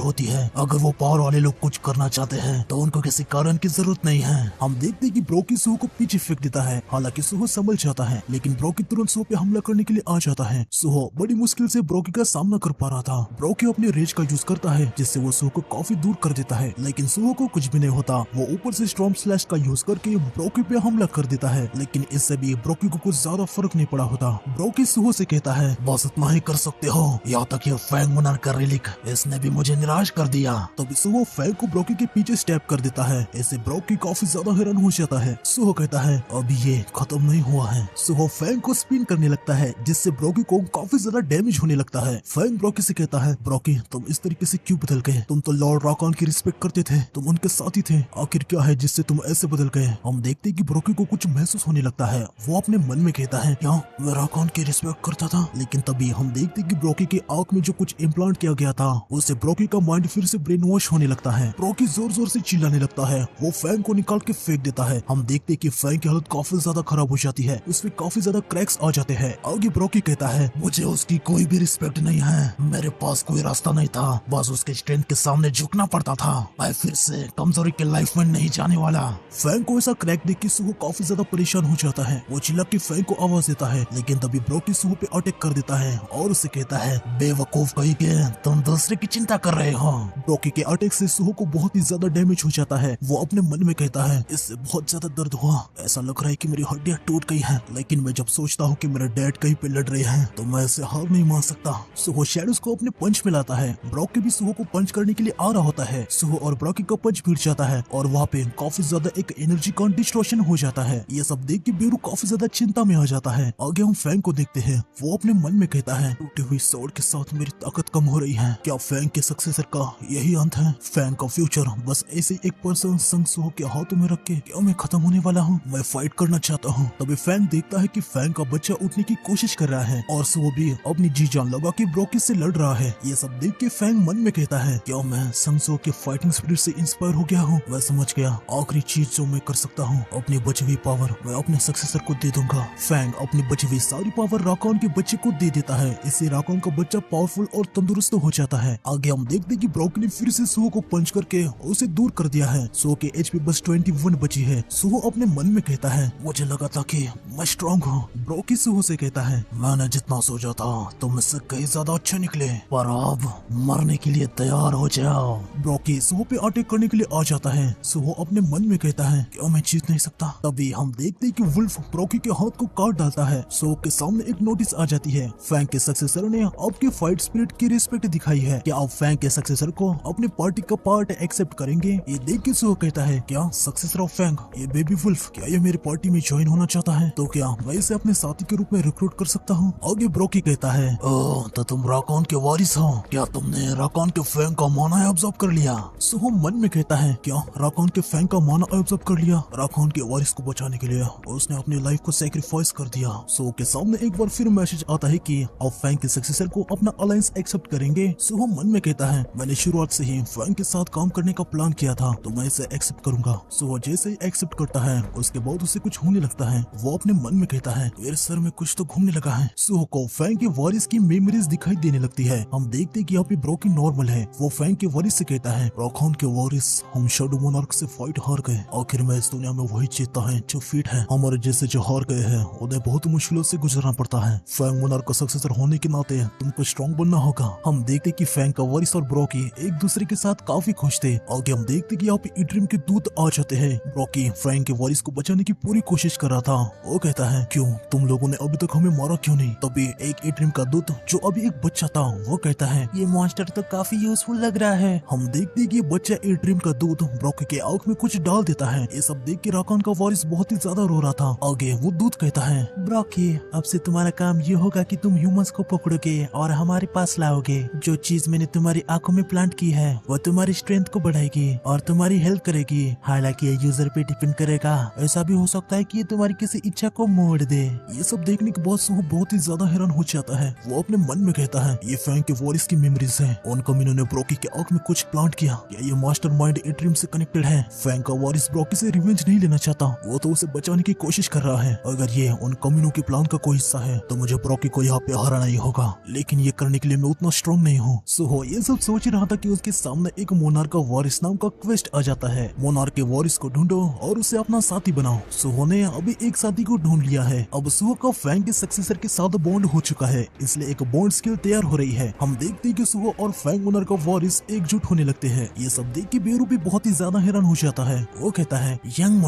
Speaker 1: होती है। अगर वो पावर वाले लोग कुछ करना चाहते हैं तो उनको किसी कारण की जरूरत नहीं है। हम देखते कि ब्रोकी सुहो को पीछे फेंक देता है। हालांकि सुहो संभल जाता है, लेकिन ब्रोकी तुरंत सुहो पे हमला करने के लिए आ जाता है। सुहो बड़ी मुश्किल से ब्रोकी का सामना कर पा रहा था। ब्रोकी अपने रेज का यूज करता है जिससे वो सुहो को काफी दूर कर देता है, लेकिन सुहो को कुछ भी नहीं होता। वो ऊपर से स्टॉर्म स्लैश का यूज करके ब्रोकी पे हमला कर देता है, लेकिन इससे भी ब्रोकी को कुछ ज्यादा फर्क नहीं पड़ा होता। ब्रोकी सुहो से कहता है, बस इतना ही कर सकते हो, यहाँ तक ये फैंग मुनार का रिलिक इसने भी मुझे निराश कर दिया। तभी सुहो फैंग को ब्रोकी के पीछे स्टेप कर देता है। इससे ब्रोकी काफी ज्यादा हैरान हो जाता है। सुहो कहता है, अभी ये खत्म नहीं हुआ है। सुहो फैंग को स्पिन करने लगता है जिससे ब्रोकी को काफी ज्यादा डैमेज होने लगता है। फैंग ब्रोकी से कहता है, ब्रोकी तुम इस तरीके से क्यों बदल गए? तुम तो लॉर्ड राकॉन की रिस्पेक्ट करते थे, तुम उनके साथी थे, आखिर क्या है जिससे तुम ऐसे बदल गए? हम देखते हैं कि ब्रोकी को कुछ महसूस होने लगता है। वो अपने मन में कहता है, क्या मैं राकॉन की रिस्पेक्ट करता था? लेकिन तभी हम देखते हैं कि ब्रोकी के आंख में जो कुछ इम्प्लांट किया गया था उससे ब्रोकी का माइंड फिर से ब्रेन वॉश होने लगता है। ब्रोकी जोर जोर से चिल्लाने लगता है। वो फैंग को निकाल के फेंक देता है। हम देखते हैं कि फैंग की हालत काफी ज्यादा खराब हो जाती है, उसमें काफी ज्यादा क्रैक्स आ जाते हैं। आगे ब्रोकी कहता है, मुझे उसकी कोई भी रिस्पेक्ट नहीं है, मेरे पास कोई रास्ता नहीं था, बस उसके स्ट्रेंथ के सामने झुकना पड़ता था। मैं फिर से कमजोरी के लाइफ में नहीं जाने वाला। फैंग को ऐसा क्रैक देख के सुहो काफी ज्यादा परेशान हो जाता है। वो चिल्ला के फैंग को आवाज देता है, लेकिन तभी ब्रोकी सुहो पे अटैक कर देता है और उसे कहता है, बेवकूफ कहीं के तुम दूसरे की चिंता कर रहे हो। ब्रोकी के अटैक से सुहो को बहुत ही ज्यादा डैमेज हो जाता है। वो अपने मन में कहता है, इससे बहुत ज्यादा दर्द हुआ, ऐसा लग रहा है कि मेरी हड्डियां टूट गई हैं। लेकिन मैं जब सोचता हूँ कि मेरे डैड कहीं पे लड़ रहे हैं तो मैं ऐसे हार नहीं मान सकता। सुहो शैडोज को अपने पंच में लाता है। ब्रोकी भी सुहो को पंच करने के लिए आ रहा होता है। सुहो और ब्रोकी का पंच भिड़ जाता है और वहाँ पे काफी ज्यादा एक एनर्जी का डिस्टॉर्शन हो जाता है। ये सब देख के बेरू काफी ज्यादा चिंता में आ जाता है। आगे हम फैंग को देखते हैं। वो अपने मन में कहता है, टूटी हुई स्वॉर्ड के साथ मेरी ताकत कम हो रही है, क्या फैंग के सक्सेसर का यही अंत है? फैंग का फ्यूचर बस ऐसे एक पर्सन संग सुहो के हाथों में रख के क्या मैं खत्म होने वाला हूँ? मैं फाइट करना चाहता हूँ। तभी फैंग देखता है कि फैंग का बच्चा उठने की कोशिश कर रहा है और सुहो भी अपनी जी जान लगा के ब्रोकी से लड़ रहा है। ये सब देख के फैंग मन में कहता है, क्या मैं संग सुहो के फाइटिंग स्पिरिट से इंस्पायर हो गया हूँ? मैं समझ गया, आखिरी चीज जो मैं कर सकता हूँ, अपनी बची हुई पावर मैं अपने सक्सेसर को दे दूंगा। फैंग अपनी बची हुई सारी पावर राकॉन के बच्चे को दे देता है। इससे राकॉन का बच्चा पावरफुल और तंदुरुस्त हो जाता है। आगे हम देखते कि ब्रोकी ने फिर से सुहो को पंच करके उसे दूर कर दिया है। सुहो के एचपी बस 21 बची है। सुहो अपने मन में कहता है, मुझे लगा था कि मैं स्ट्रॉन्ग हूँ। ब्रोकी सुहो से कहता है, मैंने जितना सोचा था तुम मुझसे कहीं ज्यादा अच्छे निकले, पर अब मरने के लिए तैयार हो जाओ। ब्रोकी सुहो पे अटैक करने के लिए आ जाता है। सुहो अपने मन में कहता है, क्या मैं जीत नहीं सकता? तभी हम देखते हैं कि वुल्फ ब्रोकी के हाथ को काट डालता है। सुहो के सामने एक नोटिस आ जाती है, फैंग के सक्सेसर ने आपके फाइट स्पिरिट की रिस्पेक्ट दिखाई है, क्या आप फैंग के सक्सेसर को अपने पार्टी का पार्ट एक्सेप्ट करेंगे? ये देख के सुहो कहता है, क्या सक्सेसर ऑफ फैंग ये बेबी वुल्फ क्या ये मेरी पार्टी में ज्वाइन होना चाहता है? तो क्या मैं इसे अपने साथी के रूप में रिक्रूट कर सकता हूँ? आगे ब्रोकी कहता है, ओह तो तुम राकॉन के वारिस हो, क्या तुमने राकॉन के फैंग का माना ऑब्जर्व कर लिया? सुहो मन में कहता है, क्या राकॉन के फैंग का माना ऑब्जर्व कर लिया? राकॉन के वारिस को बचाने के लिए उसने अपनी लाइफ को सैक्रिफाइस कर दिया। सुहो के सामने एक बार फिर मैसेज आता है कि आप फैंग के सक्सेसर को अपना अलायंस एक्सेप्ट करेंगे। सुहो मन में कहता है, मैंने शुरुआत से ही फैंग के साथ काम करने का प्लान किया था, तो मैं इसे एक्सेप्ट करूंगा। सुहो जैसे ही एक्सेप्ट करता है उसके बाद उसे कुछ होने लगता है। वो अपने मन में कहता है, मेरे सर में कुछ तो घूमने लगा है। सुहो को फैंग के वारिस की मेमोरीज दिखाई देने लगती है। हम देखते हैं कि यहाँ पे ब्रोकी नॉर्मल है। वो फैंग के वारिस से कहता है, राकॉन के वारिस हम शैडो मोनार्क से फाइट हार गए, आखिर में इस दुनिया में वही जीतता है जो फिट है, हमारे जैसे जो हार गए हैं उन्हें बहुत मुश्किलों से गुजरना पड़ता है। फैंग मोनार्क का सक्सेसर होने के नाते तुमको स्ट्रॉन्ग बनना होगा। हम देखते कि फैंग का वारिस और ब्रोकी एक दूसरे के साथ काफी खुश थे। आगे हम देखते कि यहाँ पे इड्रीम के दूत आ जाते हैं। ब्रोकी फैंग के वारिस को बचाने की पूरी कोशिश कर रहा था वो कहता है क्यों तुम लोगों ने अभी तक हमें मारा क्यों नहीं। तभी एक एट्रियम का दूत जो अभी एक बच्चा था वो कहता है ये मॉन्स्टर तो काफी यूजफुल लग रहा है। हम देखते हैं कि ये बच्चा एट्रियम का दूत ब्रॉकी के आंख में कुछ डाल देता है। ये सब देख के राकान का वारिस बहुत ही ज्यादा रो रहा था। आगे वो दूत कहता है ब्रॉकी अब से तुम्हारा काम ये होगा कि तुम ह्यूमंस को पकड़ोगे और हमारे पास लाओगे। जो चीज मैंने तुम्हारी आंखों में प्लांट की है वो तुम्हारी स्ट्रेंथ को बढ़ाएगी और तुम्हारी हेल्प करेगी। हालांकि ये यूजर पे डिपेंड करेगा, ऐसा भी हो सकता है कि ये तुम्हारी किसी इच्छा को मोड़ दे। ये सब देखने के बाद सुहो बहुत ही ज्यादा हैरान हो जाता है। वो अपने मन में कहता है ये फैंग के वारिस की मेमोरीज है। उन कमीनों ने ब्रॉकी के आंख में कुछ प्लांट किया। क्या ये मास्टरमाइंड एट्रियम से कनेक्टेड है? फैंग का वारिस ब्रॉकी से रिवेंज नहीं लेना चाहता, वो तो उसे बचाने की कोशिश कर रहा है। अगर ये उन कमीनों के प्लान का कोई हिस्सा है तो मुझे ब्रॉकी को यहाँ पे हराना ही होगा, लेकिन ये करने के लिए मैं उतना स्ट्रॉन्ग नहीं हूँ। सुहो ये सब सोच रहा था कि उसके सामने एक मोनार्क का वारिस नाम का क्वेस्ट आ जाता है। मोनार्क के वारिस को ढूंढो और उसे अपना साथी बनाओ। सुहो ने अभी एक साथी को ढूंढ लिया है। अब सुहो का फैंग के सक्सेसर के साथ बॉन्ड हो चुका है, इसलिए एक बॉन्ड स्किल तैयार हो रही है। हम देखते हैं कि सुहो और फैंग मोनार्क का वारिस एकजुट होने लगते हैं। ये सब देख के बेरू भी बहुत ही ज्यादा हैरान हो जाता है। वो कहता है यंग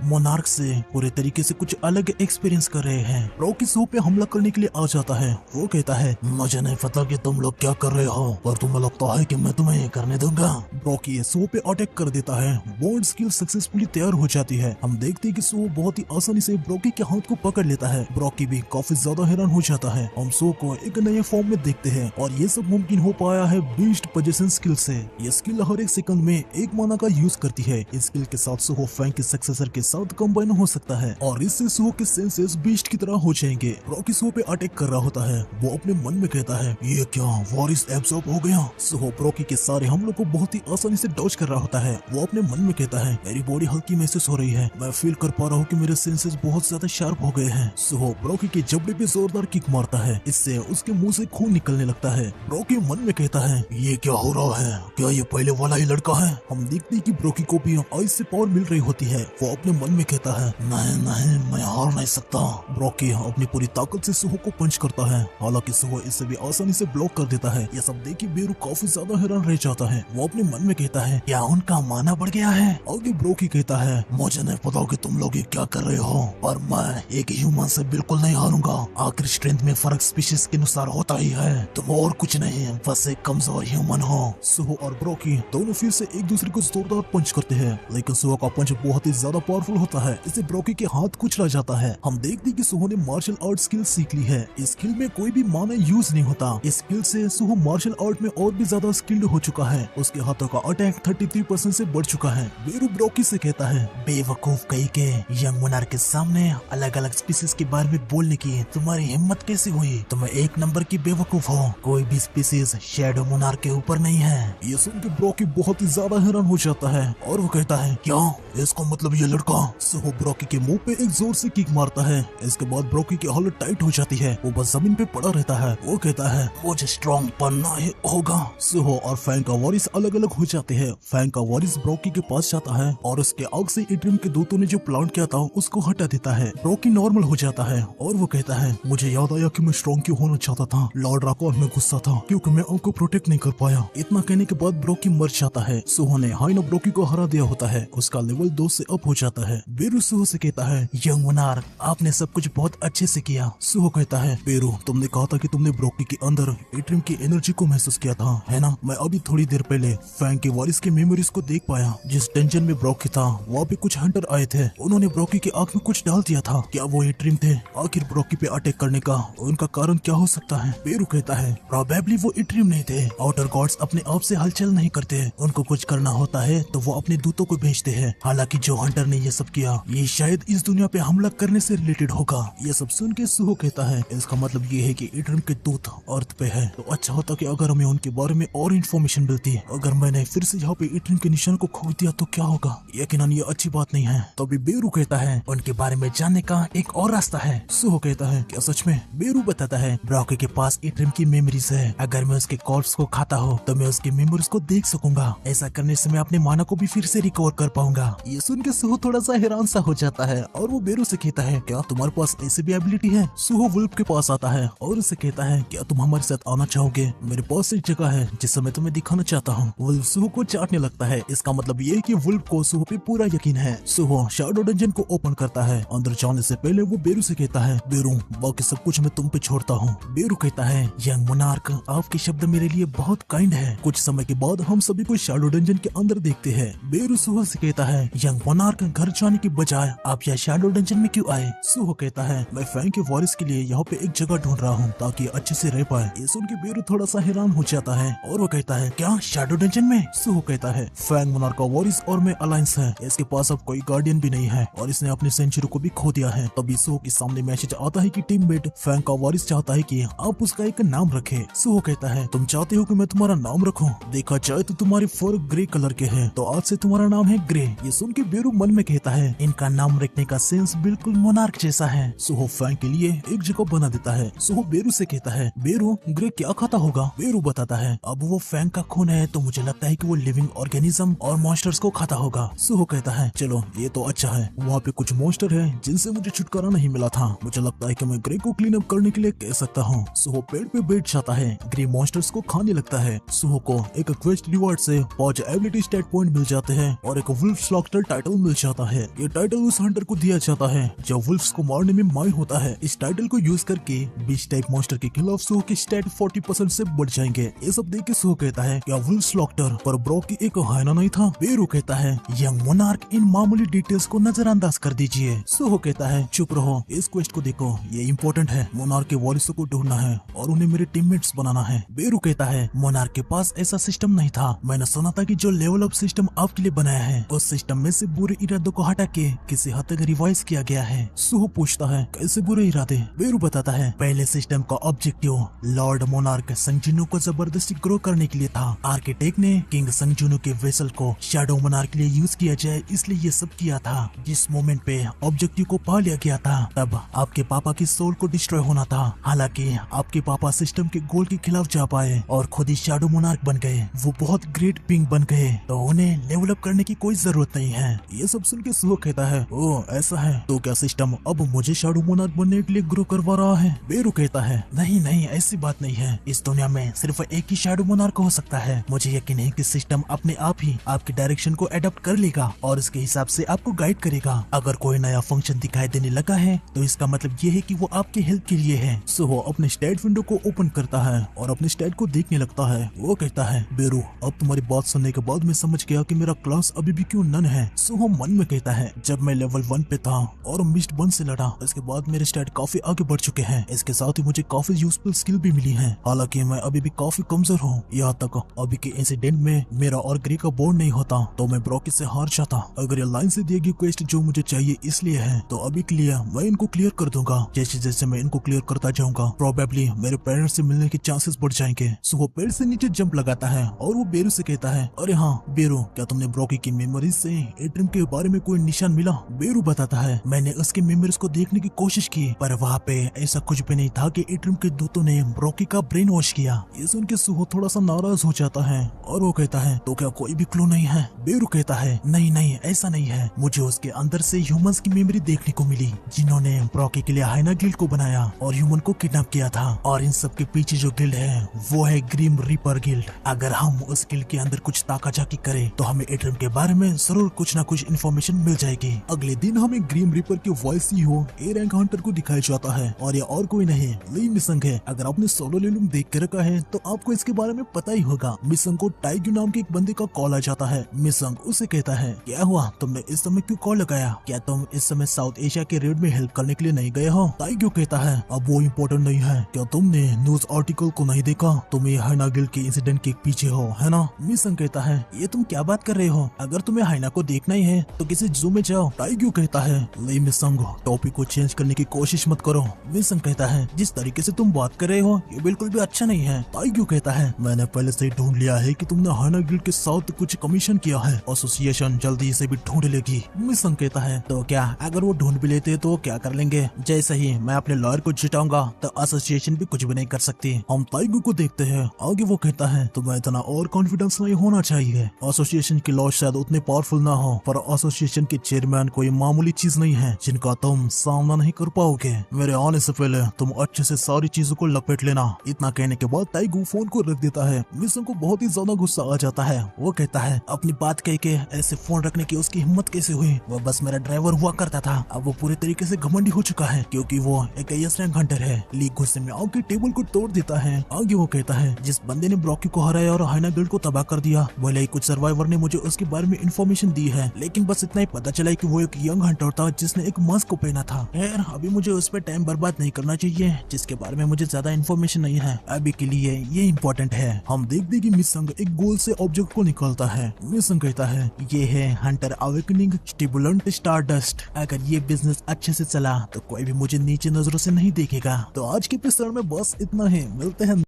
Speaker 1: मोनार्क से पूरे तरीके से कुछ अलग एक्सपीरियंस कर रहे हैं। ब्रॉकी सुहो पे हमला करने के लिए आ जाता है। वो कहता है मुझे नहीं पता कि तुम लोग क्या कर रहे हो, पर तुम्हें लगता है कि मैं तुम्हें ये करने दूंगा। ब्रॉकी सुहो पे अटैक कर देता है। बॉन्ड स्किल सक्सेसफुली तैयार हो जाती है। हम देखते हैं कि सुहो बहुत ही आसानी से ब्रॉकी के हाथ को पकड़ लेता है। ब्रॉकी भी काफी ज्यादा हैरान हो जाता है। हम सुहो को एक नए फॉर्म में देखते हैं और ये सब मुमकिन हो पाया है बीस्ट पोजीशन स्किल से। ये स्किल हर एक सेकंड में एक माना का यूज करती है। इस स्किल के साथ सुहो फैंग के सक्सेसर के साथ कंबाइन हो सकता है और इससे सुहो के सेंसेस बीस्ट की तरह हो जाएंगे। ब्रॉकी सुहो पे अटैक कर रहा होता है। वो अपने मन में कहता है ये क्या वारिस एब्सॉर्ब हो गया। सुहो ब्रॉकी के सारे हमलों को बहुत ही आसानी से डॉज कर रहा होता है। वो अपने मन में कहता है मेरी बॉडी हल्की महसूस हो रही है, मैं फील कर पा रहा हूँ कि मेरे सेंसेस बहुत ज्यादा शार्प हो गए हैं। सुहो ब्रॉकी के जबड़े पे जोरदार किक मारता है, इससे उसके मुंह से खून निकलने लगता है। ब्रॉकी मन में कहता है ये क्या हो रहा है, क्या ये पहले वाला ही लड़का है। हम देखते हैं कि ब्रॉकी को भी आइस से पावर मिल रही होती है। वो अपने मन में कहता है नहीं मैं हार नहीं सकता। ब्रॉकी अपनी पूरी ताकत से सुहो को पंच करता है, हालांकि सुहो इससे भी आसानी से ब्लॉक कर देता है। ये सब देख के बेरू काफी ज्यादा हैरान रह जाता है। वो अपने मन में कहता है क्या उनका माना बढ़ गया है। आगे ब्रॉकी कहता है मुझे नहीं पता कि तुम लोग ये क्या कर रहे हो, पर मैं एक ह्यूमन से बिल्कुल नहीं हारूंगा। आखिर स्ट्रेंथ में फर्क स्पीशीज के अनुसार होता ही है, तुम और कुछ नहीं बस एक कमजोर ह्यूमन हो। सुहो और ब्रॉकी दोनों फिर से एक दूसरे को जोरदार पंच करते हैं, लेकिन सुहो का पंच बहुत ही ज्यादा पावरफुल होता है। इससे ब्रॉकी के हाथ कुचला जाता है। हम देखते हैं कि सुहो ने मार्शल आर्ट स्किल सीख ली है। इस स्किल में कोई भी माना यूज नहीं होता। इस स्किल से सुहो मार्शल आर्ट में और भी ज्यादा स्किल्ड हो चुका है। उसके हाथों का अटैक 33% से बढ़ चुका है। बेरू ब्रॉकी से कहता है बेवकूफ कहीं के यंग मोनार्क के सामने अलग अलग स्पीसीज के बारे में बोलने की तुम्हारी हिम्मत कैसे हुई? तुम एक नंबर की बेवकूफ हो। कोई भी स्पीसीज शैडो मोनार्क के ऊपर नहीं है। ये सुन के ब्रॉकी बहुत ही ज्यादा हैरान हो जाता है और वो कहता है क्या इसका मतलब ये लड़का। सुहो ब्रॉकी के मुंह पे एक जोर से किक मारता है। इसके बाद ब्रॉकी की हालत टाइट हो जाती है। वो बस जमीन पे पड़ा रहता है। वो कहता है मुझे स्ट्रॉन्ग बनना ही होगा। सुहो और फैंग का वारिस अलग अलग हो जाते हैं। फैंग का वारिस ब्रॉकी के पास जाता है और उसके आग से एट्रियम के दूतों ने जो प्लांट किया था उसको हटा देता है। ब्रॉकी नॉर्मल हो जाता है और वो कहता है मुझे याद आया कि मैं स्ट्रॉन्ग क्यों होना चाहता था। लॉर्ड राकोन में गुस्सा था क्योंकि मैं आपको प्रोटेक्ट नहीं कर पाया। इतना कहने के बाद ब्रॉकी मर जाता है। सुहो ने हाइना ब्रॉकी को हरा दिया होता है। उसका लेवल 2 से अप हो जाता है। बेरू सुहो से कहता है यंग मोनार्क आपने सब कुछ बहुत अच्छे से किया। सुहो कहता है बेरू तुमने कहा था कि तुमने ब्रॉकी के अंदर एट्रियम की एनर्जी को महसूस किया था, है ना? मैं अभी थोड़ी देर पहले फैंग के वारिस के मेमोरीज को देख पाया। जिस टेंशन में ब्रॉकी था वहाँ पे कुछ हंटर आए थे। उन्होंने ब्रॉकी की आंख में कुछ डाल दिया था। क्या वो एट्रियम थे? आखिर ब्रॉकी पे अटैक करने का उनका कारण क्या हो सकता है? बेरू कहता है प्रोबेबली वो एट्रियम नहीं थे। आउटर गॉड्स अपने आप से हलचल नहीं करते। उनको कुछ करना होता है तो वो अपने दूतों को भेजते हैं। हालांकि जो हंटर ने ये सब किया ये शायद इस दुनिया पे हमला करने से रिलेटेड होगा। ये सब सुन के सुहो कहता है इसका मतलब ये है कि एट्रियम के दूत अर्थ पे है। तो अच्छा होता कि अगर हमें उनके बारे में और इन्फॉर्मेशन मिलती। अगर मैंने फिर से यहाँ पे एट्रियम के निशान को खो दिया तो क्या होगा? यकीनन ये अच्छी बात नहीं है। तभी बेरू कहता है उनके बारे में जानने का एक और रास्ता है। सुहो कहता है क्या सच में? बेरू बताता है ब्रॉकी के पास एट्रियम की मेमोरीज है। अगर मैं उसके कॉर्प्स को खाता हूँ तो मैं उसकी मेमोरीज को देख सकूंगा। ऐसा करने से मैं अपने माना को भी फिर से रिकवर कर पाऊंगा। ये सुन के सुहो थोड़ा सा हैरान सा हो जाता है और वो बेरू से कहता है क्या तुम्हारे पास ऐसी भी एबिलिटी है? सुहो वुल्फ के पास आता है और उसे कहता है क्या तुम हमारे साथ आना चाहोगे? मेरे पास एक जगह है जिसे मैं तुम्हें दिखाना चाहता हूँ। वुल्फ सुहो को चाटने लगता है। इसका मतलब ये है कि वुल्फ को सुहो पे पूरा यकीन है। सुहो शैडो डंजन को ओपन करता है। अंदर जाने से पहले वो बेरू से कहता है, बेरू बाकी सब कुछ मैं तुम पे छोड़ता हूँ। बेरू कहता है, यंग मोनार्क आपके शब्द मेरे लिए बहुत काइंड है। कुछ समय के बाद हम सभी को शैडो डंजन के अंदर देखते हैं। बेरू सुहो से कहता है, यंग मोनार्क घर जाने की बजाय आप यहाँ शैडो डंजन में क्यों आए? सुहो कहता है, मैं फैंग के वारिस के लिए यहाँ पे एक जगह ढूंढ रहा हूँ ताकि अच्छे से रह पाए। ये सुन के बेरू थोड़ा सा हैरान हो जाता है और वो कहता है, क्या शैडो डंजन में? सुहो कहता है, फैंग मोनार्क का वारिस और मैं अलायंस है, इसके पास अब कोई गार्डियन भी नहीं है और इसने अपने सेंचुरी को भी खो दिया है। तभी सुहो के सामने मैसेज आता है कि टीममेट फैंग का वारिस चाहता है कि आप उसका एक नाम रखें। सुहो कहता है, तुम चाहते हो कि मैं तुम्हारा नाम रखूं? देखा जाए तो तुम्हारे फर ग्रे कलर के हैं, तो आज से तुम्हारा नाम है ग्रे। ये सुन के बेरू मन में कहता है, इनका नाम रखने का सेंस बिल्कुल मोनार्क जैसा है। सुहो फैंग के लिए एक जगह बना देता है। सुहो बेरू से कहता है, बेरू ग्रे क्या खाता होगा? बेरू बताता है, अब वो फैंग का खून है तो मुझे लगता है कि वो लिविंग ऑर्गेनिज्म और मॉन्स्टर्स को खाता होगा। सुहो कहता है, चलो ये तो अच्छा है, वहाँ पे कुछ मॉन्स्टर है जिनसे मुझे छुटकारा नहीं मिला था, मुझे लगता है कि मैं ग्रे को क्लीन अप करने के लिए कह सकता हूँ। सुहो पेड़ पे बैठ जाता है, ग्रे मॉन्स्टर्स को खाने लगता है। सुहो को एक क्वेस्ट रिवार्ड से 5 एबिलिटी स्टैट पॉइंट मिल जाते हैं और एक वुल्फ स्लॉटर टाइटल मिल जाता है। ये टाइटल उस हंटर को दिया जाता है जो वुल्फ्स को मारने में माहिर होता है। इस टाइटल को यूज करके बीच टाइप मॉन्स्टर के खिलाफ सुहो के स्टैट 40% से बढ़ जाएंगे। ये सब देख के सुहो कहता है, क्या वुल्फ स्लॉटर पर ब्रॉक की एक हायना नहीं था? बेरू कहता है, यंग मोनार्क इन मामूली डिटेल्स को नजरअंदाज कर दीजिए। सुहो कहता है, चुप रहो, इस क्वेस्ट को देखो, ये इम्पोर्टेंट है। मोनार्क के वारिसों को ढूंढना है और उन्हें मेरे टीममेट्स बनाना है। बेरू कहता है, मोनार्क के पास ऐसा सिस्टम नहीं था, मैंने सुना था कि जो लेवल अप सिस्टम आपके लिए बनाया है उस सिस्टम में से बुरे इरादों को हटा के किसी हद तक रिवाइज किया गया है। सुहो पूछता है, कैसे बुरे इरादे? बेरू बताता है, पहले सिस्टम का ऑब्जेक्टिव लॉर्ड मोनार्क संगजुनो को जबरदस्ती ग्रो करने के लिए था। आर्किटेक्ट ने किंग संगजुनो के वेसल को शैडो मोनार्क के लिए यूज किया जाए इसलिए ये सब किया था। जिस मोमेंट पे ऑब्जेक्टिव को पा लिया गया था तब आपके पापा की सोल को डिस्ट्रॉय होना था। हालांकि आपके पापा सिस्टम के गोल के खिलाफ जा पाए और खुद ही शैडो मोनार्क बन गए। वो बहुत ग्रेट पिंग बन गए तो उन्हें लेवल अप करने की कोई जरूरत नहीं है। ये सब सुन के सुहो कहता है, ओ ऐसा है तो क्या सिस्टम अब मुझे शैडो मोनार्क बनने के लिए ग्रो करवा रहा है? बेरू कहता है, नहीं नहीं ऐसी बात नहीं है, इस दुनिया में सिर्फ एक ही शैडो मोनार्क हो सकता है। मुझे यकीन है कि सिस्टम अपने आप ही आपके डायरेक्शन को अडॉप्ट कर लेगा और इसके हिसाब से आपको गाइड करेगा। अगर कोई नया फंक्शन दिखाई देने लगा है तो इसका मतलब ये है कि वो आपके हेल्प के लिए है। सुहो अपने स्टैट विंडो को ओपन करता है और अपने स्टैट को देखने लगता है। वो कहता है, बेरू अब तुम्हारी बात सुनने के बाद मैं समझ गया कि मेरा क्लास अभी भी क्यों नन है। सुहो मन में कहता है, जब मैं लेवल 1 पे था और मिस्ट 1 से लड़ा, इसके बाद मेरे स्टैट काफी आगे बढ़ चुके हैं। इसके साथ ही मुझे काफी यूजफुल स्किल भी मिली है। हालांकि मैं अभी भी काफी कमजोर हूँ, यहाँ तक अभी के इंसिडेंट में मेरा और ग्रे का बॉन्ड नहीं होता तो मैं ब्रॉकी से हार जाता। अगर ये लाइन से दी गई क्वेस्ट जो मुझे चाहिए इसलिए है तो अभी के लिए मैं इनको क्लियर कर दूंगा। जैसे जैसे मैं इनको क्लियर करता जाऊंगा प्रोबेबली मेरे पेरेंट्स से मिलने के चांसेस बढ़ जाएंगे। सो वो पेड़ से नीचे जंप लगाता है और वो बेरू से कहता है, अरे हाँ बेरू, क्या तुमने ब्रॉकी की मेमोरीज से एट्रिम के बारे में कोई निशान मिला? बेरू बताता है, मैंने उसके मेमोरीज को देखने की कोशिश की पर वहाँ पे ऐसा कुछ भी नहीं था कि एट्रिम के दूतों ने ब्रॉकी का ब्रेन वॉश किया। ये सुन के सुहो थोड़ा सा नाराज हो जाता है और वो कहता है, तो क्या कोई भी क्लू नहीं है? बेरू कहता है, नहीं नहीं ऐसा नहीं है, मुझे उसके अंदर से ह्यूमंस की मेमोरी देखने को मिली जिन्होंने ब्रॉकी के लिए हाइना गिल्ड को बनाया और ह्यूमन को किडनैप किया था। और इन सब के पीछे जो गिल्ड है वो है ग्रिम रीपर गिल्ड। अगर हम उस गिल्ड के अंदर कुछ ताकाझाकी करें तो हमें एट्रिम के बारे में जरूर कुछ न कुछ इन्फॉर्मेशन मिल जाएगी। अगले दिन हमें ग्रिम रीपर के voice CEO A rank Hunter को दिखाया जाता है और ये और कोई नहीं ली मिसंग है। अगर आपने सोलो लेलुम देख के रखा है तो आपको इसके बारे में पता ही होगा। मिसंग को टाइग्यू नाम के एक बंदे का कॉल आ जाता है। मिसंग उसे कहता है, क्या हुआ, तुमने इस समय क्यों कॉल लगाया? क्या तुम इस समय साउथ एशिया के रेड में हेल्प करने के लिए नहीं गए हो? टाइग्यू कहता है, अब वो इम्पोर्टेंट नहीं है, क्या तुमने न्यूज आर्टिकल को नहीं देखा? तुम ये हाइना गिल्ड के इंसिडेंट के पीछे हो, है ना? मिसंग कहता है, ये तुम क्या बात कर रहे हो? अगर तुम्हें हाइना को देखना ही है तो किसी जू में जाओ। टाइग्यू कहता है, ले मिसंग, टॉपिक को चेंज करने की कोशिश मत करो। मिसंग कहता है, जिस तरीके से तुम बात कर रहे हो ये बिल्कुल भी अच्छा नहीं है। टाइग्यू कहता है, मैंने पहले से ही ढूंढ लिया है कि तुमने हाइना गिल्ड के साथ कुछ कमीशन किया है, एसोसिएशन जल्दी इसे भी ढूंढ लेगी। मिसंग कहता है, तो क्या अगर वो ढूंढ भी लेते तो क्या कर लेंगे? जैसे ही मैं अपने लॉयर को जिताऊंगा तो एसोसिएशन भी कुछ भी नहीं कर सकती। हम टाइग्यू को देखते हैं। आगे वो कहता है, तुम्हें इतना और कॉन्फिडेंस नहीं होना चाहिए। एसोसिएशन की लॉ शायद उतने पावरफुल ना हो पर एसोसिएशन के चेयरमैन कोई मामूली चीज नहीं है जिनका तुम सामना नहीं कर पाओगे। मेरे आने से पहले तुम अच्छे से सारी चीजों को लपेट लेना। इतना कहने के बाद टाइग्यू फोन को रख देता है। मिसंग को बहुत ही ज्यादा गुस्सा आ जाता है। वो कहता है, अपनी बात कह के ऐसे फोन रखने की उसकी हिम्मत कैसे हुई? वो बस मेरा ड्राइवर हुआ करता था। था। अब वो पूरे तरीके से घमंडी हो चुका है क्योंकि वो एक एस रैंक हंटर है। ली गुस्से में आग की टेबल को तोड़ देता है। आगे वो कहता है जिस बंदे ने ब्रॉकी को हराया और हाइना गिल्ड को तबाह कर दिया, बोले कुछ सर्वाइवर ने मुझे उसके बारे में इन्फॉर्मेशन दी है, लेकिन बस इतना ही पता चला कि वो एक यंग हंटर था जिसने एक मास्क को पहना था। खैर अभी मुझे उस पर टाइम बर्बाद नहीं करना चाहिए जिसके बारे में मुझे ज्यादा इन्फॉर्मेशन नहीं है। अभी के लिए ये इम्पोर्टेंट है। हम देखते कि मिसंग एक गोल से ऑब्जेक्ट को निकालता है। मिसंग कहता है ये है हंटर अवेकनिंग स्टिमुलेंट स्टारडस्ट। अगर ये बिजनेस अच्छे से चला तो कोई भी मुझे नीचे नजरों से नहीं देखेगा। तो आज के एपिसोड में बस इतना ही। मिलते हैं